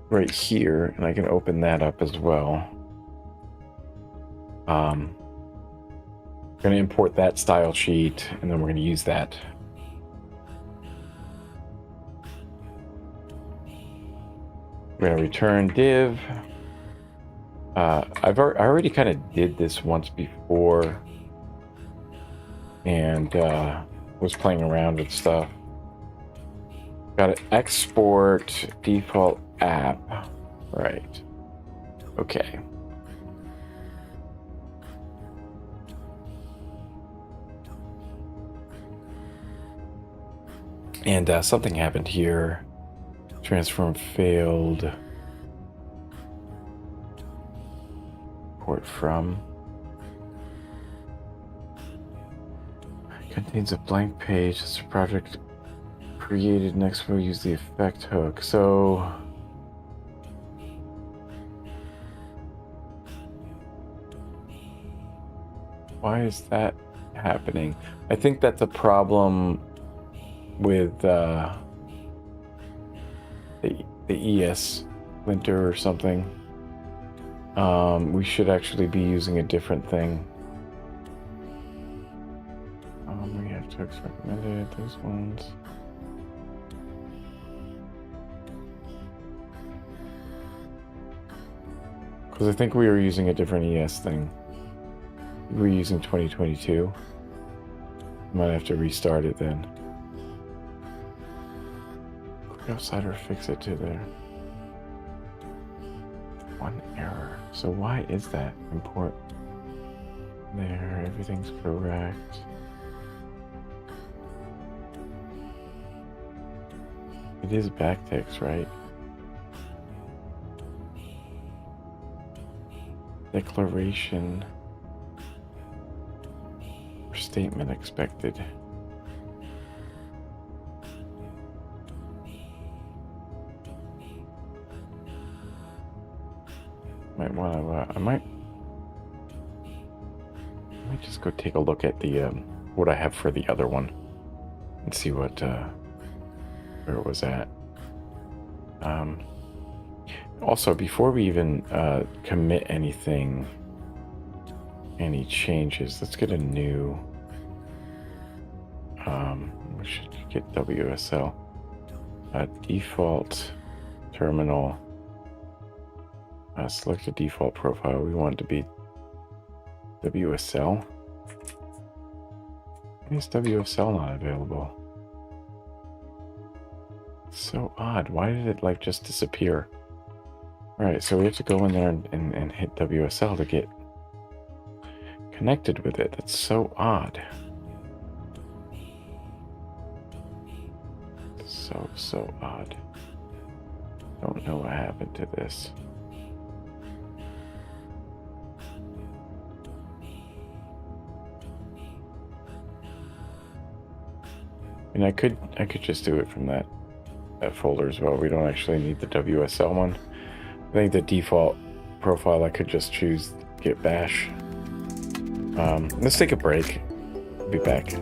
right here, and I can open that up as well. I'm going to import that style sheet, and then we're going to use that. We're going to return div. I already kind of did this once before and was playing around with stuff. Got to export default app. Right. Okay. And something happened here. Transform failed. Port from. Contains a blank page. It's a project created. Next we'll use the effect hook. So why is that happening? I think that's a problem with the ES linter or something. We should actually be using a different thing. We have text recommended, those ones. Because I think we were using a different ES thing. We were using 2022. Might have to restart it then. Click outside or fix it to there. One error. So why is that? Import there. Everything's correct. It is backticks, right? Declaration. statement expected. Might want to. I might just go take a look at the what I have for the other one and see what where it was at. Also, before we even commit anything, any changes, let's get a new. We should get WSL. Default terminal. Select a default profile. We want it to be WSL. Why is WSL not available? So odd. Why did it like just disappear? Alright, so we have to go in there and hit WSL to get connected with it. That's so odd. So odd. Don't know what happened to this. And I could just do it from that folder as well. We don't actually need the WSL one. I think the default profile I could just choose git bash. Let's take a break. Be back.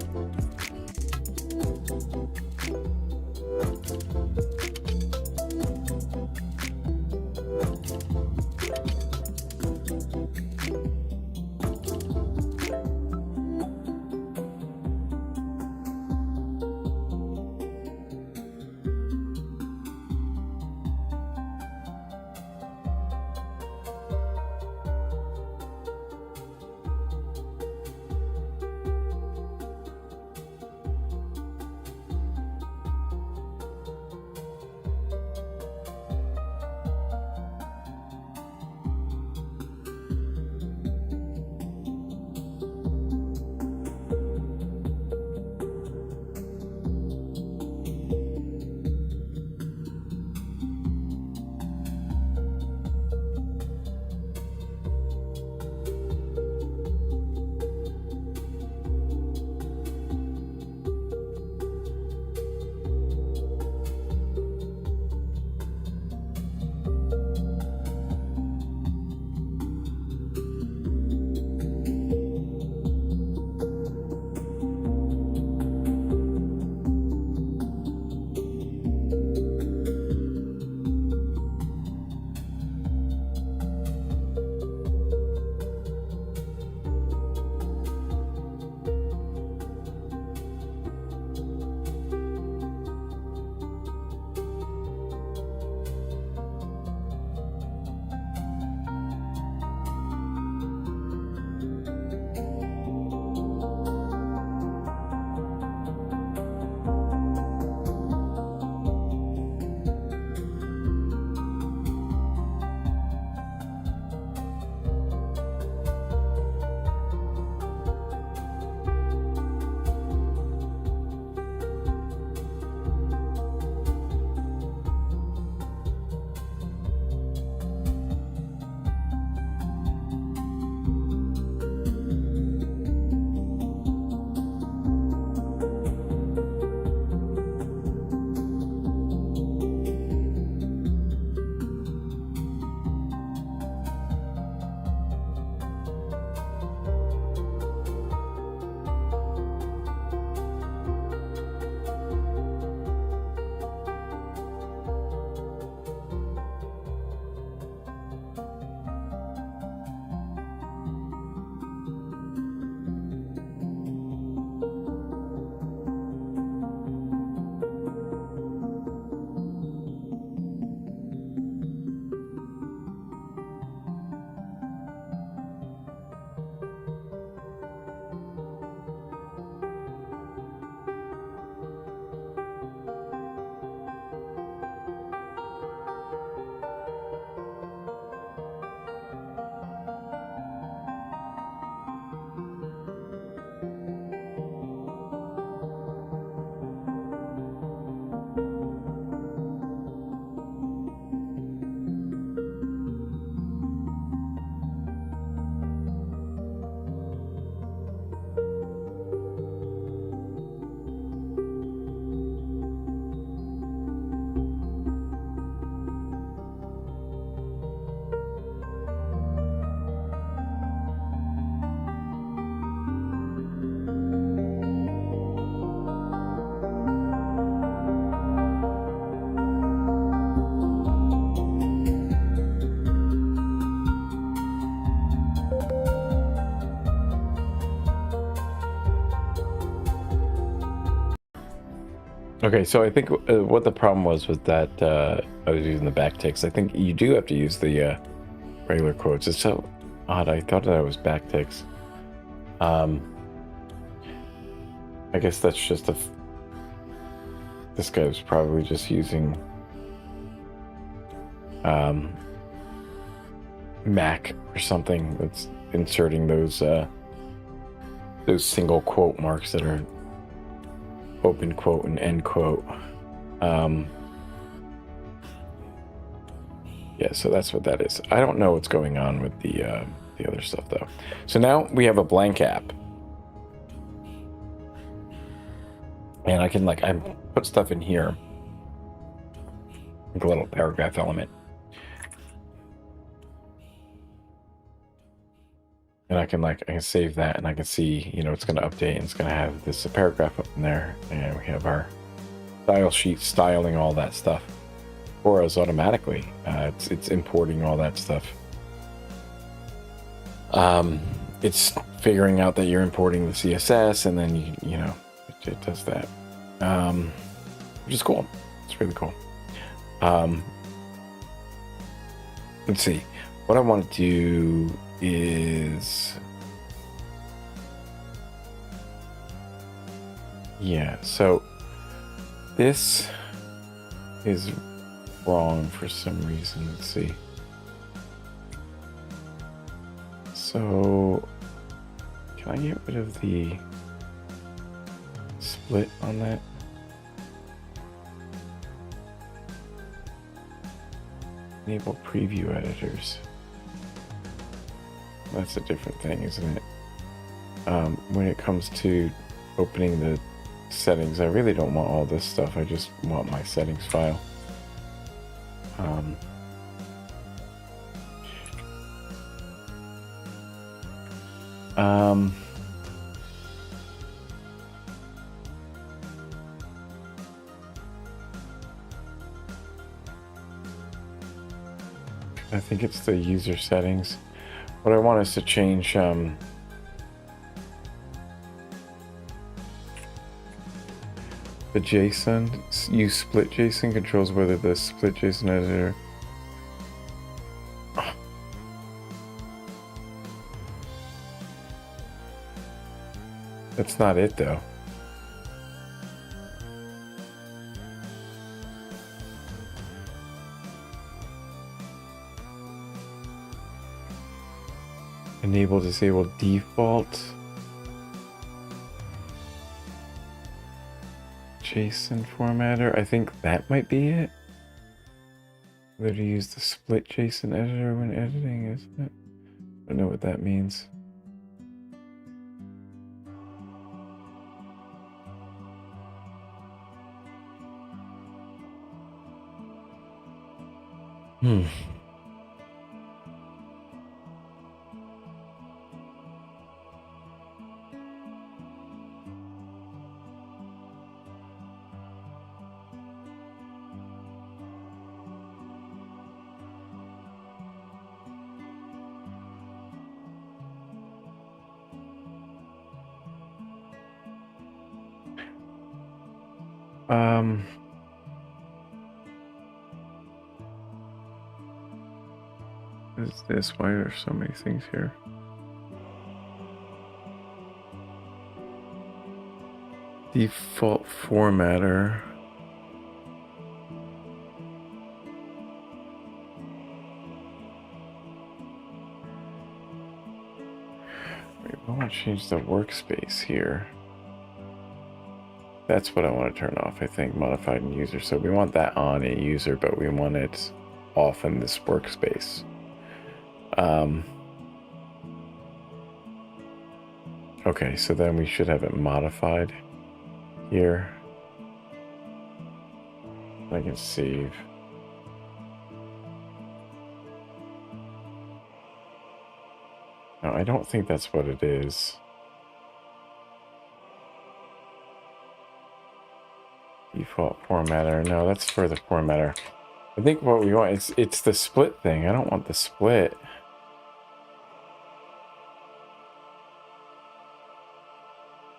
Okay, so I think what the problem was that I was using the backticks. I think you do have to use the regular quotes. It's so odd. I thought that I was backticks. I guess that's just this guy was probably just using Mac or something that's inserting those single quote marks that are open quote and end quote. Yeah, so that's what that is. I don't know what's going on with the other stuff though. So now we have a blank app, and I can I put stuff in here, like a little paragraph element, and I can save that, and I can see it's going to update, and it's going to have this paragraph up in there, and we have our style sheet styling all that stuff for us automatically. It's importing all that stuff. It's figuring out that you're importing the CSS, and then it does that, which is cool. It's really cool. Let's see. What I want to do is, so this is wrong for some reason. Let's see. So can I get rid of the split on that? Enable preview editors. That's a different thing, isn't it? When it comes to opening the settings, I really don't want all this stuff. I just want my settings file. I think it's the user settings. What I want is to change the JSON. Use split JSON controls whether the split JSON editor. That's not it though. Enable, disable default JSON formatter. I think that might be it. Whether to use the split JSON editor when editing, isn't it? I don't know what that means. Is this why there's so many things here? Default formatter. Wait, I want to change the workspace here. That's what I want to turn off, I think, modified in user. So we want that on a user, but we want it off in this workspace. Okay, so then we should have it modified here. I can save. No, I don't think that's what it is. Default formatter. No, that's for the formatter. I think what we want it's the split thing. I don't want the split.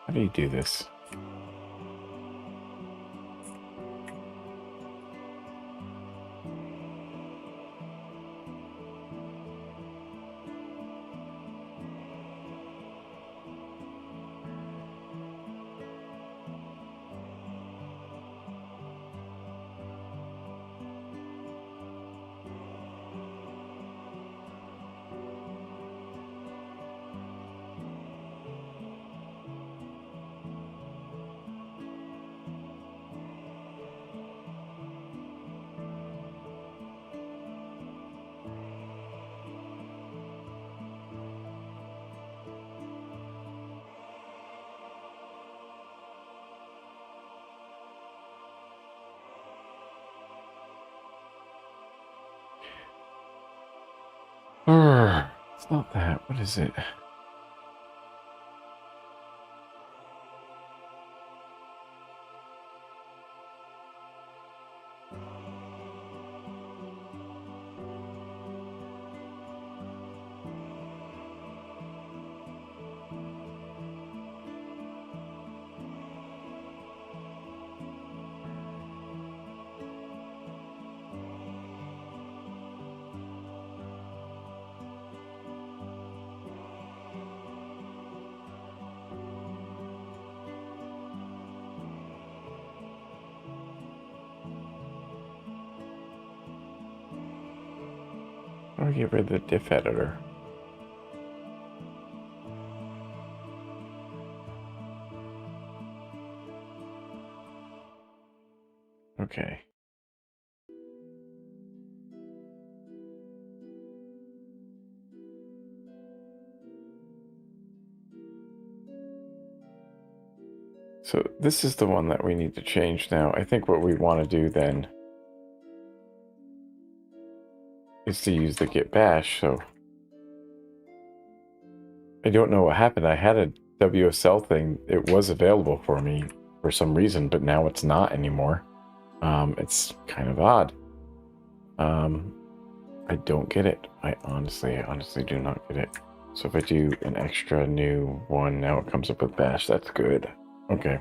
How do you do this? it's not that. What is it? I'll get rid of the diff editor. Okay. So this is the one that we need to change now. I think what we want to do then is to use the git bash. So I don't know what happened. I had a WSL thing. It was available for me for some reason, but now it's not anymore. It's kind of odd. I don't get it. I honestly do not get it. So if I do an extra new one, now it comes up with bash. That's good. Okay.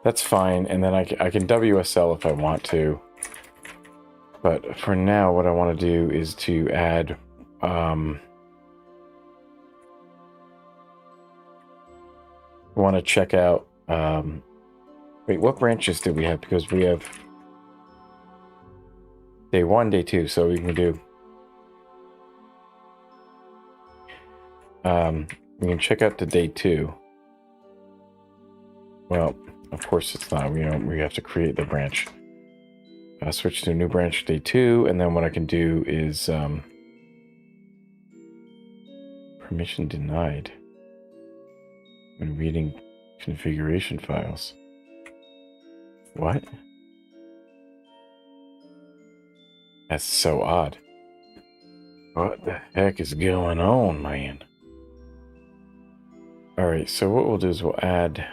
That's fine. And then I can WSL if I want to. But for now, what I want to do is to add... I want to check out... wait, what branches do we have? Because we have... day 1, day 2, so we can do... we can check out to day 2. Well, of course it's not. We have to create the branch. Switch to a new branch day 2, and then what I can do is permission denied when reading configuration files. What? That's so odd. What the heck is going on, man? Alright, so what we'll do is we'll add...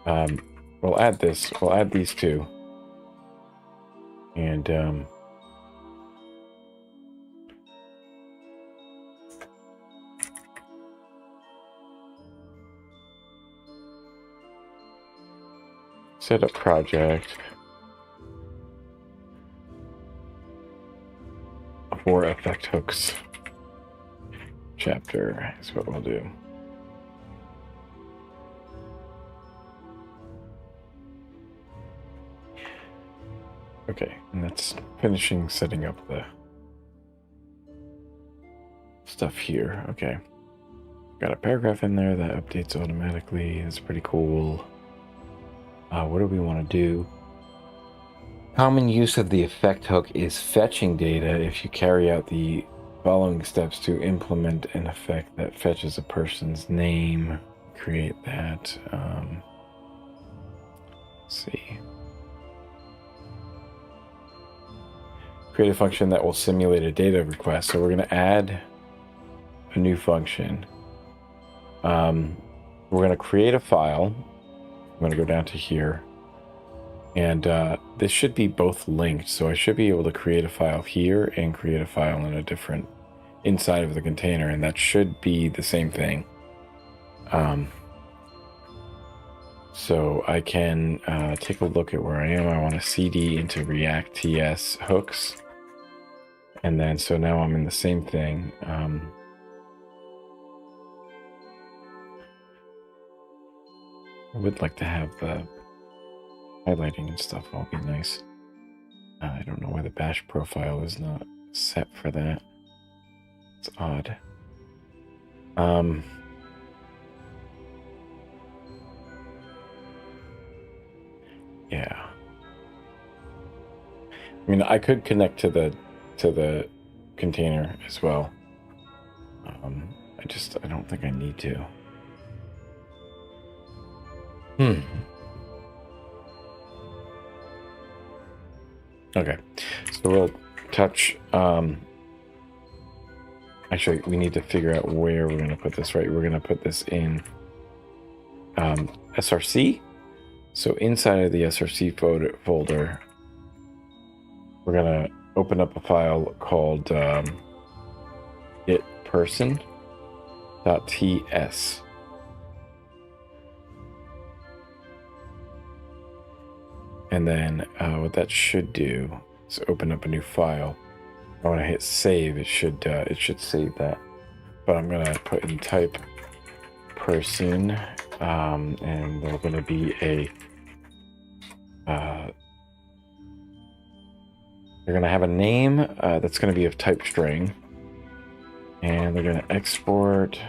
we'll add this. We'll add these two. And, set up project for effect hooks chapter is what we'll do. Okay, and that's finishing setting up the stuff here. Okay. Got a paragraph in there that updates automatically. It's pretty cool. What do we want to do? Common use of the effect hook is fetching data if you carry out the following steps to implement an effect that fetches a person's name. Create that. Let's see. Create a function that will simulate a data request. So we're going to add a new function. We're going to create a file. I'm going to go down to here. And this should be both linked. So I should be able to create a file here and create a file in a different inside of the container. And that should be the same thing. So I can take a look at where I am. I want to CD into React TS hooks. And then, so now I'm in the same thing. I would like to have the highlighting and stuff all be nice. I don't know why the bash profile is not set for that. It's odd. Yeah. I mean, I could connect to the container as well. I don't think I need to. Okay, so we'll touch Actually, we need to figure out where we're going to put this, right? We're going to put this in SRC. So inside of the SRC folder, we're going to open up a file called getperson.ts. And then what that should do is open up a new file. When I hit save, it should save that. But I'm gonna put in type person, and there's gonna be a they're gonna have a name that's gonna be of type string, and they're gonna export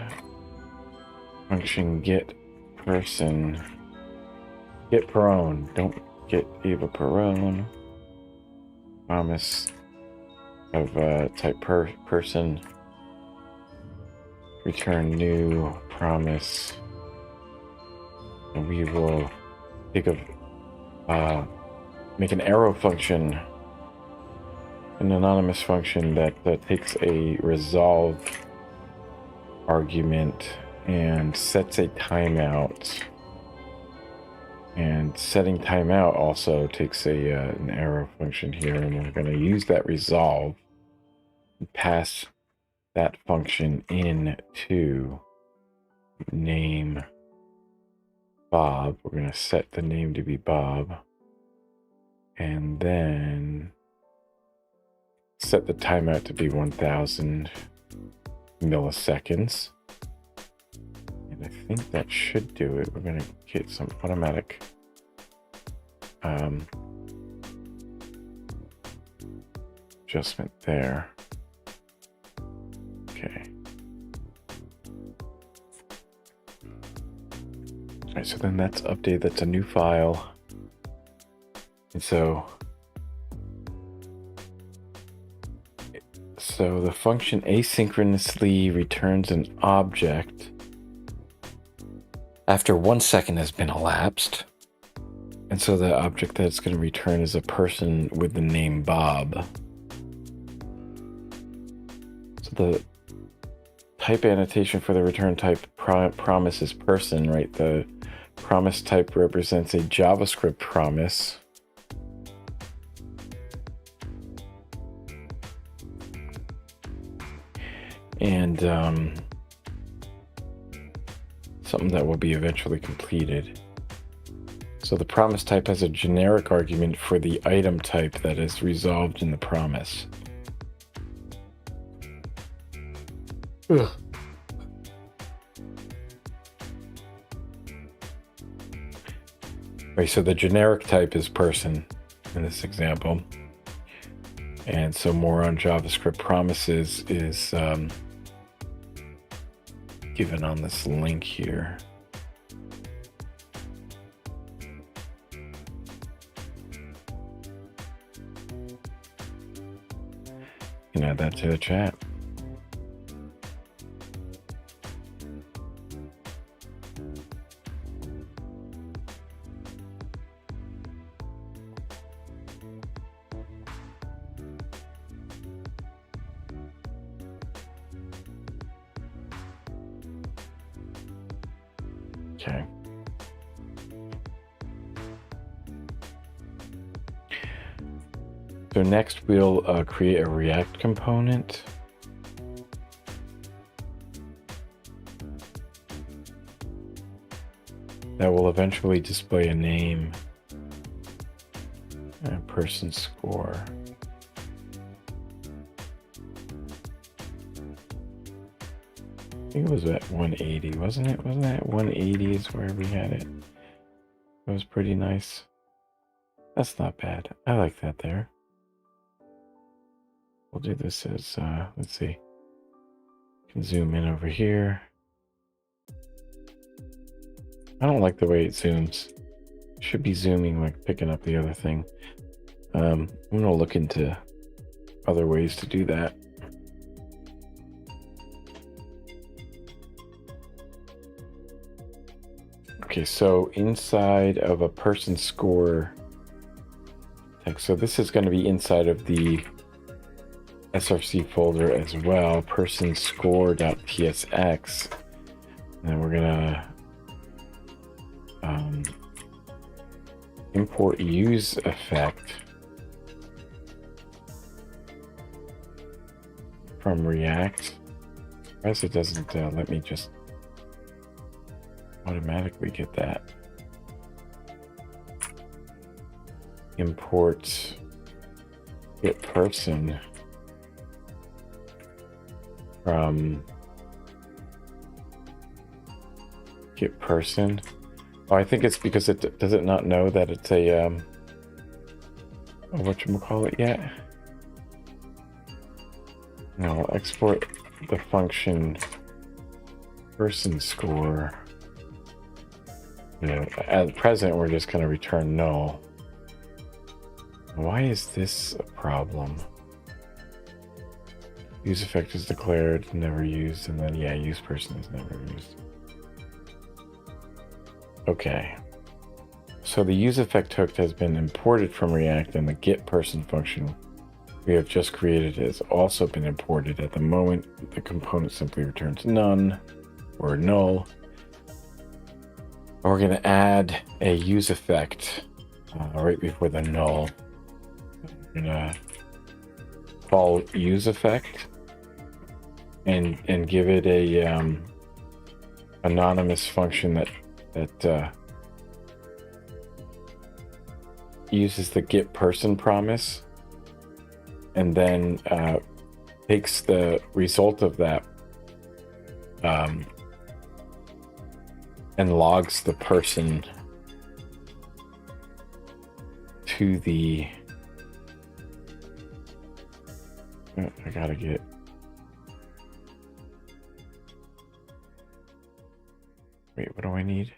function get person get Perone. Don't get Eva Perone. Promise of type person. Return new promise, and we will think of make an arrow function, an anonymous function that takes a resolve argument and sets a timeout. And setting timeout also takes an arrow function here, and we're going to use that resolve and pass that function in to name Bob. We're going to set the name to be Bob, and then set the timeout to be 1000 milliseconds. And I think that should do it. We're going to get some automatic adjustment there. Okay. All right, so then that's updated. That's a new file. And so the function asynchronously returns an object after 1 second has been elapsed. And so the object that it's going to return is a person with the name Bob. So the type annotation for the return type promise is person, right? The promise type represents a JavaScript promise. And something that will be eventually completed. So the promise type has a generic argument for the item type that is resolved in the promise. Ugh. Right, so the generic type is person in this example. And so more on JavaScript promises is given on this link here. You can add that to the chat. Okay. So next we'll create a React component. That will eventually display a name and a person score. I think it was at 180, wasn't it? Wasn't that 180 is where we had it? It was pretty nice. That's not bad. I like that there. We'll do this as, let's see. Can zoom in over here. I don't like the way it zooms. Should be zooming like picking up the other thing. I'm gonna look into other ways to do that. Okay, so inside of a person score text, so this is going to be inside of the src folder as well, person score.tsx. And then we're gonna import use effect from React. As it doesn't let me just automatically get that. Import get person from get person. Oh, I think it's because it does it not know that it's a whatchamacallit yet. No, I'll export the function person score. You know, at present we're just going to return null. Why is this a problem? Use effect is declared, never used, and then yeah, use person is never used. Okay. So the use effect hook has been imported from React, and the get person function we have just created has also been imported. At the moment, the component simply returns none or null. We're going to add a use effect right before the null. We're going to call use effect and give it a anonymous function that uses the get person promise, and then takes the result of that and logs the person to the I gotta get wait, what do I need?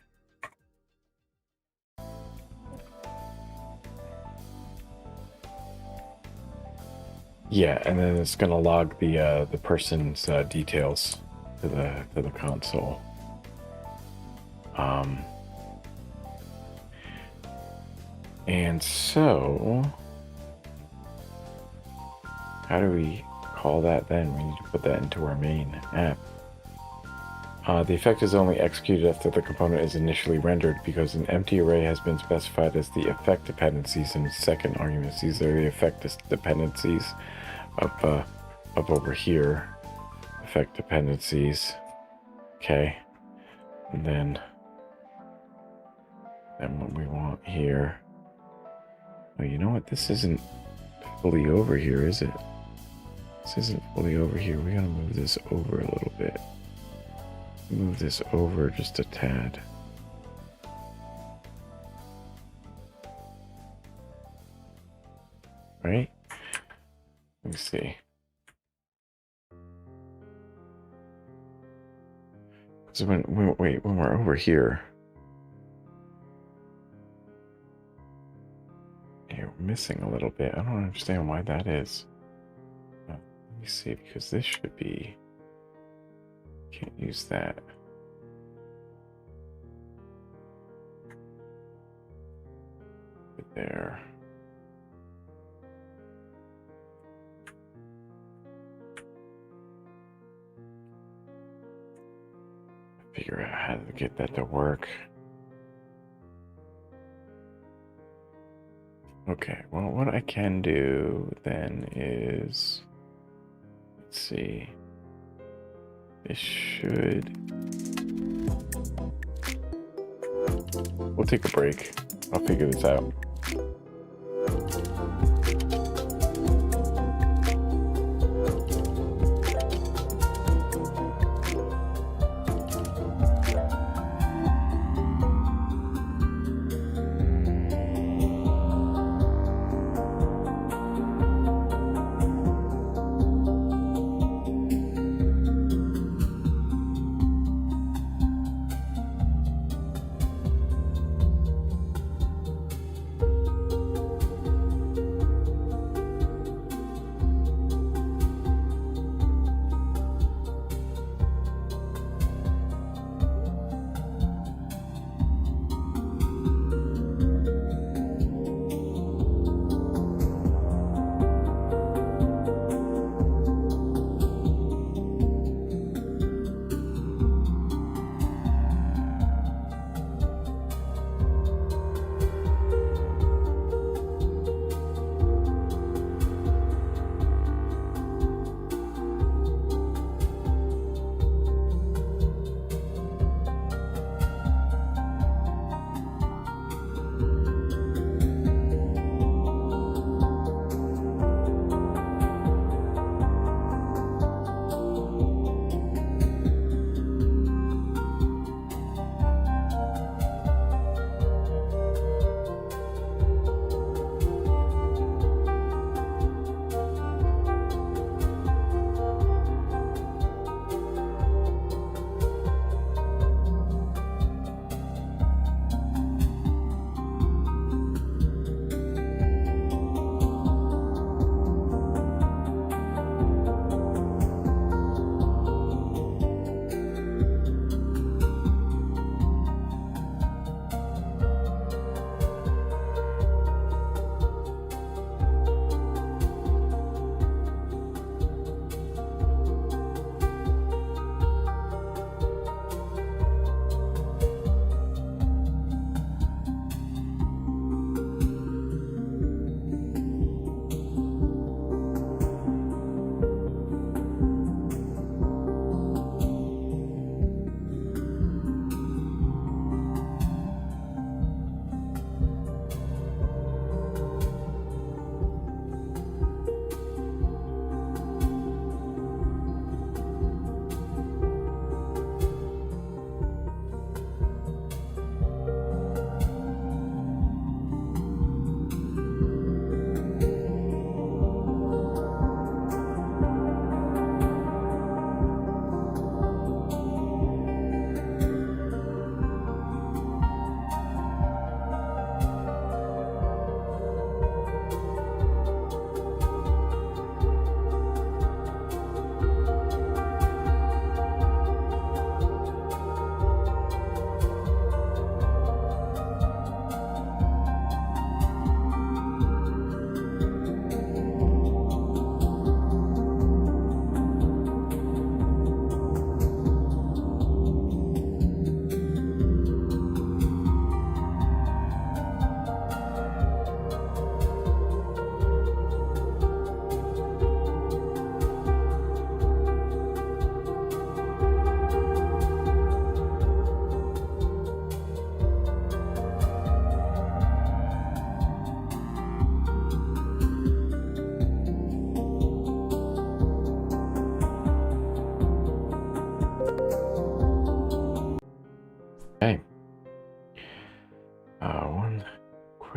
Yeah, and then it's gonna log the person's details to the console. And so how do we call that then? We need to put that into our main app. The effect is only executed after the component is initially rendered because an empty array has been specified as the effect dependencies in second arguments. These are the effect dependencies up over here. Effect dependencies. Okay. And then what we want here. Oh, you know what? This isn't fully over here, is it? This isn't fully over here. We're gonna move this over a little bit. Move this over just a tad. Right? Let me see. So when we're over here, yeah, we're missing a little bit. I don't understand why that is. Let me see, because this should be. Can't use that. There. Figure out how to get that to work. Okay, well, what I can do then is, let's see. This should. We'll take a break. I'll figure this out.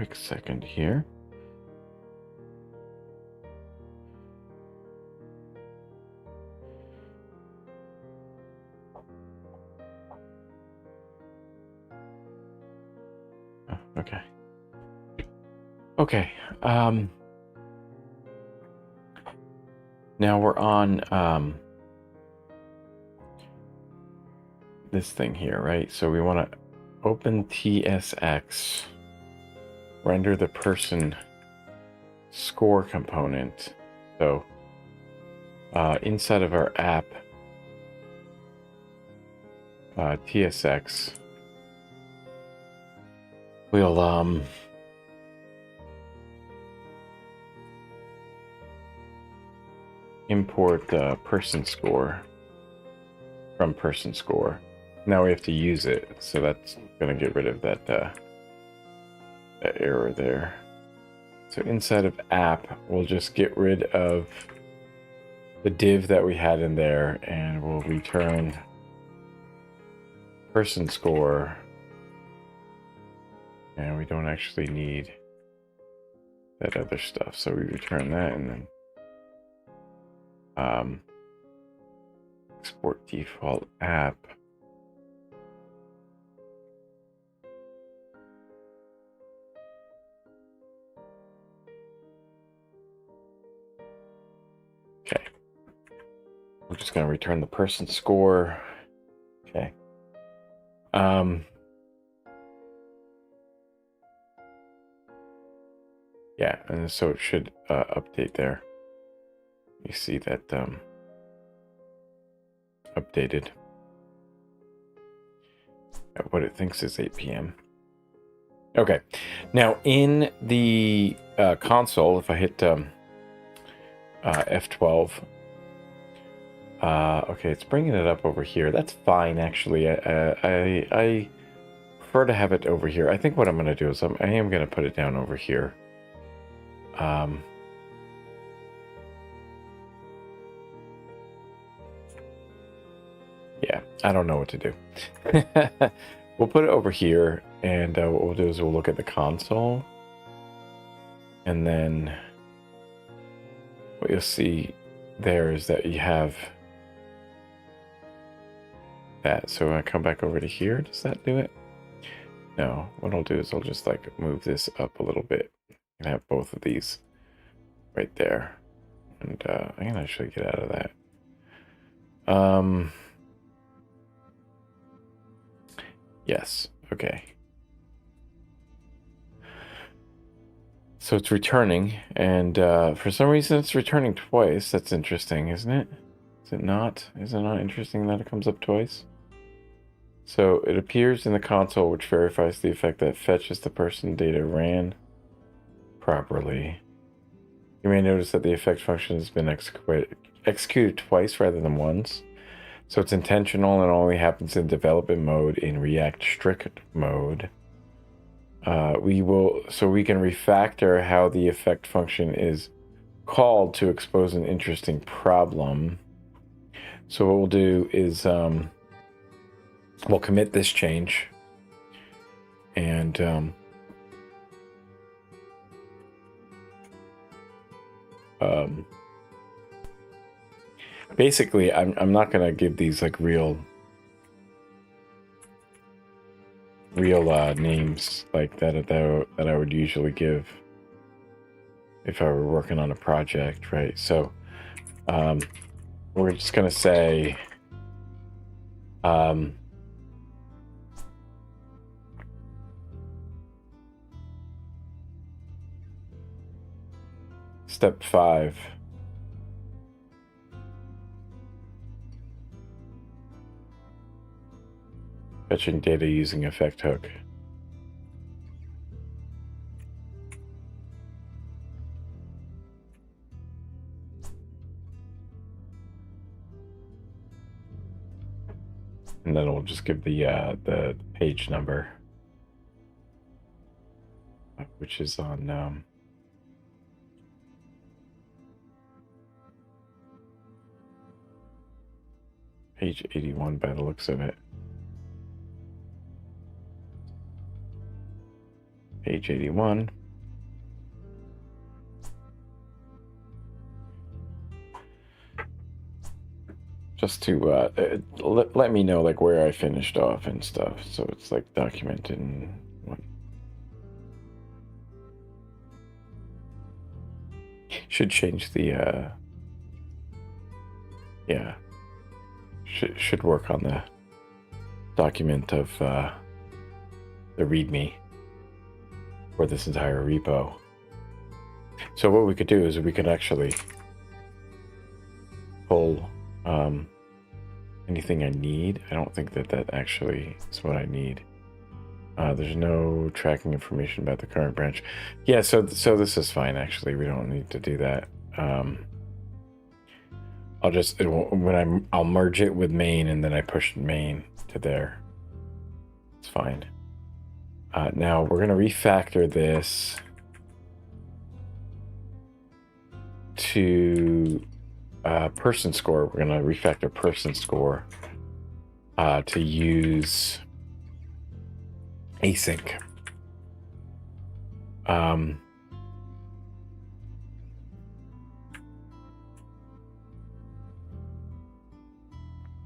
quick second here. Oh, okay. Okay. Now we're on this thing here, right? So we want to open TSX, render the person score component. So inside of our app, TSX, we'll import person score from person score. Now we have to use it, so that's going to get rid of that that error there. So inside of app, we'll just get rid of the div that we had in there, and we'll return person score. And we don't actually need that other stuff, so we return that, and then export default app. Okay. We're just going to return the person score. Okay. Yeah, and so it should update there. You see that updated at what it thinks is 8 p.m. Okay, now in the console, if I hit F12, okay, it's bringing it up over here. That's fine, actually. I prefer to have it over here. I think what I'm going to do is I am going to put it down over here. Yeah, I don't know what to do. We'll put it over here, and what we'll do is we'll look at the console, and then what you'll see there is that you have that. So when I come back over to here, does that do it? No. What I'll do is I'll just like move this up a little bit and have both of these right there. And I can actually get out of that. Yes. Okay. So it's returning, and for some reason it's returning twice. That's interesting, isn't it? Is it not? Is it not interesting that it comes up twice? So it appears in the console, which verifies the effect that fetches the person data ran properly. You may notice that the effect function has been executed twice rather than once. So it's intentional and only happens in development mode. In React strict mode, we can refactor how the effect function is called to expose an interesting problem. So what we'll do is we'll commit this change, and basically I'm not gonna give these like real names like that I would usually give if I were working on a project, right? So we're just gonna say step 5. Fetching data using effect hook. And then we'll just give the page number, which is on page 81 by the looks of it. page 81. Just to let me know like where I finished off and stuff, so it's like documented in one. Should change the yeah, should work on the document of the README for this entire repo. So what we could do is we could actually pull anything I need. I don't think that actually is what I need. There's no tracking information about the current branch. Yeah, so this is fine actually. We don't need to do that. I'll merge it with main, and then I push main to there. It's fine. Now we're gonna refactor this to person score. We're gonna refactor person score to use async.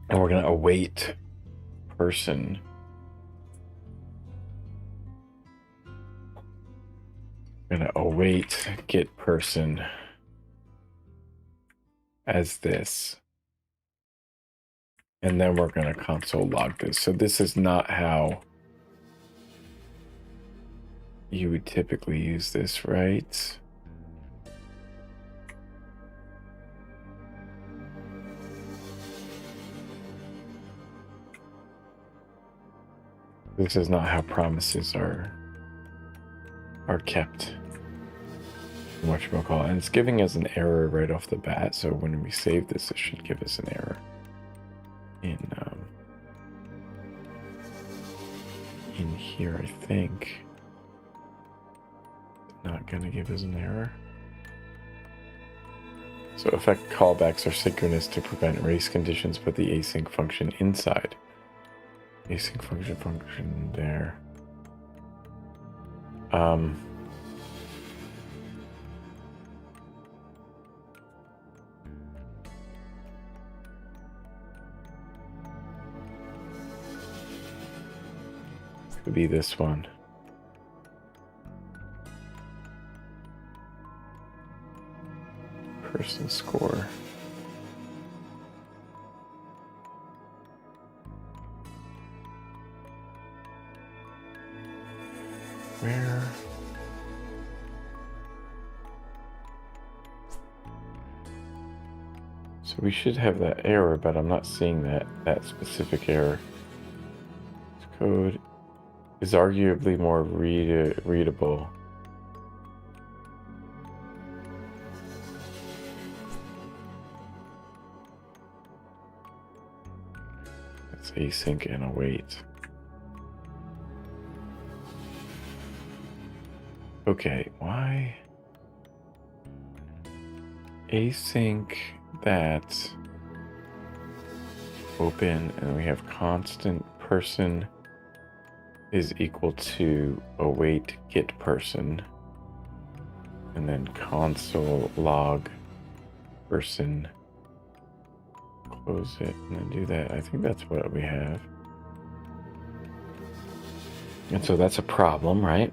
And we're gonna await person. We're gonna await get person as this. And then we're gonna console log this. So this is not how you would typically use this, right? This is not how promises are kept. Whatchamacallit. And it's giving us an error right off the bat, so when we save this, it should give us an error in here, I think. Not gonna give us an error. So effect callbacks are synchronous to prevent race conditions, but the async function inside. Async function there. Could be this one. Person score. Where? So we should have that error, but I'm not seeing that specific error. This code is arguably more readable. It's async and await. Okay, why? Async that open, and we have constant person is equal to await get person, and then console log person, close it, and then do that. I think that's what we have. And so that's a problem, right?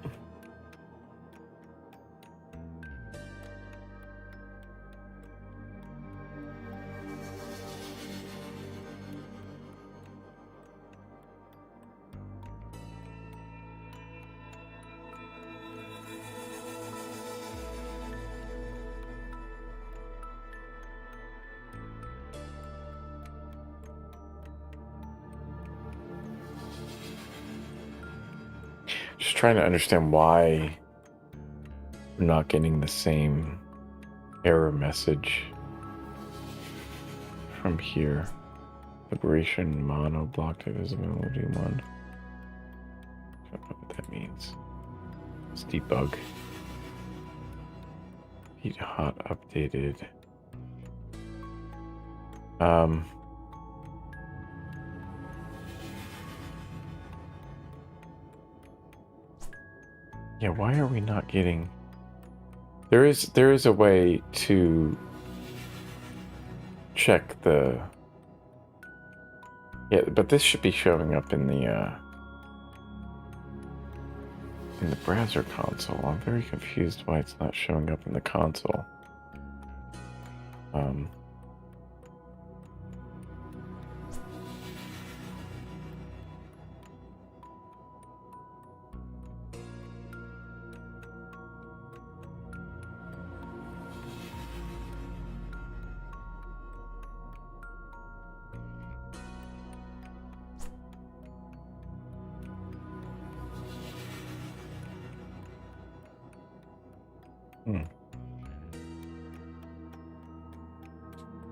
Just trying to understand why we're not getting the same error message from here. Liberation mono block divisibility 1. I don't know what that means. Let's debug. Heat hot updated. Yeah, why are we not getting... There is a way to check the... Yeah, but this should be showing up in the browser console. I'm very confused why it's not showing up in the console.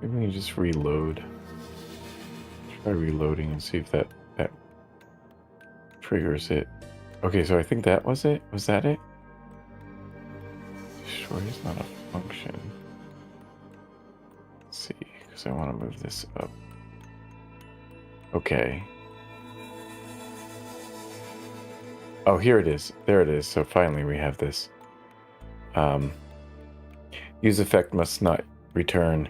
Maybe we can just reload. Try reloading and see if that triggers it. Okay, so I think that was it. Was that it? Destroy is not a function. Let's see, because I want to move this up. Okay. Oh, here it is. There it is. So finally we have this. Use effect must not return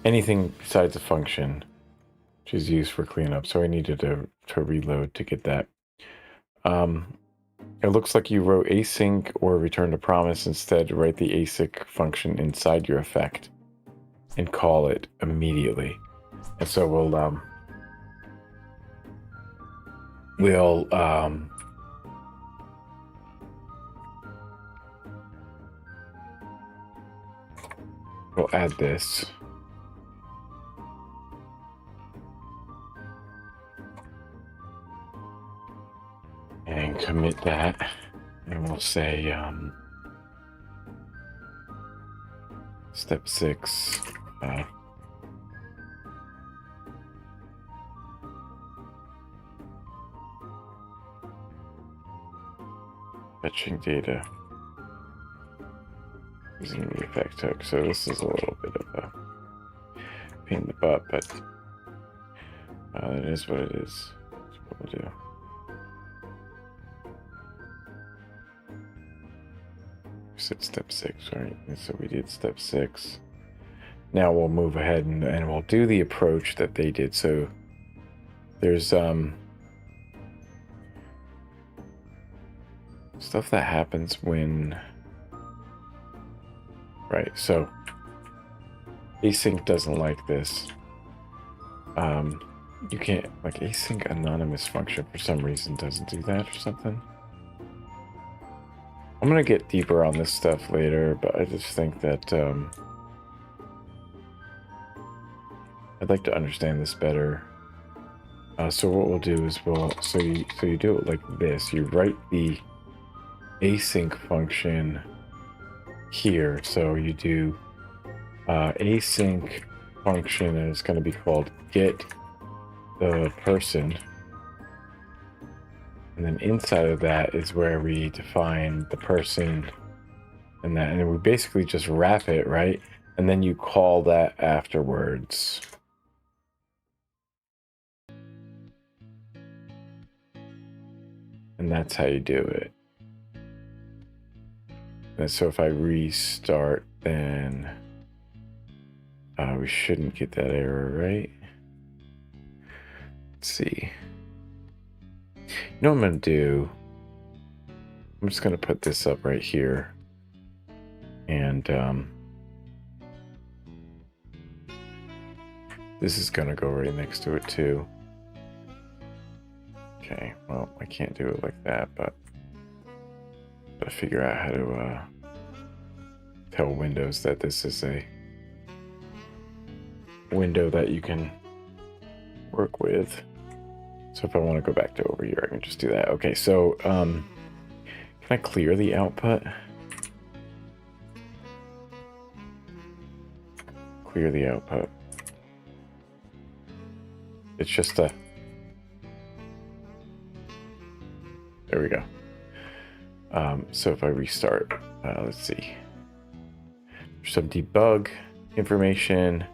anything besides a function, which is used for cleanup. So I needed to reload to get that. It looks like you wrote async or return a promise. Instead, write the async function inside your effect and call it immediately. And so we'll add this. And commit that. And we'll say step 6. Fetching data using the effect hook. So this is a little bit of a pain in the butt, but it is what it is. That's what we'll do. We said step 6, right? And so we did step 6. Now we'll move ahead and we'll do the approach that they did. So there's stuff that happens when, right, so async doesn't like this. You can't, like, async anonymous function for some reason doesn't do that or something. I'm gonna get deeper on this stuff later, but I just think that I'd like to understand this better. So what we'll do is so you do it like this. You write the async function here. So you do async function, and it's going to be called get the person. And then inside of that is where we define the person and that. And then we basically just wrap it, right? And then you call that afterwards. And that's how you do it. And so if I restart, then we shouldn't get that error, right? Let's see. You know what I'm going to do? I'm just going to put this up right here. And this is going to go right next to it too. Okay, well, I can't do it like that, but gotta figure out how to tell Windows that this is a window that you can work with. So if I want to go back to over here, I can just do that. Okay, so can I clear the output? Clear the output. It's just a... There we go. So if I restart, let's see. There's some debug information,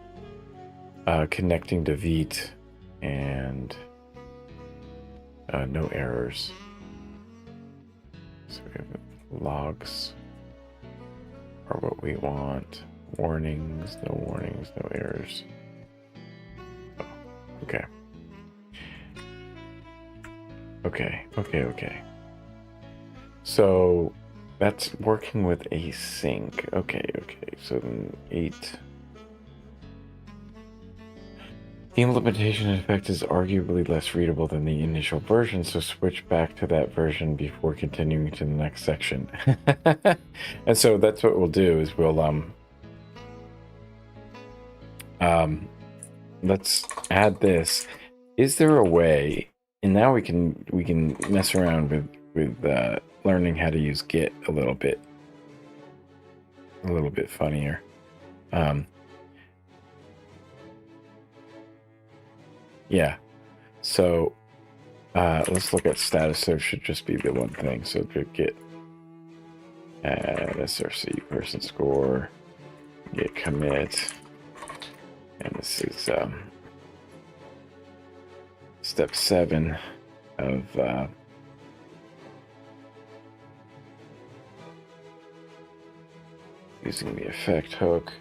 connecting to Vite, and no errors. So Logs are what we want. Warnings, no errors. Oh, okay. Okay. So that's working with async. Okay. So then 8. The implementation in effect is arguably less readable than the initial version, so switch back to that version before continuing to the next section. And so that's what we'll do is we'll let's add this. Is there a way, and now we can mess around with learning how to use Git a little bit funnier. Yeah. So let's look at status. So it should just be the one thing. So git add src person score, git commit, and this is step 7 of using the effect hook,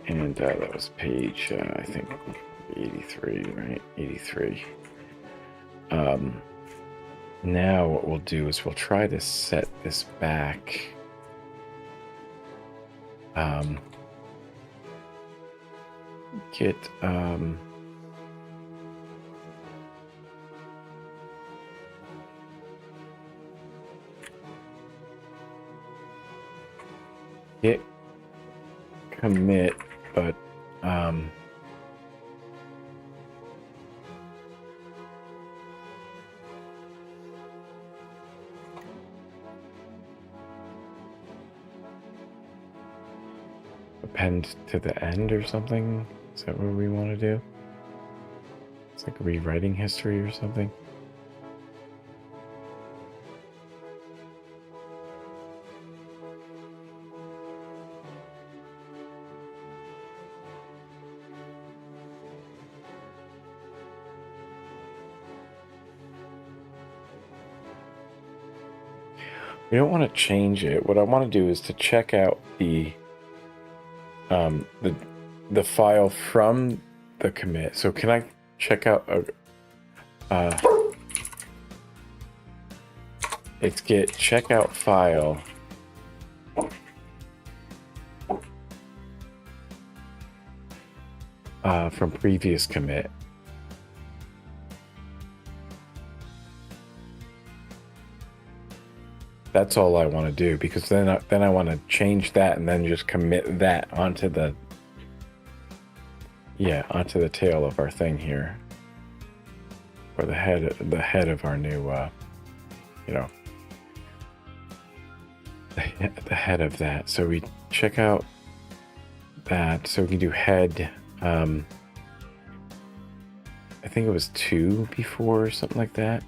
and that was page I think 83, right? 83. Now what we'll do is we'll try to set this back. Git git commit, but append to the end or something? Is that what we want to do? It's like rewriting history or something. We don't want to change it. What I want to do is to check out the file from the commit. So can I check out it's git checkout file from previous commit. That's all I want to do, because then I want to change that and then just commit that onto the tail of our thing here, or the head of our new the head of that. So we check out that, so we can do head. I think it was 2 before or something like that.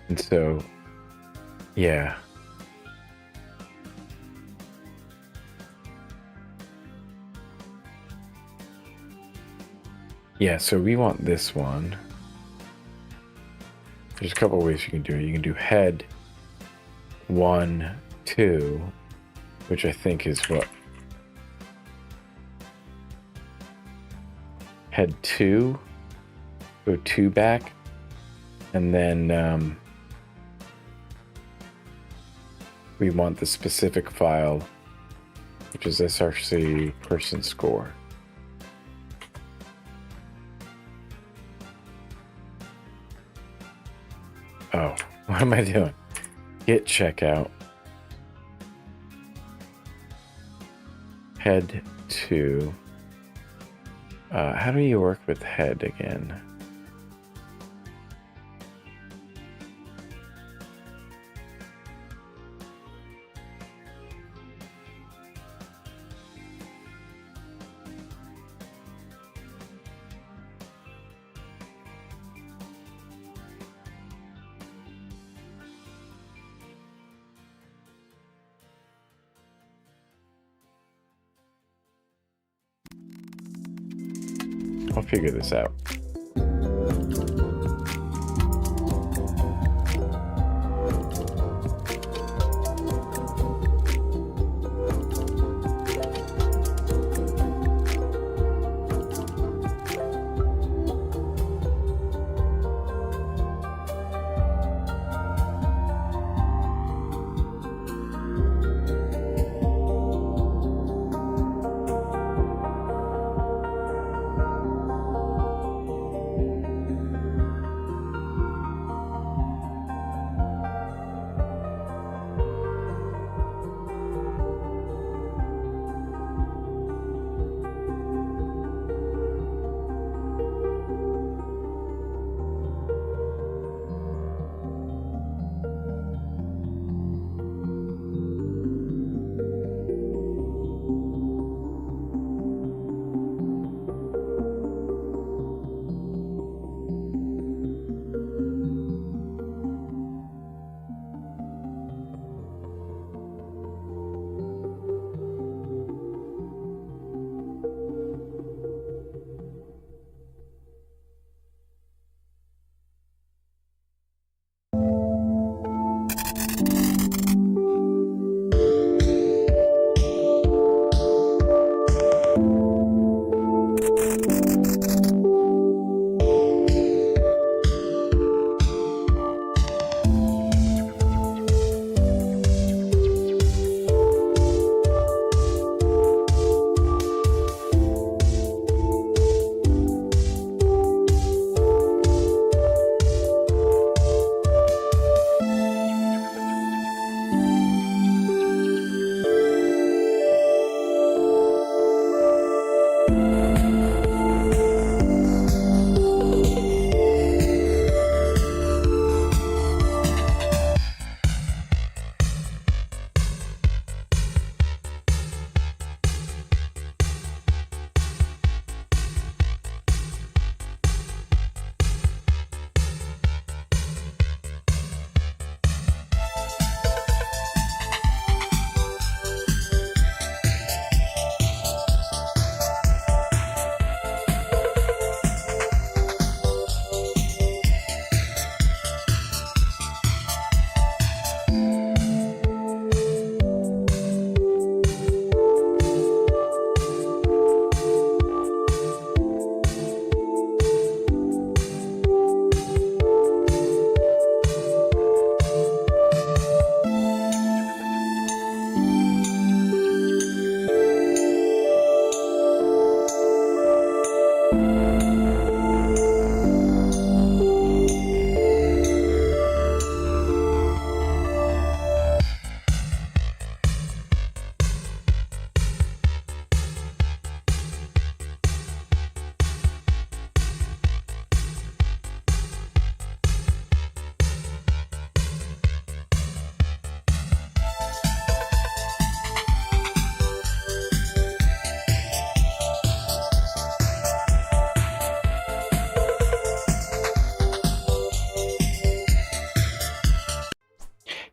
And so, yeah. Yeah, so we want this one. There's a couple of ways you can do it. You can do head 1, 2, which I think is what? Head 2, go 2 back, and then we want the specific file, which is src person score. Oh, what am I doing? Git checkout. Head 2. How do you work with head again? I'll figure this out.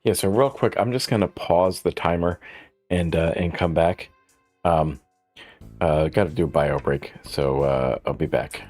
Yeah, so real quick, I'm just gonna pause the timer and come back. Got to do a bio break, so I'll be back.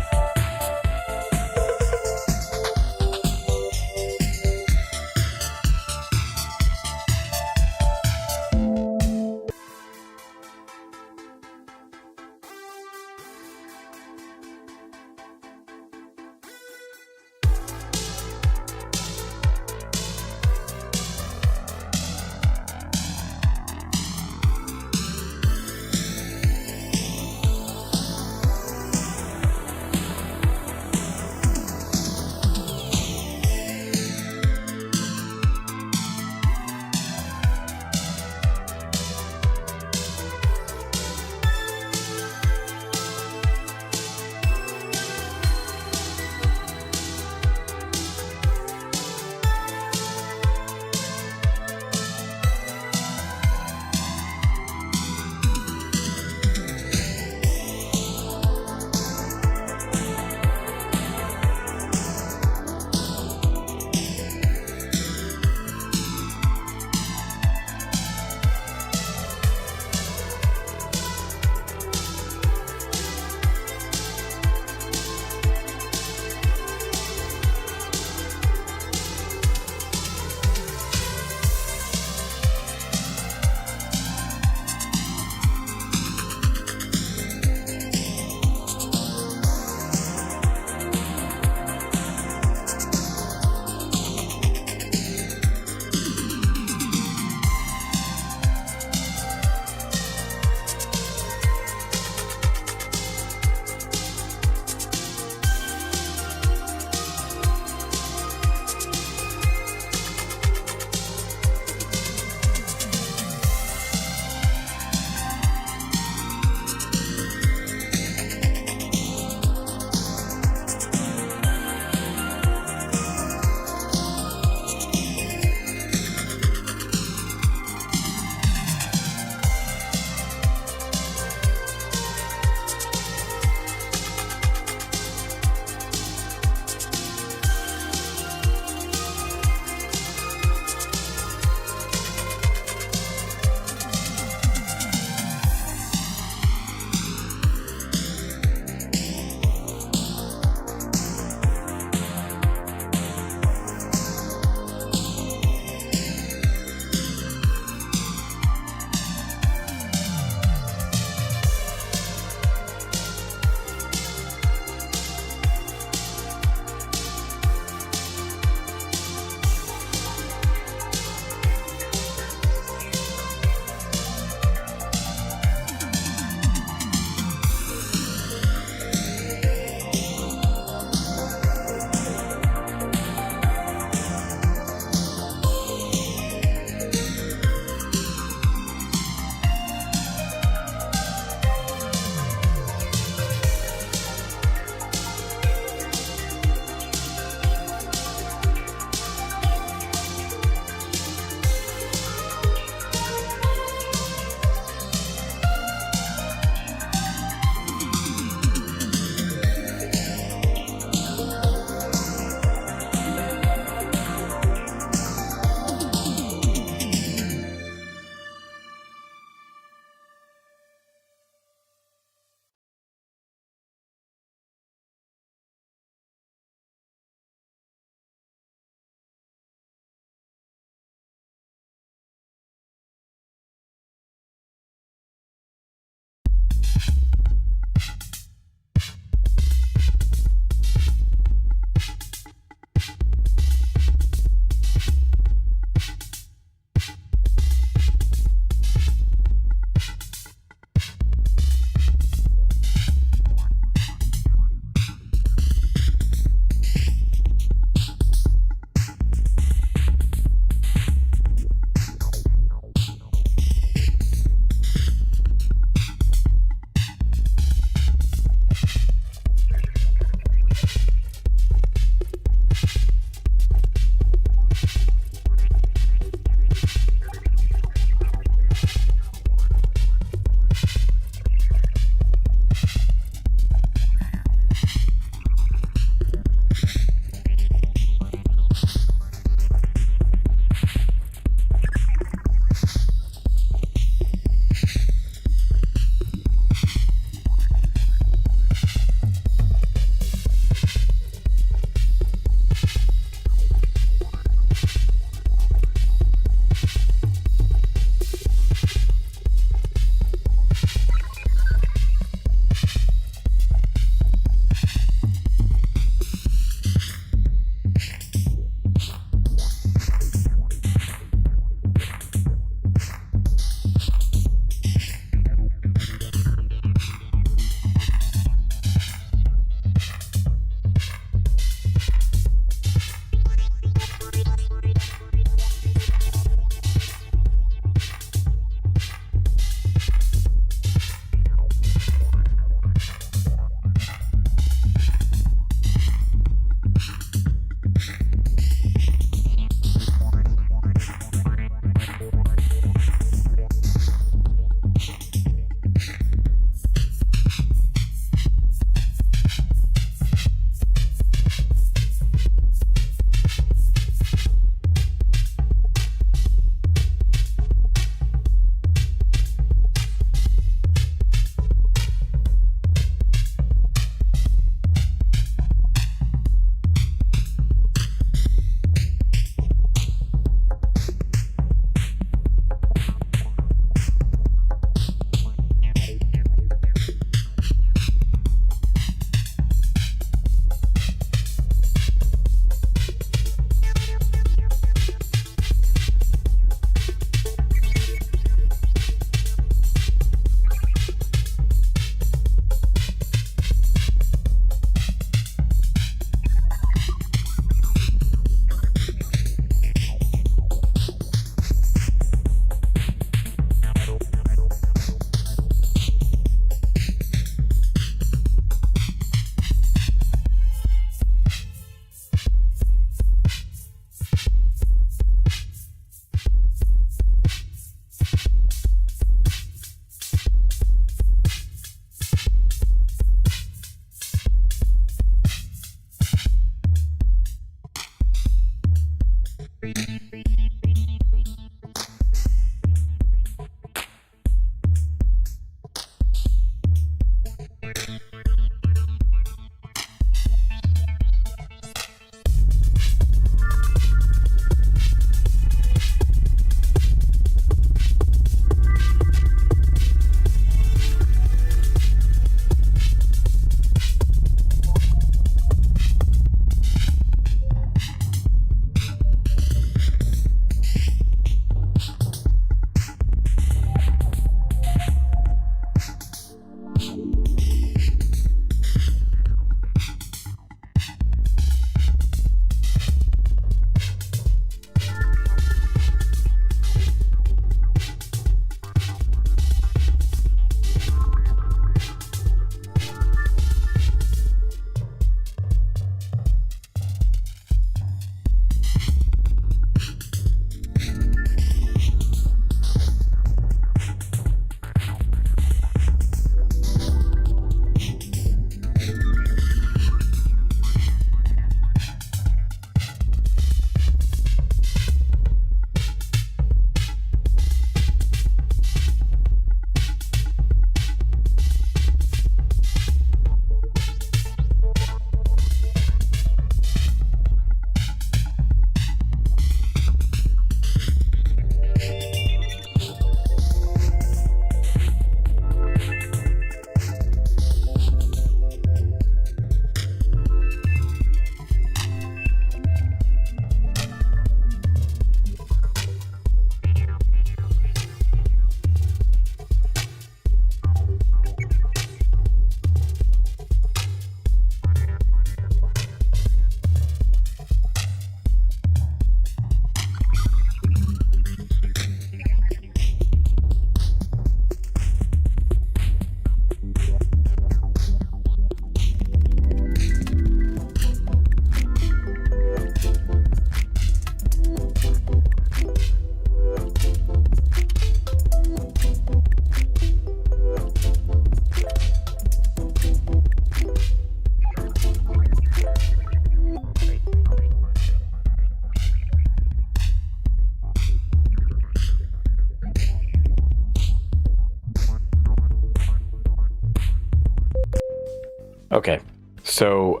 Okay, so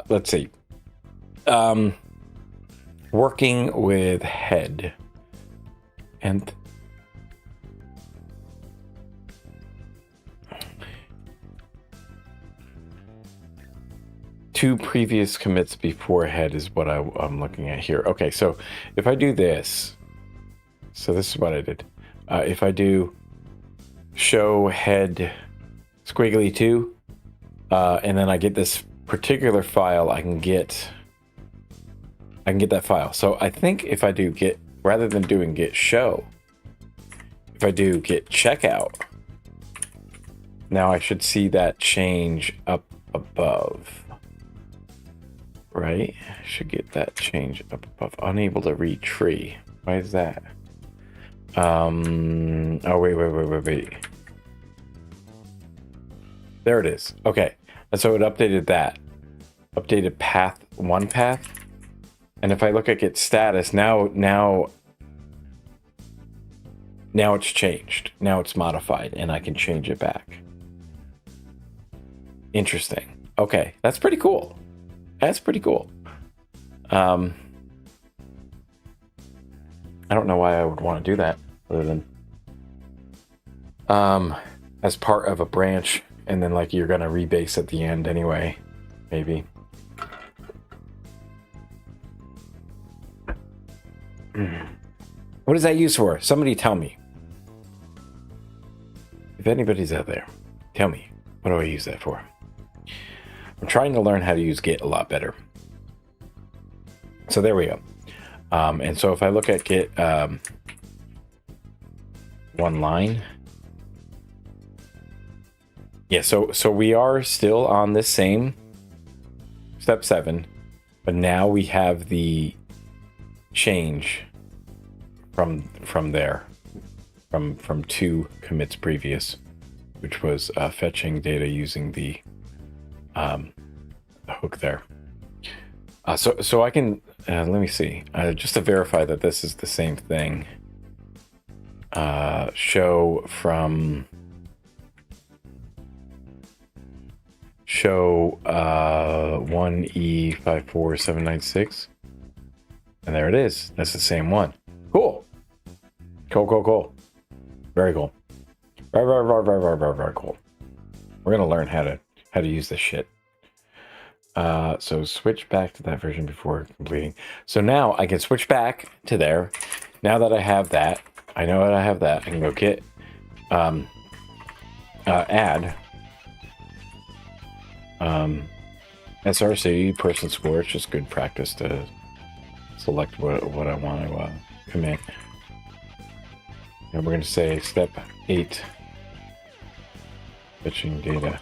let's see. Working with head and two previous commits before head is what I'm looking at here. Okay, so if I do this, so this is what I did. If I do show head squiggly 2, and then I get this particular file, I can get that file. So I think if I do get, rather than doing get show, if I do get checkout, now I should see that change up above, right? I should get that change up above. Unable to read tree. Why is that? Oh, wait. There it is. Okay. And so it updated that. Updated path, one path. And if I look at get status, now it's changed. Now it's modified and I can change it back. Interesting. Okay, that's pretty cool. That's pretty cool. I don't know why I would want to do that other than as part of a branch, and then like you're gonna rebase at the end anyway, maybe. What is that used for? Somebody tell me. If anybody's out there, tell me. What do I use that for? I'm trying to learn how to use Git a lot better. So there we go. And so if I look at Git one line. Yeah, so we are still on this same step 7, but now we have the change from there, from 2 commits previous, which was fetching data using the hook there. So I can let me see, just to verify that this is the same thing. Show 1E54796, and there it is. That's the same one. Cool. Very cool. Very cool. We're gonna learn how to use this shit. So switch back to that version before completing. So now I can switch back to there. Now that I have that, I know that I have that. I can go get add SRC person score. It's just good practice to select what I want to commit. And we're going to say step 8, fetching data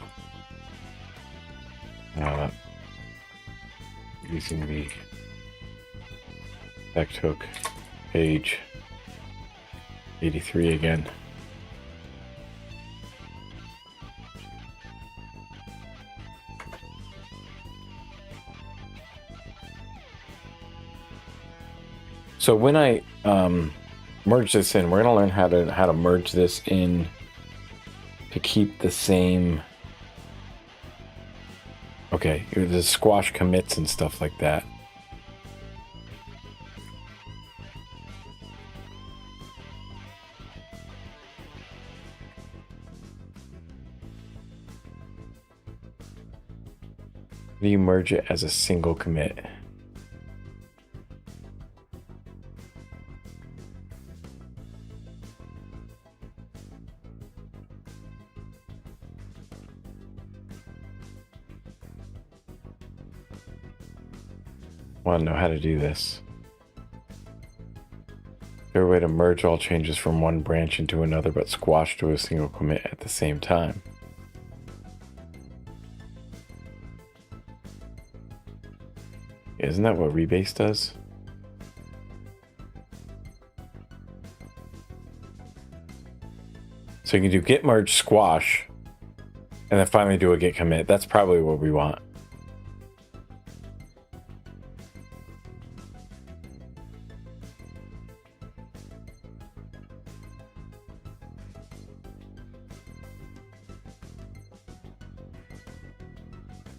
using the effect hook, page 83 again. So when I merge this in, we're going to learn how to merge this in to keep the same. Okay, the squash commits and stuff like that. Do you merge it as a single commit? Want to know how to do this. Is there a way to merge all changes from one branch into another but squash to a single commit at the same time? Isn't that what rebase does? So you can do git merge squash and then finally do a git commit. That's probably what we want.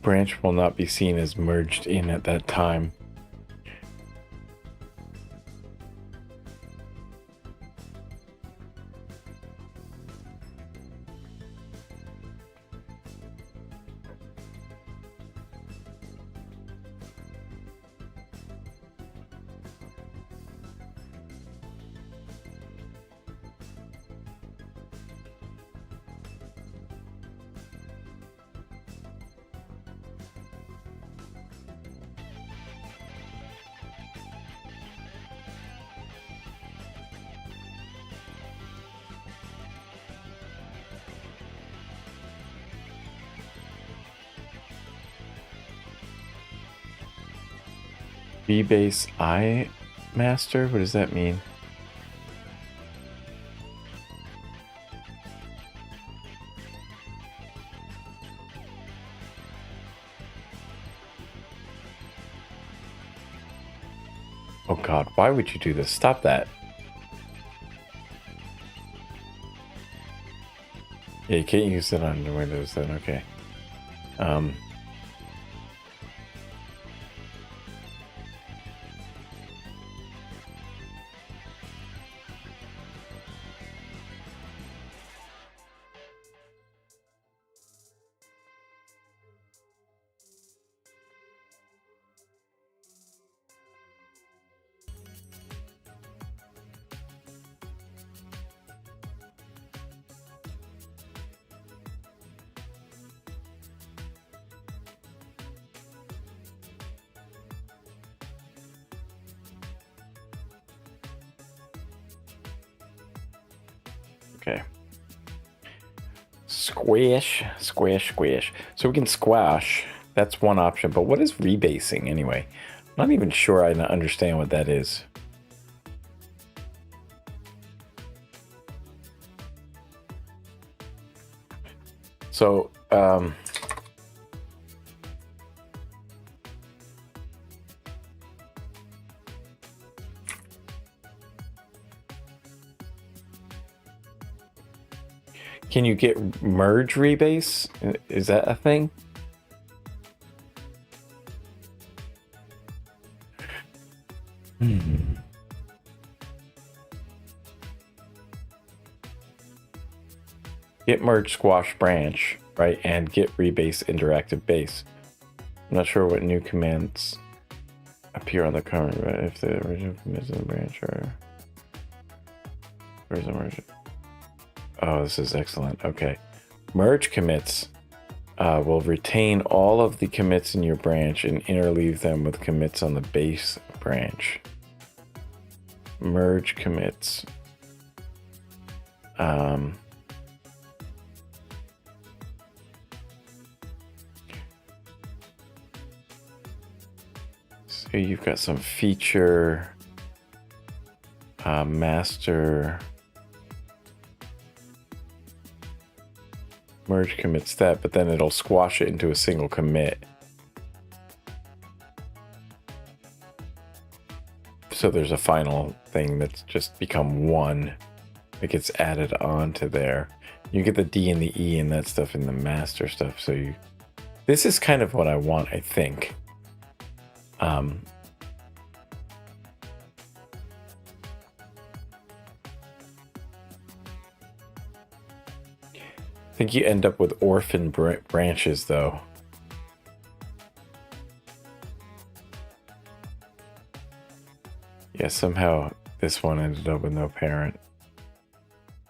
branch will not be seen as merged in at that time. Rebase I master? What does that mean? Oh God, why would you do this? Stop that. Yeah, you can't use it on the Windows then, okay. Okay. Squish, squish, squish. So we can squash. That's one option. But what is rebasing anyway? I'm not even sure I understand what that is. So, can you get merge rebase? Is that a thing? Get merge squash branch, right? And get rebase interactive base. I'm not sure what new commands appear on the current, right? If the original commits in the branch are. Where's the merge? Oh, this is excellent. Okay. Merge commits will retain all of the commits in your branch and interleave them with commits on the base branch. Merge commits. So you've got some feature, master, merge commits that, but then it'll squash it into a single commit. So there's a final thing that's just become one that gets added onto there. You get the D and the E and that stuff in the master stuff. So this is kind of what I want, I think. I think you end up with orphan branches, though. Yeah, somehow this one ended up with no parent.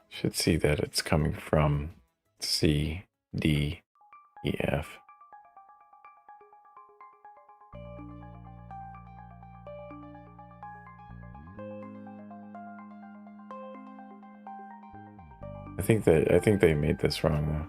Should see that it's coming from C, D, E, F. I think they made this wrong though.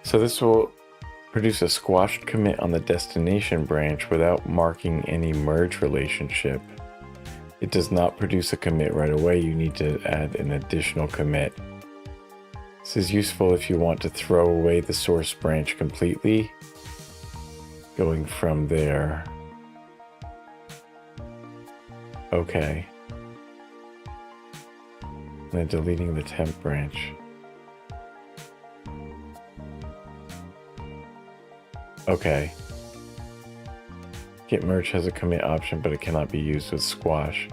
So this will produce a squashed commit on the destination branch without marking any merge relationship. It does not produce a commit right away. You need to add an additional commit. This is useful if you want to throw away the source branch completely. Going from there. Okay. And then deleting the temp branch. Okay. Git merge has a commit option, but it cannot be used with squash.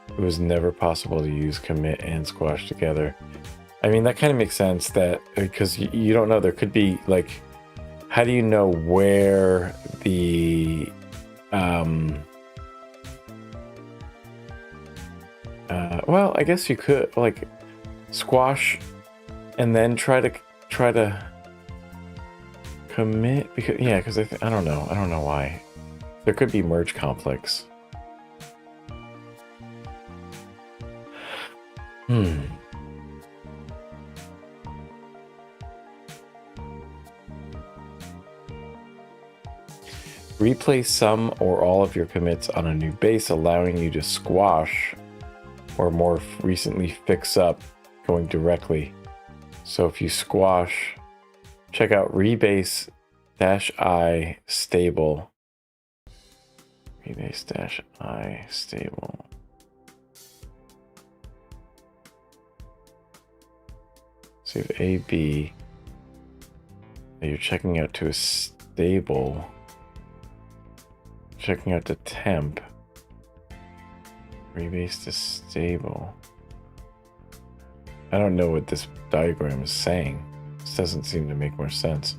It was never possible to use commit and squash together. I mean, that kind of makes sense that because you don't know, there could be like, how do you know where the well, I guess you could like squash and then try to commit because because I don't know why. There could be merge conflicts. Replace some or all of your commits on a new base, allowing you to squash or more recently fix up going directly. So if you squash, check out rebase-i stable. Rebase-i stable. So you have AB. You're checking out to a stable. Checking out the temp. Rebase to stable. I don't know what this diagram is saying. This doesn't seem to make more sense.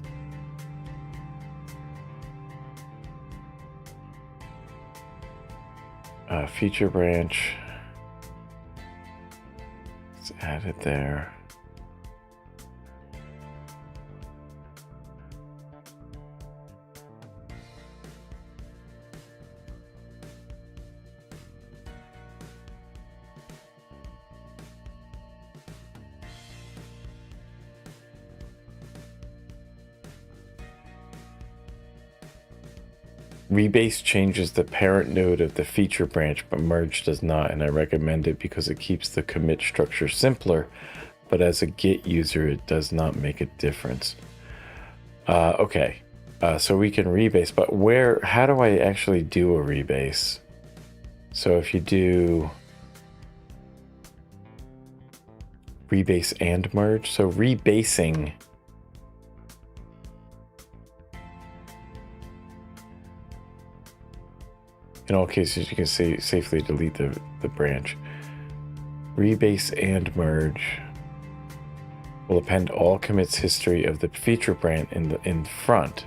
Feature branch. Let's add it there. Rebase changes the parent node of the feature branch, but merge does not, and I recommend it because it keeps the commit structure simpler, but as a Git user, it does not make a difference. Okay, so we can rebase, but how do I actually do a rebase? So if you do rebase and merge, so rebasing, in all cases, you can safely delete the branch. Rebase and merge will append all commits history of the feature branch in front.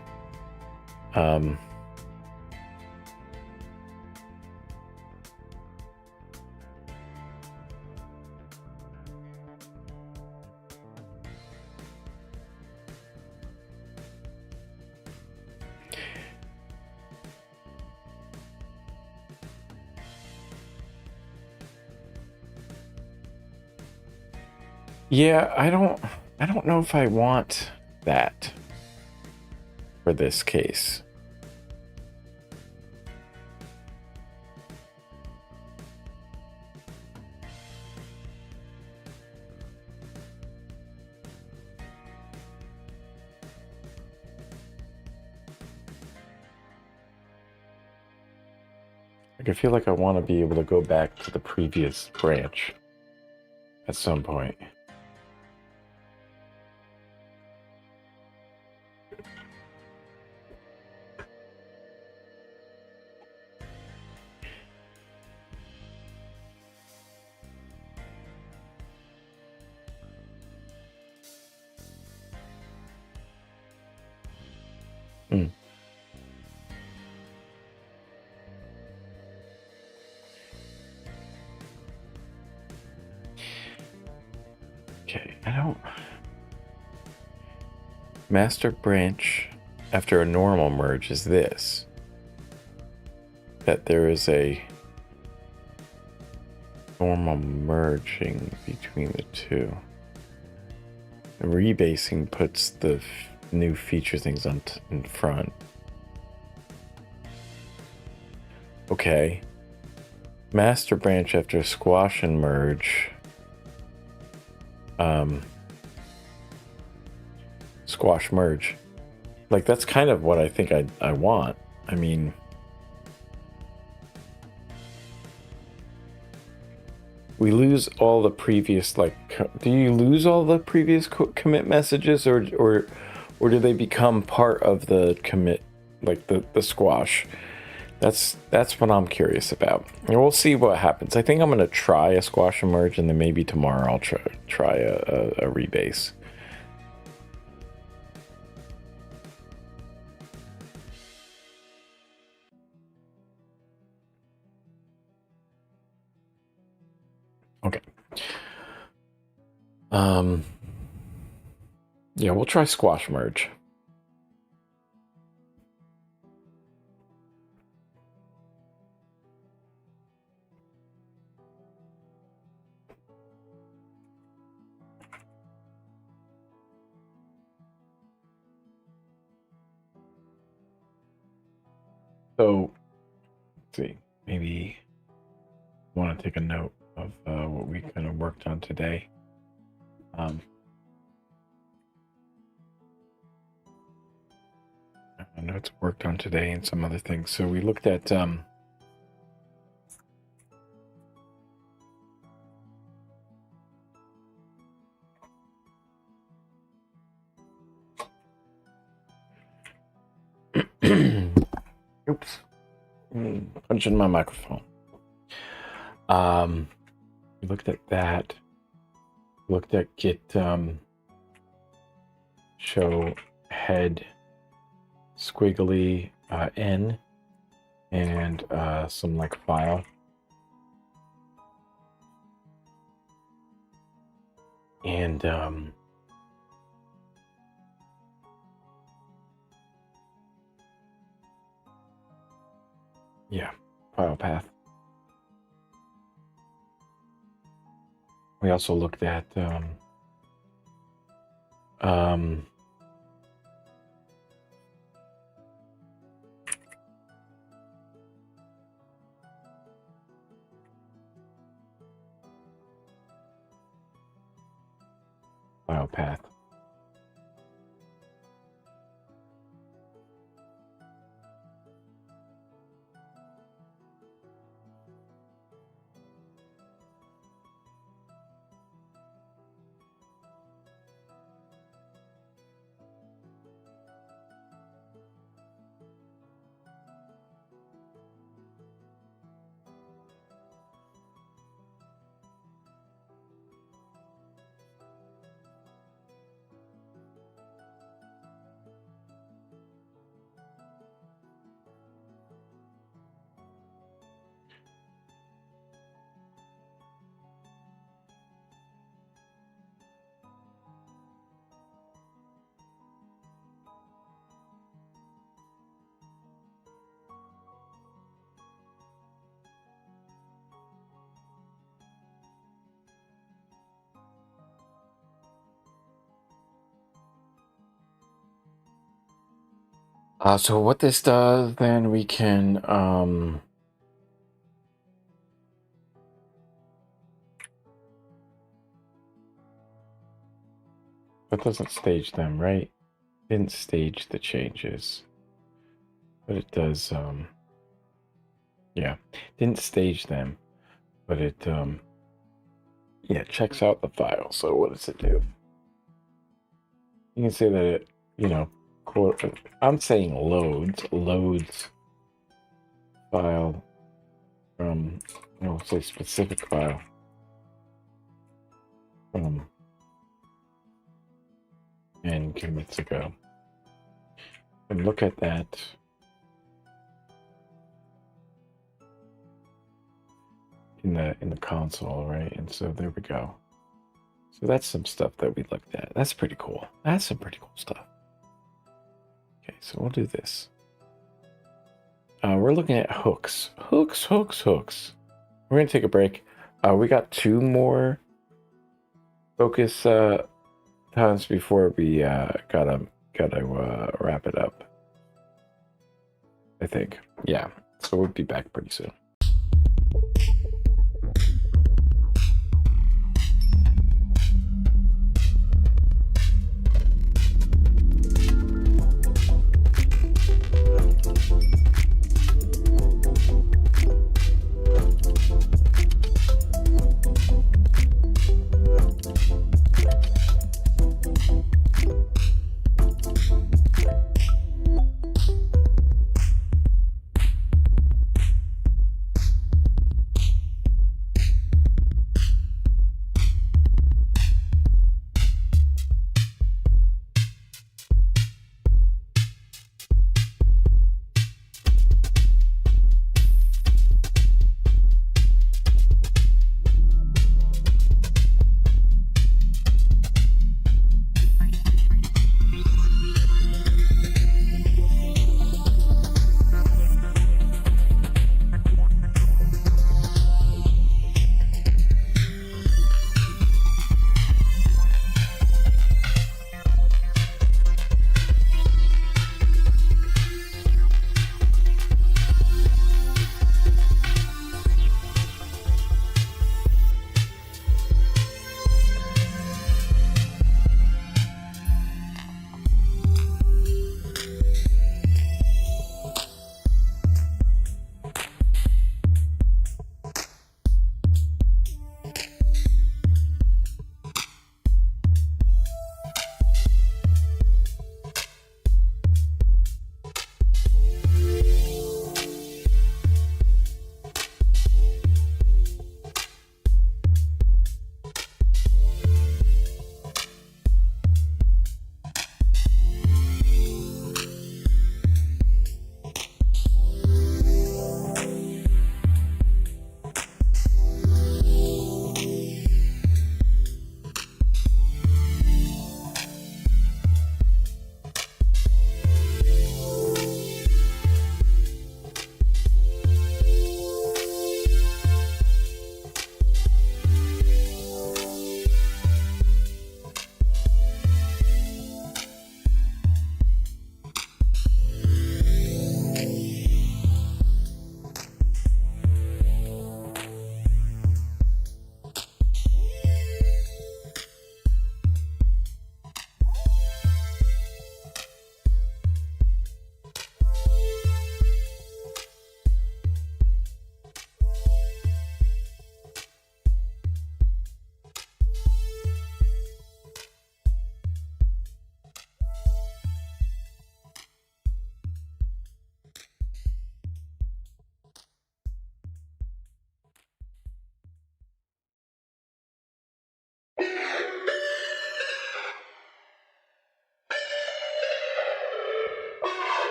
Yeah, I don't know if I want that for this case. Like, I feel like I want to be able to go back to the previous branch at some point. Okay, master branch after a normal merge is this. That there is a normal merging between the two. The rebasing puts the new feature things in front. Okay. Master branch after squash and merge. squash merge. Like, that's kind of what I think I want. I mean, we lose all the previous, like, do you lose all the previous commit messages, or do they become part of the commit, like the squash? That's what I'm curious about. And we'll see what happens. I think I'm gonna try a squash and merge, and then maybe tomorrow I'll try a rebase. Okay. Yeah, we'll try squash merge. So, let's see, maybe I want to take a note of what we kind of worked on today. Notes worked on today and some other things. So we looked at oops, punching my microphone. We looked at that. Looked at git show head squiggly n and some like file. And yeah, file path. We also looked at file path. So what this does, then we can that doesn't stage them, right? Didn't stage the changes, but it does yeah, didn't stage them, but it yeah, checks out the file. So what does it do? You can say that it, you know, quote, I'm saying loads file from, I'll say specific file from n commits ago, and look at that in the console, right? And so there we go. So that's some stuff that we looked at. That's pretty cool. That's some pretty cool stuff. Okay, so we'll do this. We're looking at hooks. Hooks. We're gonna take a break. We got 2 more focus times before we gotta wrap it up, I think. Yeah, so we'll be back pretty soon.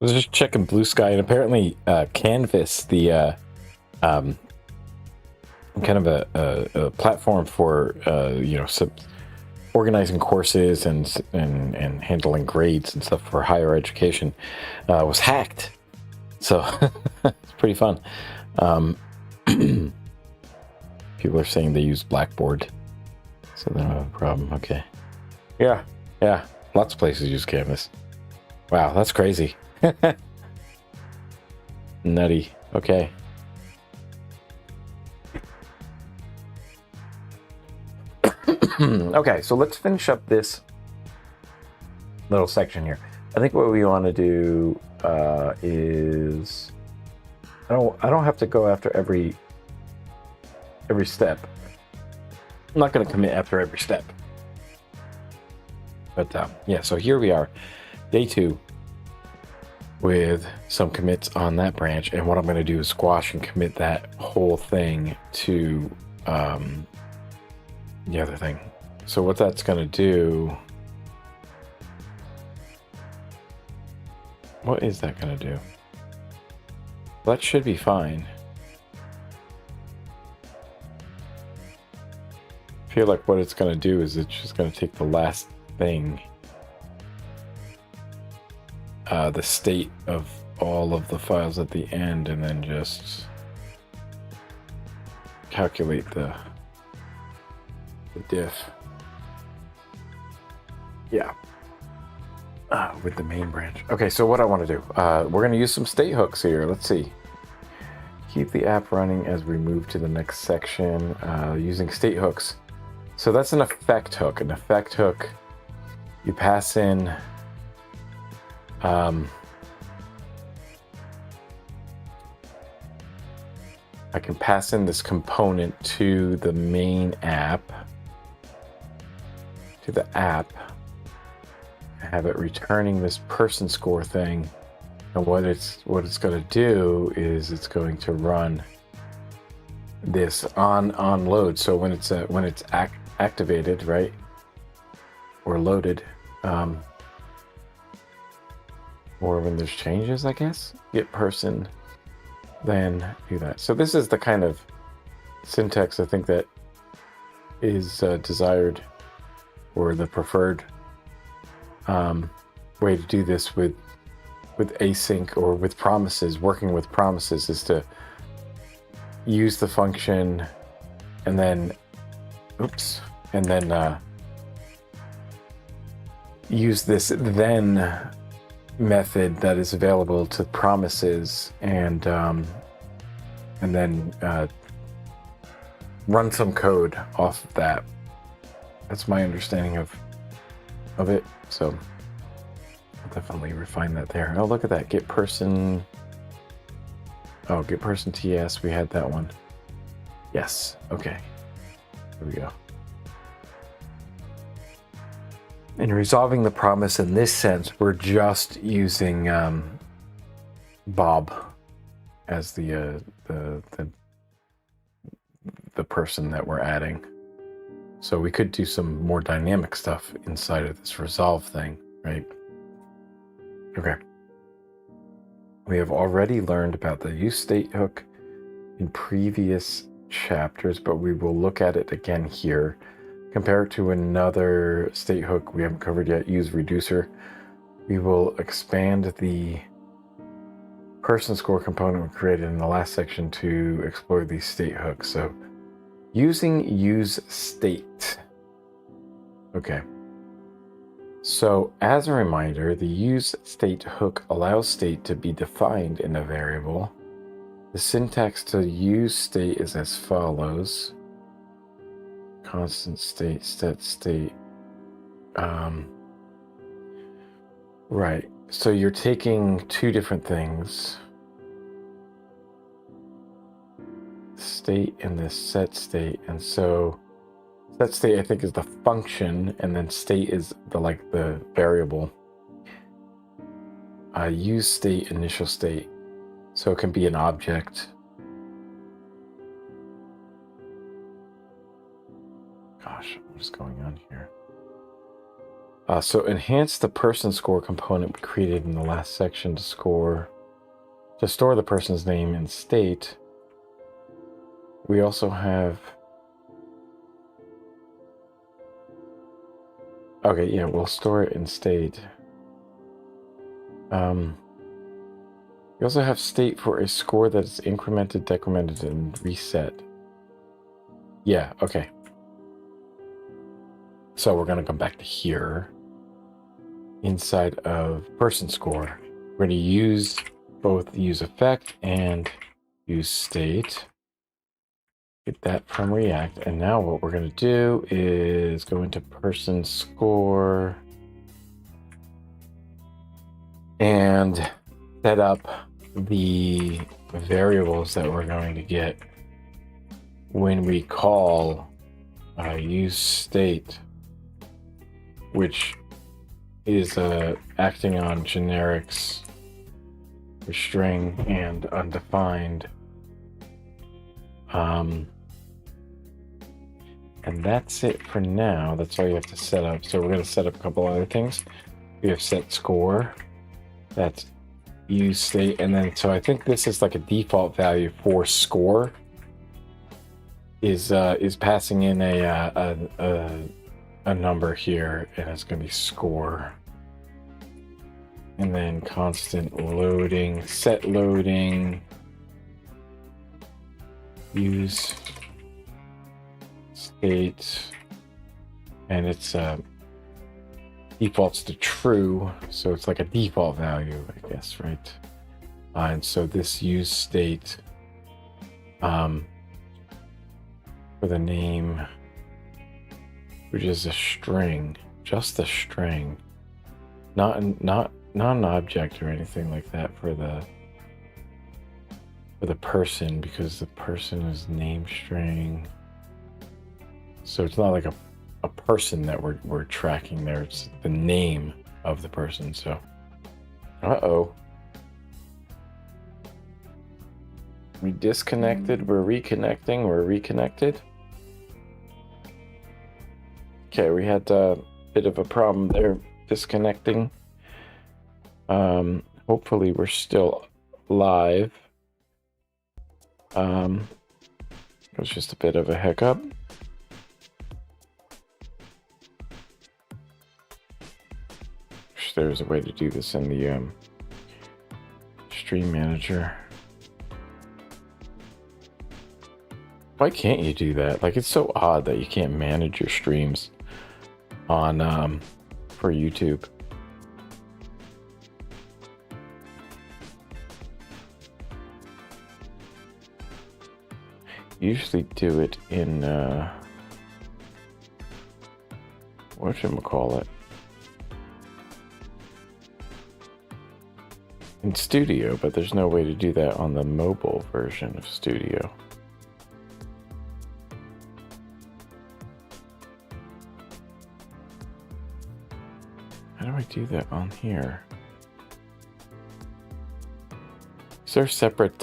I was just checking Blue Sky, and apparently Canvas, the kind of a platform for organizing courses and handling grades and stuff for higher education, was hacked. So it's pretty fun. People are saying they use Blackboard, so they don't have a problem. Okay. Yeah. Lots of places use Canvas. Wow, that's crazy. Nutty. Okay. Okay, so let's finish up this little section here. I think what we want to do is I don't have to go after every step. I'm not going to commit after every step. But yeah, so here we are, day 2, with some commits on that branch, and what I'm going to do is squash and commit that whole thing to the other thing. So what that's going to do, what is that going to do? That should be fine. I feel like what it's going to do is it's just going to take the last thing, the state of all of the files at the end, and then just calculate the diff. Yeah. With the main branch. Okay, so what I want to do, we're going to use some state hooks here. Let's see. Keep the app running as we move to the next section using state hooks. So that's an effect hook. An effect hook, you pass in I can pass in this component to the main app, to the app, have it returning this person score thing, and what it's going to do is it's going to run this on load. So when it's activated, right, or loaded, or when there's changes, I guess, get person, then do that. So this is the kind of syntax I think that is desired, or the preferred way to do this with async or with promises. Working with promises is to use the function and then use this then method that is available to promises, and then run some code off of that. That's my understanding of it. So I'll definitely refine that there. Oh, look at that. Get person. Oh, get person TS. We had that one. Yes. Okay. Here we go. In resolving the promise in this sense, we're just using Bob as the person that we're adding. So we could do some more dynamic stuff inside of this resolve thing, right? Okay. We have already learned about the use state hook in previous chapters, but we will look at it again here. Compare it to another state hook we haven't covered yet, use reducer. We will expand the person score component we created in the last section to explore these state hooks. So using use state. Okay. So as a reminder, the use state hook allows state to be defined in a variable. The syntax to use state is as follows. Constant state, set state. Right. So you're taking two different things. State and the set state. And so set state, I think, is the function, and then state is the variable. Use state, initial state. So it can be an object. Gosh, what is going on here? So enhance the person score component we created in the last section to store the person's name and state. We also have, okay, yeah, we'll store it in state. We also have state for a score that is incremented, decremented, and reset. Yeah, okay. So we're going to come back to here. Inside of person score, we're going to use both use effect and use state. Get that from React. And now what we're going to do is go into person score and set up the variables that we're going to get when we call use state, which is acting on generics for string and undefined. And that's it for now. That's all you have to set up. So we're going to set up a couple other things. We have set score. That's use state. And then, so I think this is like a default value for score is passing in a number here, and it's going to be score. And then constant loading, set loading, use state, and it's defaults to true, so it's like a default value, I guess, right? And so this use state for the name, which is a string, just a string, not an object or anything like that for the person, because the person is name string. So it's not like a person that we're tracking there. It's the name of the person. So, we disconnected. We're reconnecting. We're reconnected. Okay, we had a bit of a problem there disconnecting. Hopefully we're still live. It was just a bit of a hiccup. Wish there was a way to do this in the stream manager. Why can't you do that? Like, it's so odd that you can't manage your streams on for YouTube. Usually do it in whatchamacallit, in Studio, but there's no way to do that on the mobile version of Studio. How do I do that on here? Is there a separate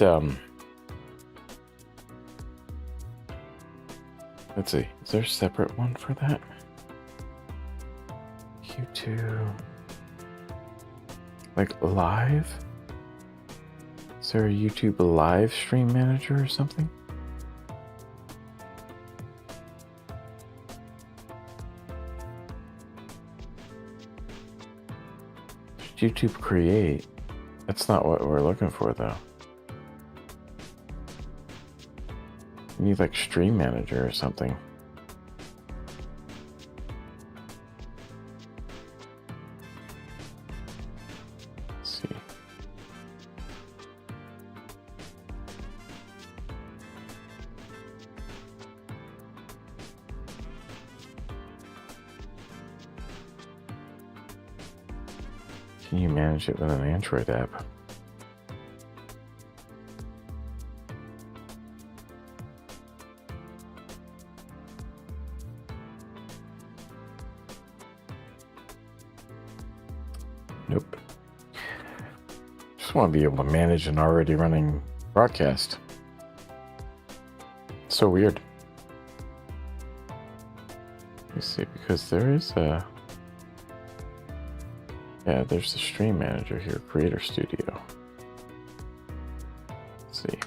let's see, is there a separate one for that? Q2, like live? Is there a YouTube live stream manager or something? YouTube create. That's not what we're looking for though. You need like stream manager or something. Let's see. Can you manage it with an Android app? Nope. Just want to be able to manage an already running broadcast. So weird. Let me see, because there is a... Yeah, there's the stream manager here, Creator Studio. Let's see.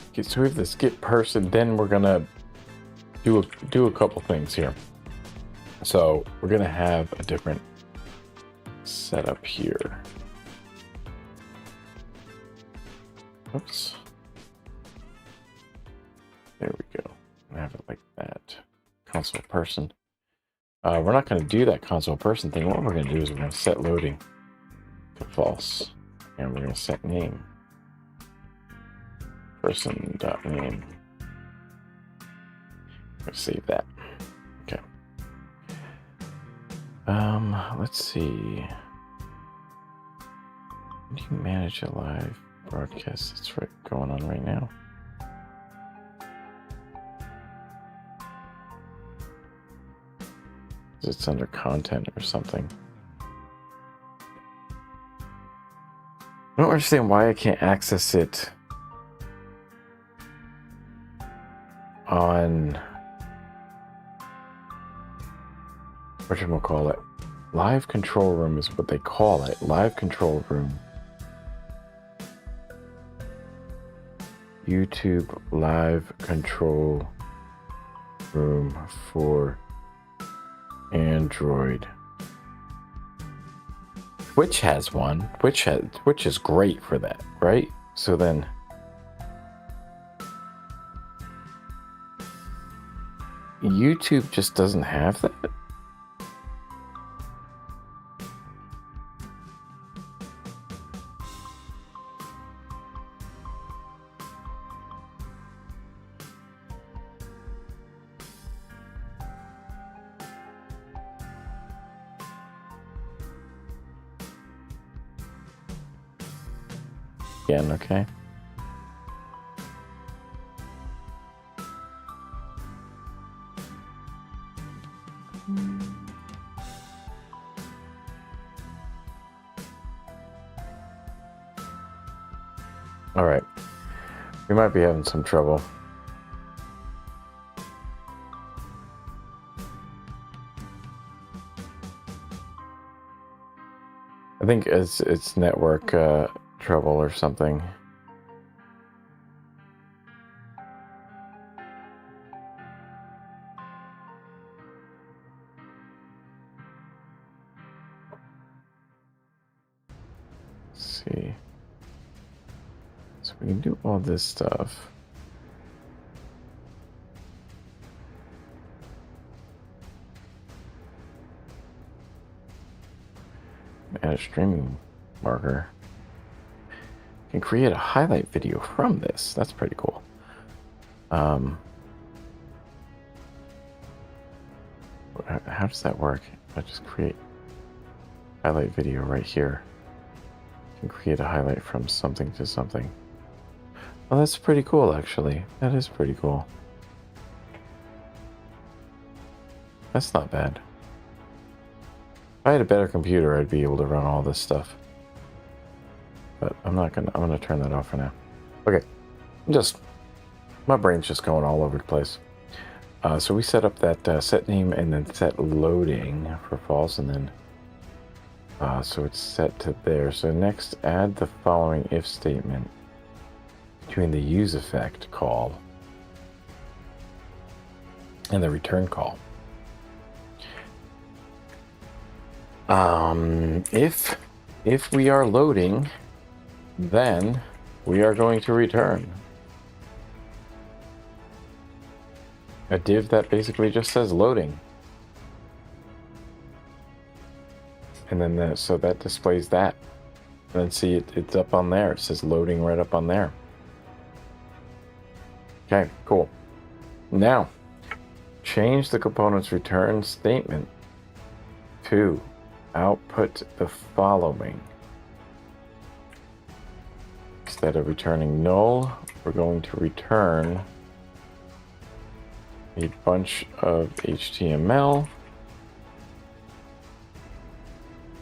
Okay, so we have this get person, then we're gonna do a couple things here. So we're gonna have a different setup here. Oops. There we go. I have it like that. Console person. We're not gonna do that console person thing. What we're gonna do is we're gonna set loading to false, and we're gonna set name. Person.name. Let's save that. Okay. Let's see. How do you manage a live broadcast that's going on right now? It's under content or something. I don't understand why I can't access it on whatchamacallit. Live control room is what they call it. Live control room. YouTube live control room for Android. Twitch has one. Twitch is great for that, right? So then YouTube just doesn't have that? Again, okay. All right, we might be having some trouble. I think it's network trouble or something. Let's see. So we can do all this stuff. Add a streaming marker. Can create a highlight video from this. That's pretty cool. How does that work? I just create highlight video right here. Can create a highlight from something to something. Oh, that's pretty cool, actually. That is pretty cool. That's not bad. If I had a better computer, I'd be able to run all this stuff. But I'm gonna turn that off for now. Okay, my brain's just going all over the place. So we set up that set name and then set loading for false, and then so it's set to there. So next, add the following if statement between the use effect call and the return call. If we are loading, then we are going to return a div that basically just says loading. And then so that displays that. And then see it's up on there. It says loading right up on there. Okay, cool. Now, change the component's return statement to output the following. Instead of returning null, we're going to return a bunch of HTML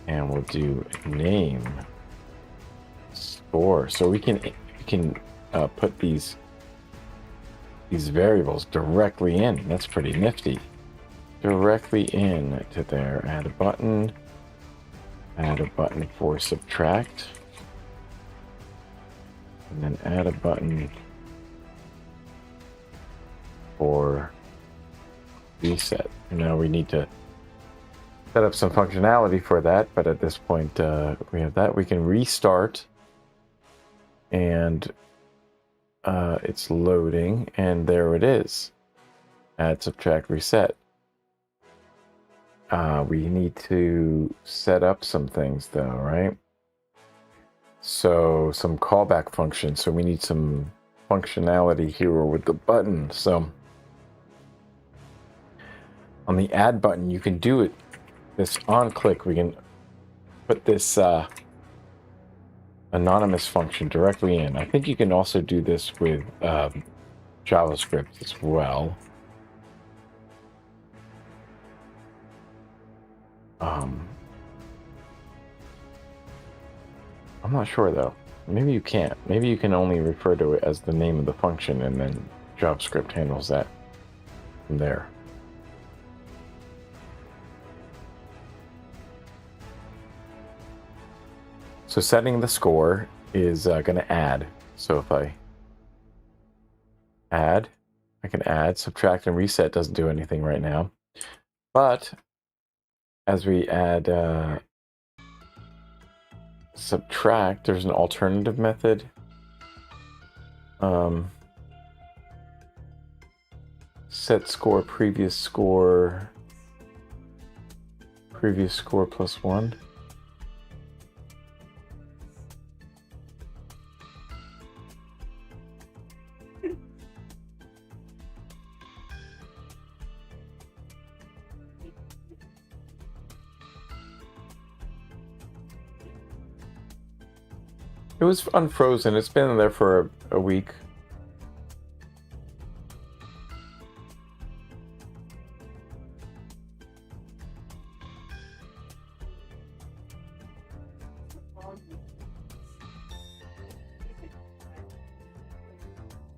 and we'll do name score. So we can put these variables directly in. That's pretty nifty. Directly in to there. Add a button for subtract, and then add a button for reset. And now we need to set up some functionality for that, but at this point we have that. We can restart, and it's loading, and there it is. Add, subtract, reset. We need to set up some things though, right? So some callback functions. So we need some functionality here with the button. So on the add button, you can do it. This on click, we can put this anonymous function directly in. I think you can also do this with JavaScript as well. I'm not sure though. Maybe you can't. Maybe you can only refer to it as the name of the function, and then JavaScript handles that from there. So setting the score is going to add. So if I add, I can add, subtract, and reset. Doesn't do anything right now. But as we add subtract, there's an alternative method. Set score, previous score plus 1. It was unfrozen. It's been there for a week.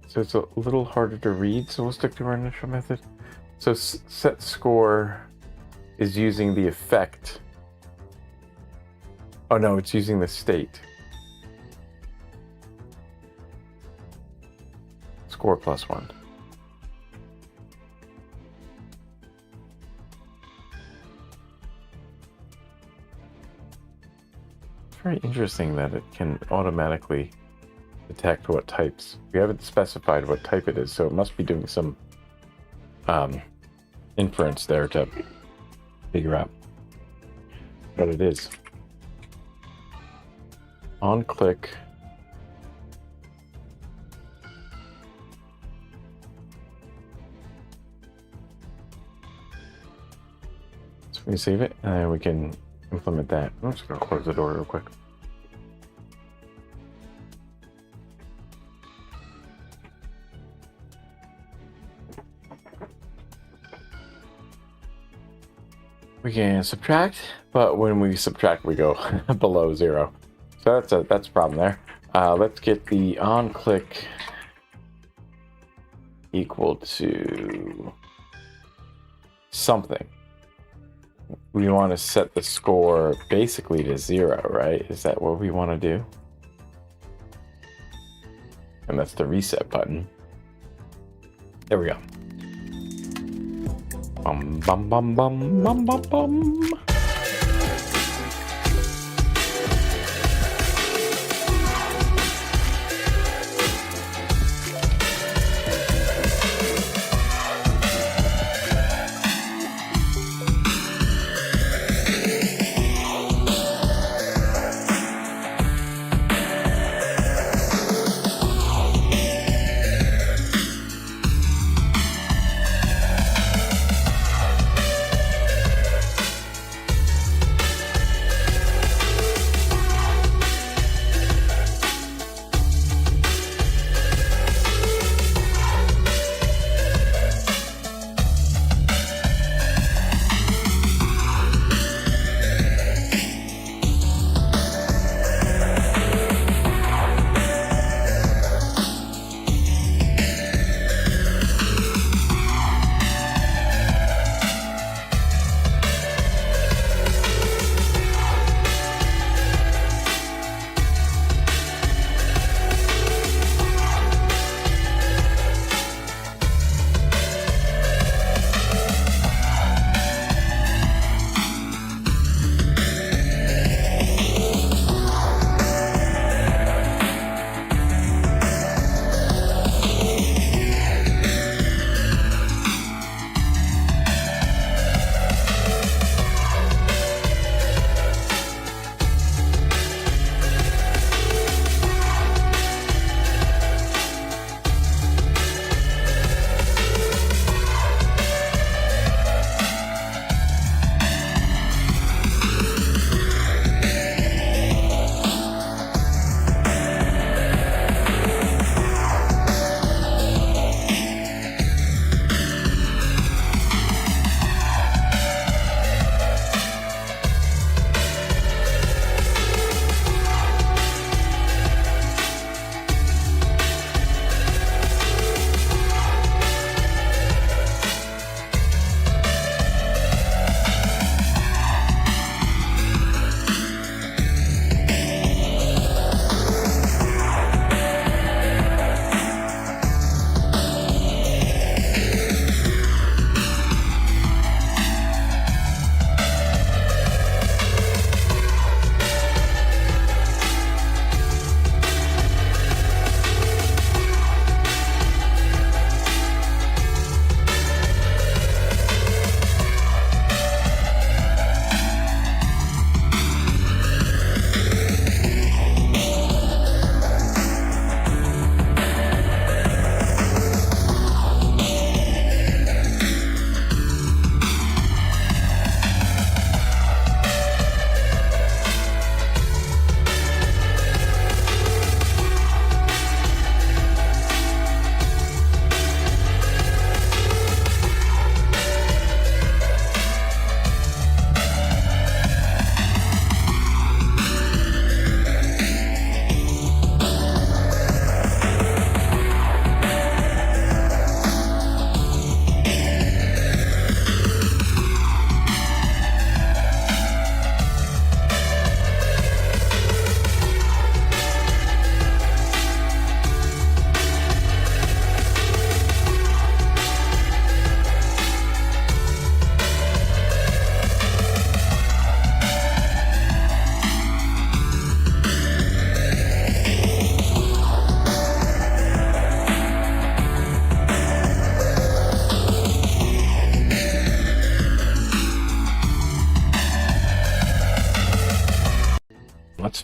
So it's a little harder to read, so we'll stick to our initial method. So set score is using the effect. Oh no, it's using the state. Score plus 1. It's very interesting that it can automatically detect what types. We haven't specified what type it is, so it must be doing some inference there to figure out what it is. On click. So we save it, and we can implement that. I'm just going to close the door real quick. We can subtract, but when we subtract, we go below 0. So that's a problem there. Let's get the on click equal to something. We want to set the score basically to 0, right? Is that what we want to do? And that's the reset button. There we go. Bum bum bum bum bum bum bum.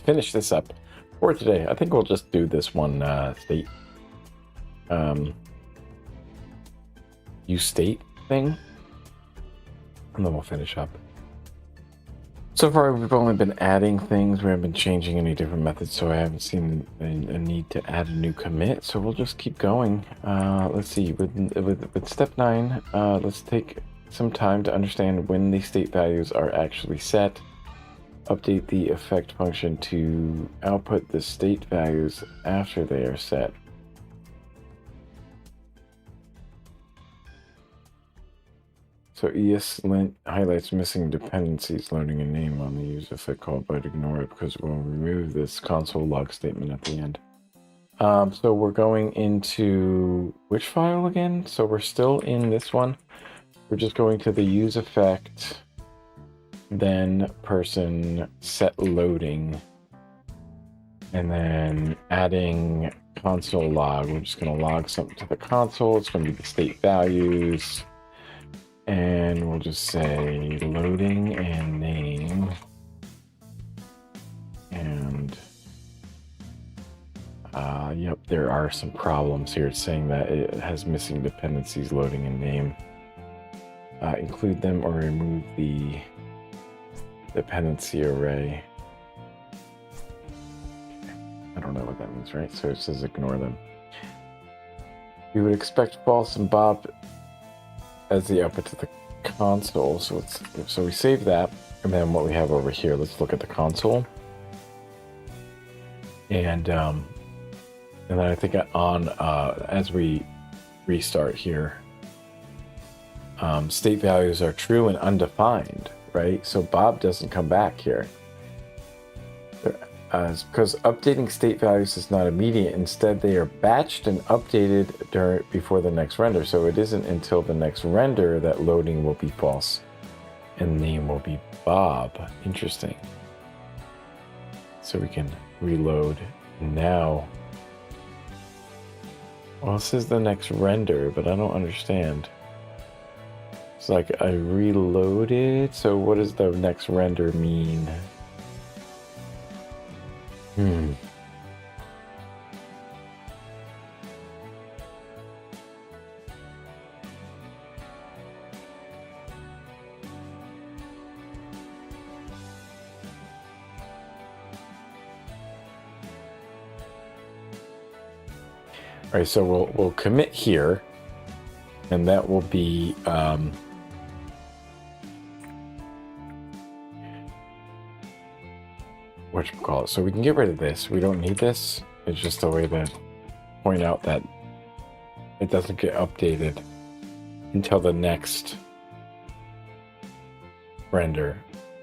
finish this up for today. I think we'll just do this one state use state thing, and then we'll finish up. So far, we've only been adding things. We haven't been changing any different methods, so I haven't seen a need to add a new commit. So we'll just keep going. Let's see. With step 9, let's take some time to understand when the state values are actually set. Update the effect function to output the state values after they are set. So ESLint highlights missing dependencies loading a name on the use effect call, but ignore it because we'll remove this console log statement at the end. So we're going into which file again? So we're still in this one. We're just going to the use effect, then person set loading, and then adding console log. We're just going to log something to the console. It's going to be the state values. And we'll just say loading and name. And yep, there are some problems here. It's saying that it has missing dependencies loading and name. Include them or remove the dependency array. I don't know what that means, right? So it says ignore them. We would expect false and Bob as the output to the console. So we save that, and then what we have over here, let's look at the console. And then I think on as we restart here, state values are true and undefined, right? So Bob doesn't come back here. Because updating state values is not immediate. Instead, they are batched and updated before the next render. So it isn't until the next render that loading will be false and name will be Bob. Interesting. So we can reload now. Well, this is the next render, but I don't understand. It's like I reloaded. So what does the next render mean? All right, so we'll commit here, and that will be whatchamacallit. So we can get rid of this. We don't need this. It's just a way to point out that it doesn't get updated until the next render.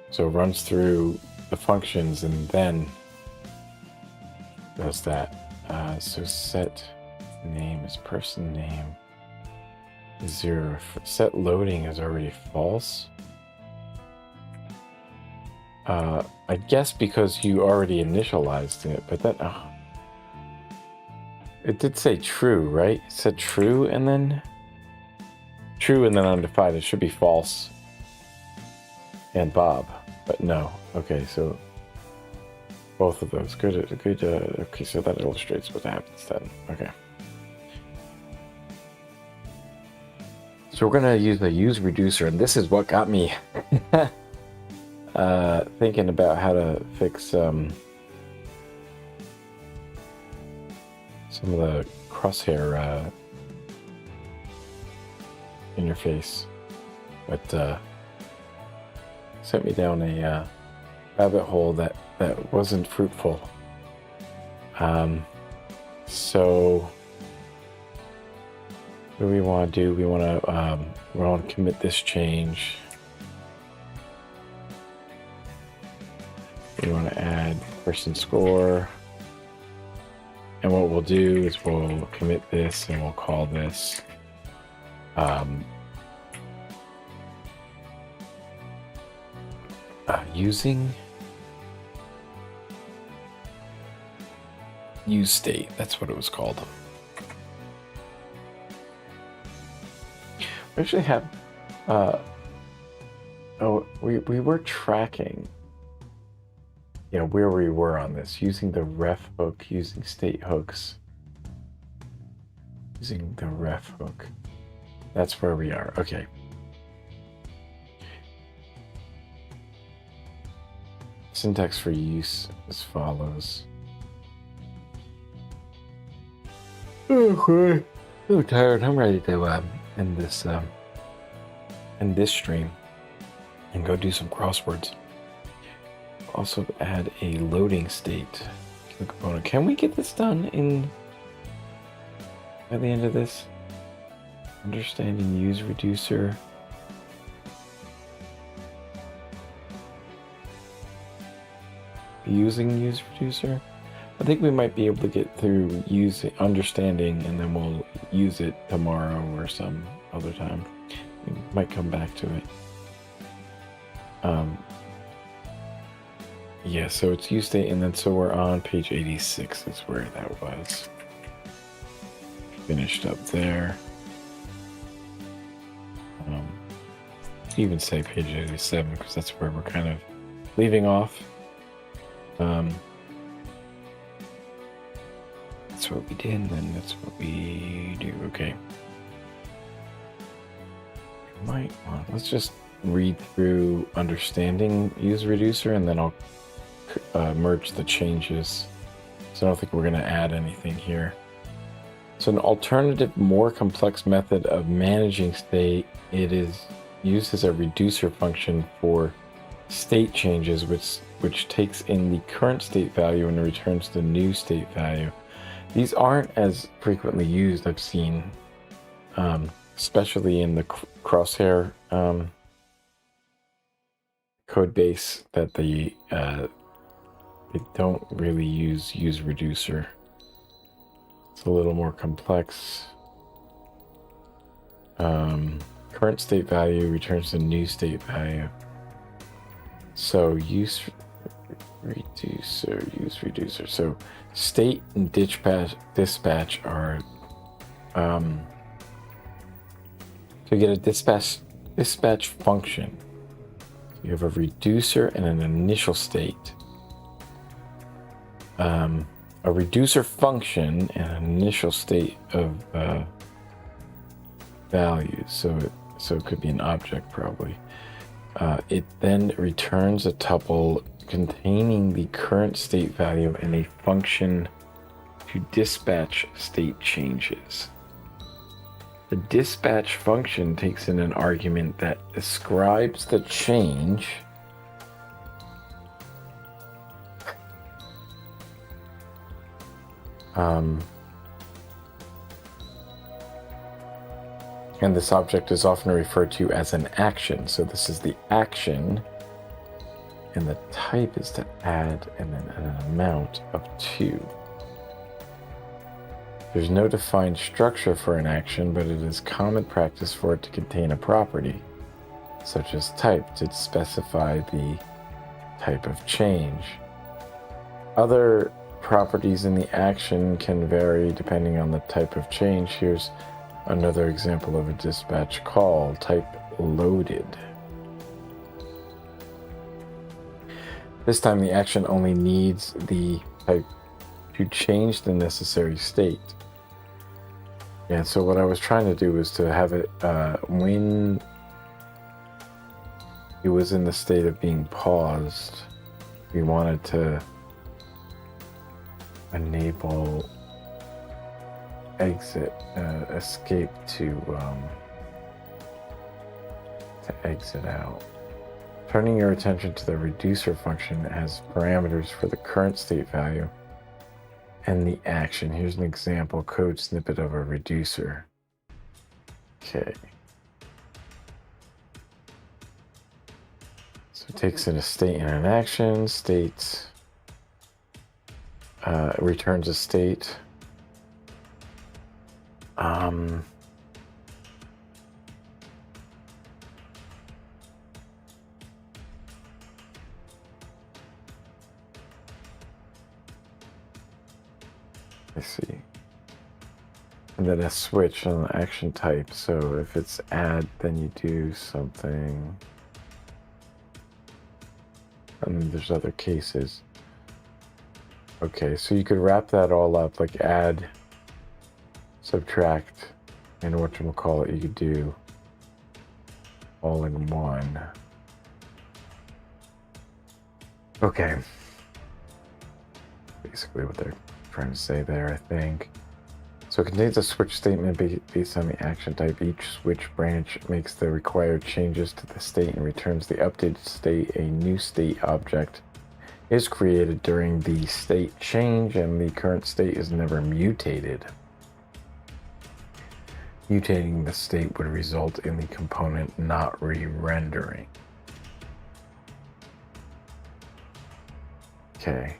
So it runs through the functions and then does that. So set name is person name is 0. Set loading is already false. I guess because you already initialized it, but then it did say true, right? It said true and then undefined. It should be false and Bob, but no. Okay, so both of those. Good. Okay, so that illustrates what happens then. Okay. So we're gonna use the use reducer, and this is what got me thinking about how to fix some of the crosshair interface, but sent me down a rabbit hole that wasn't fruitful. So what do we want to do? We want to commit this change. We want to add person score. And what we'll do is we'll commit this and we'll call this using use state. That's what it was called. We actually have we were tracking yeah, where we were on this, using the ref hook, using state hooks, using the ref hook. That's where we are. Okay. Syntax for use as follows. Oh, I'm tired. I'm ready to end this stream and go do some crosswords. Also add a loading state to the component. Can we get this done by the end of this? Understanding use reducer. Using use reducer. I think we might be able to get through understanding, and then we'll use it tomorrow or some other time. We might come back to it. Yeah, so it's use state, and then so we're on page 86 is where that was. Finished up there. Even say page 87 because that's where we're kind of leaving off. That's what we did, and then that's what we do. Okay. Let's just read through understanding use reducer, and then I'll merge the changes. So I don't think we're going to add anything here. So an alternative, more complex method of managing state, it is used as a reducer function for state changes, which takes in the current state value and returns the new state value. These aren't as frequently used, I've seen, especially in the Crosshair code base, that they don't really use reducer. It's a little more complex. Current state value returns the new state value. So use reducer. So state and dispatch are to get a dispatch function. So you have a reducer and an initial state. A reducer function and an initial state of values. So it could be an object probably. It then returns a tuple containing the current state value and a function to dispatch state changes. The dispatch function takes in an argument that describes the change and this object is often referred to as an action. So this is the action, and the type is to add and then an amount of 2. There's no defined structure for an action, but it is common practice for it to contain a property, such as type, to specify the type of change. Other properties in the action can vary depending on the type of change. Here's another example of a dispatch call, type loaded. This time the action only needs the type to change the necessary state. And so what I was trying to do was to have it when it was in the state of being paused, we wanted to enable escape to exit out. Turning your attention to the reducer function that has parameters for the current state value and the action. Here's an example code snippet of a reducer. Okay. So it takes in a state and an action. State returns a state. I see. And then a switch on the action type. So if it's add, then you do something. And then there's other cases. Okay, so you could wrap that all up, like add, subtract, and whatchamacallit you could do all in one. Okay. Basically what they're trying to say there, I think. So it contains a switch statement based on the action type. Each switch branch makes the required changes to the state and returns the updated state. A new state object is created during the state change, and the current state is never mutated. Mutating the state would result in the component not re-rendering. Okay.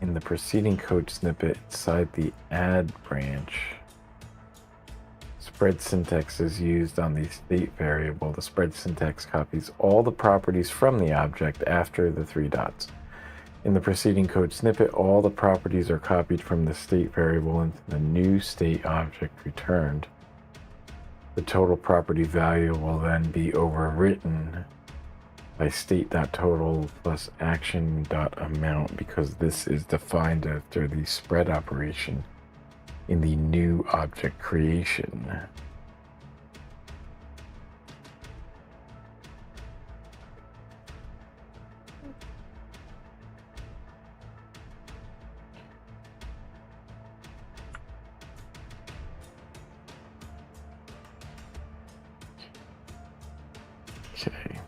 In the preceding code snippet inside the add branch, spread syntax is used on the state variable. The spread syntax copies all the properties from the object after the 3 dots. In the preceding code snippet, all the properties are copied from the state variable into the new state object returned. The total property value will then be overwritten by state.total plus action.amount, because this is defined after the spread operation in the new object creation. Okay.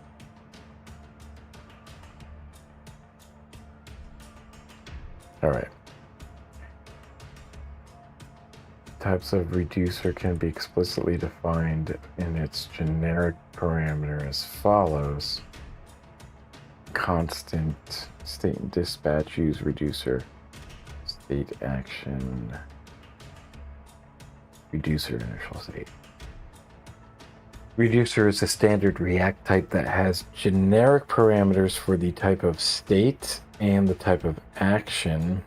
All right. Types of reducer can be explicitly defined in its generic parameter as follows. Constant state and dispatch use reducer. State action. Reducer initial state. Reducer is a standard React type that has generic parameters for the type of state and the type of action.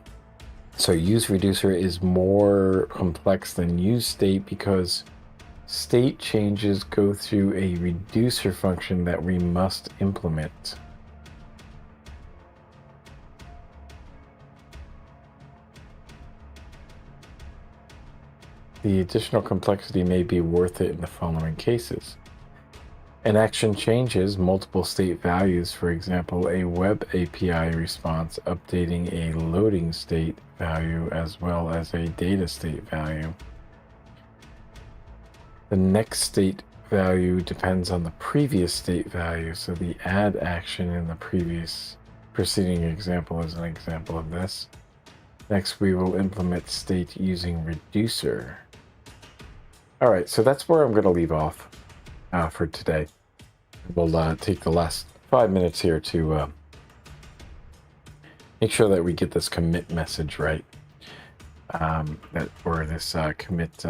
So use reducer is more complex than use state because state changes go through a reducer function that we must implement. The additional complexity may be worth it in the following cases. An action changes multiple state values, for example, a web API response updating a loading state value as well as a data state value. The next state value depends on the previous state value, so the add action in the preceding example is an example of this. Next, we will implement state using reducer. All right, so that's where I'm going to leave off for today. We'll take the last 5 minutes here to make sure that we get this commit message right, or this commit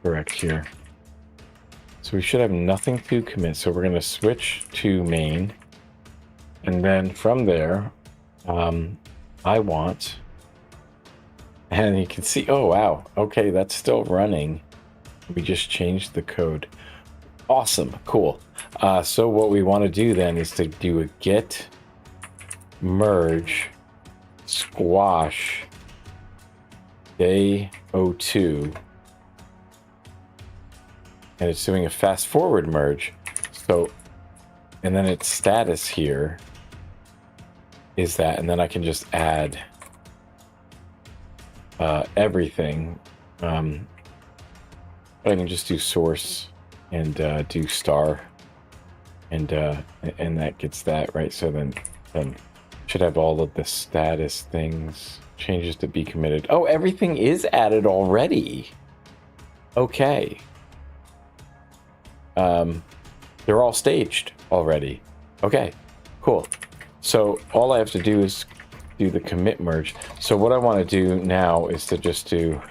correct here. So we should have nothing to commit. So we're going to switch to main, and then from there, I want. And you can see, oh, wow. Okay, that's still running. We just changed the code. Awesome. Cool. So what we want to do then is to do a get, merge, squash, day 02. And it's doing a fast forward merge. So, and then its status here is that, and then I can just add everything. I can just do source and do star, and that gets that right. So then should have all of the status things, changes to be committed. Oh, everything is added already. Okay. They're all staged already. Okay, cool. So all I have to do is do the commit merge. So what I want to do now is to just do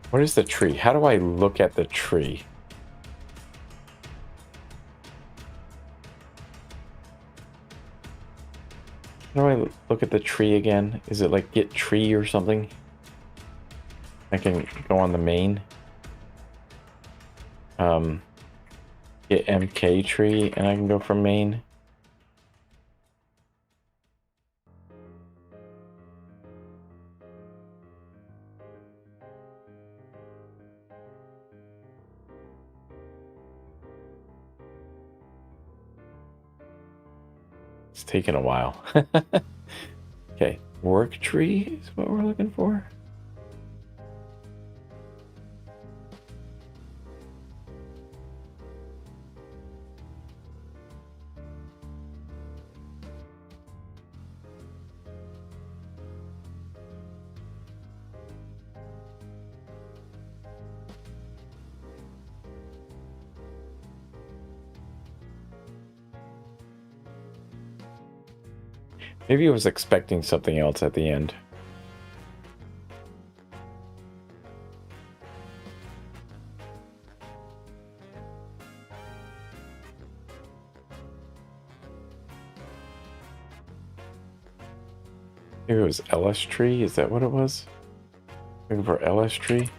what is the tree? How do I look at the tree? How do I look at the tree again? Is it like get tree or something? I can go on the main. Get MK tree, and I can go from main. It's taking a while. Okay, work tree is what we're looking for. Maybe I was expecting something else at the end. Maybe it was LS tree. Is that what it was? Looking for LS tree.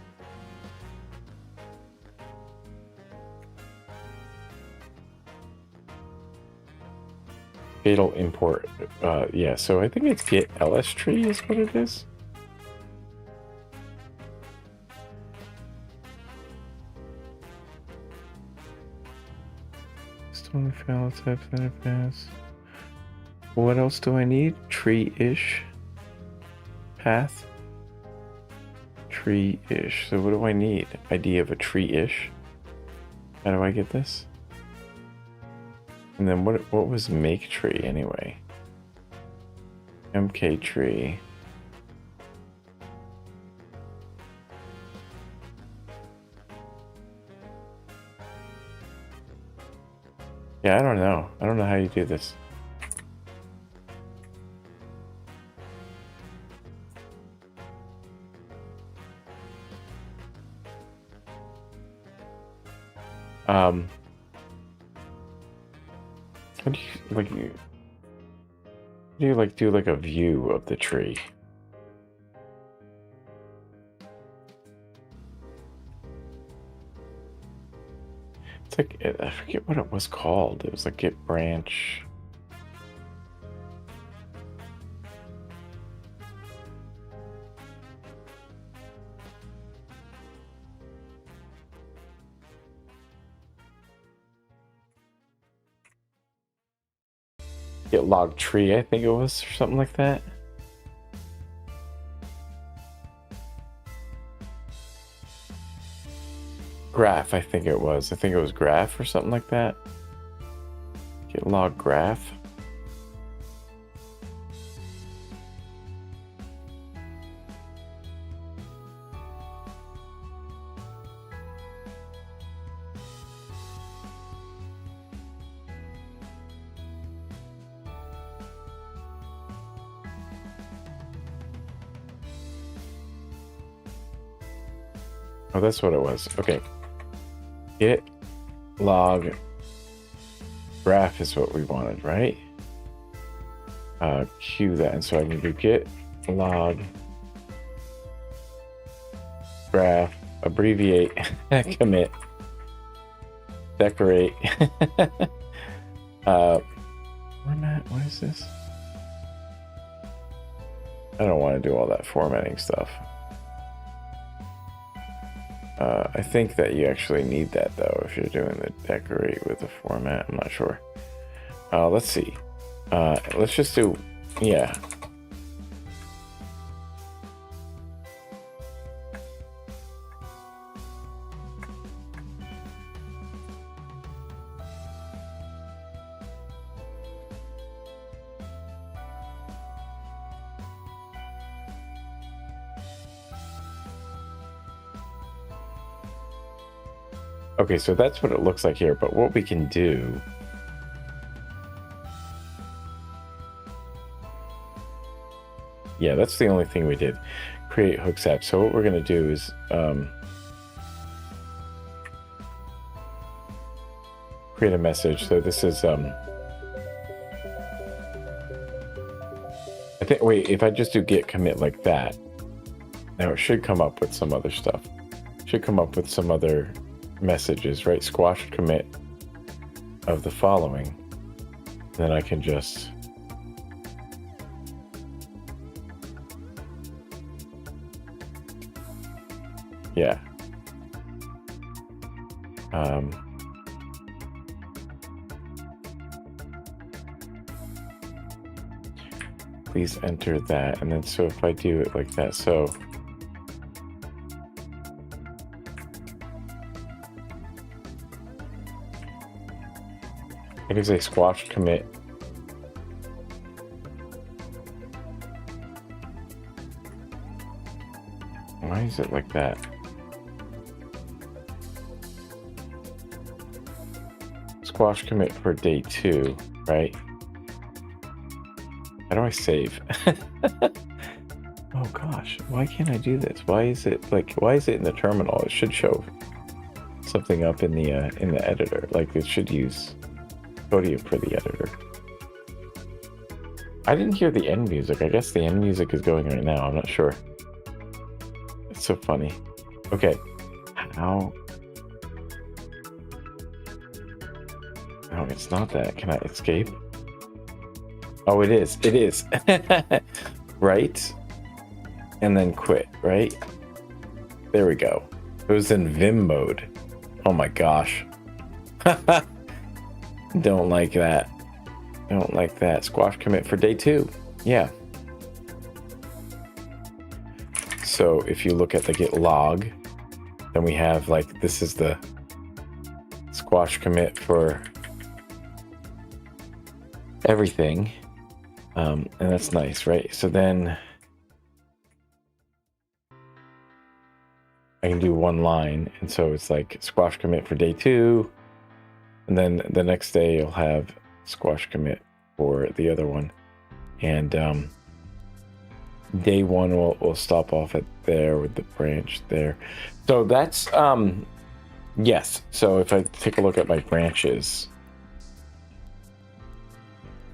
Fatal import. Yeah, so I think it's get LS tree is what it is. Stone fail type pass. What else do I need? Tree-ish. Path. Tree-ish. So what do I need? ID of a tree-ish. How do I get this? And then what was make tree anyway? MK tree. Yeah, I don't know. I don't know how you do this. How do you like do like a view of the tree? It's like I forget what it was called. It was like get branch. Get log tree, I think it was, or something like that. Graph, I think it was. I think it was graph or something like that. Get log graph. Oh, that's what it was. Okay. Get log graph is what we wanted, right? Queue that, and so I can do get log graph, abbreviate, commit, decorate. Where am I at? What is this? I don't want to do all that formatting stuff. I think that you actually need that though if you're doing the decorate with the format. I'm not sure. Let's see. Let's just do, yeah. Okay, so that's what it looks like here, but what we can do yeah, that's the only thing we did. Create hooks app. So what we're going to do is create a message. So this is I think, wait, if I just do git commit like that, Now it should come up with some other stuff. Should come up with some other messages, right? Squash commit of the following. Then I can just yeah. Please enter that, and then so if I do it like that, so it is a squash commit. Why is it like that? Squash commit for day 2, right? How do I save? Oh gosh, why can't I do this? Why is it in the terminal? It should show something up in the editor. Like it should use Podium for the editor. I didn't hear the end music. I guess the end music is going right now. I'm not sure. It's so funny. Okay, how? No, it's not that. Can I escape? Oh, it is. It is. Right? And then quit, right? There we go. It was in Vim mode. Oh my gosh. Don't like that. Don't like that. Squash commit for day 2. Yeah. So if you look at the git log, then we have like, this is the squash commit for everything. And that's nice, right? So then I can do one line. And so it's like squash commit for day 2. And then the next day you'll have squash commit for the other one. And day 1 will stop off at there with the branch there. So that's, yes. So if I take a look at my branches,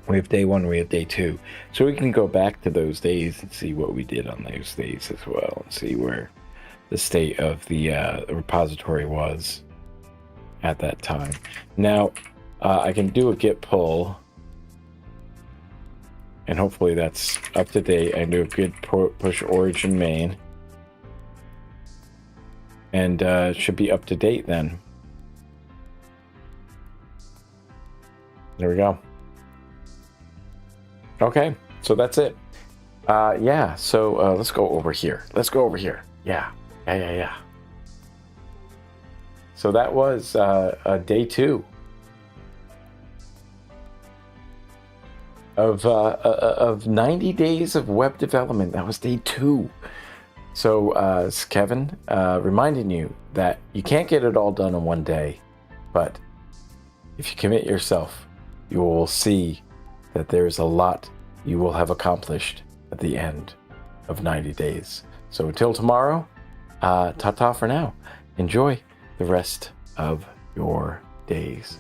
we have day 1, we have day 2. So we can go back to those days and see what we did on those days as well, and see where the state of the repository was at that time. Now, I can do a git pull, and hopefully that's up to date. I do a git push origin main, and it should be up to date then. There we go. Okay, so that's it. Yeah, so let's go over here. Let's go over here. Yeah. So that was day 2 of 90 days of web development. That was day 2. So it's Kevin reminding you that you can't get it all done in one day, but if you commit yourself, you will see that there's a lot you will have accomplished at the end of 90 days. So until tomorrow, ta-ta for now. Enjoy the rest of your days.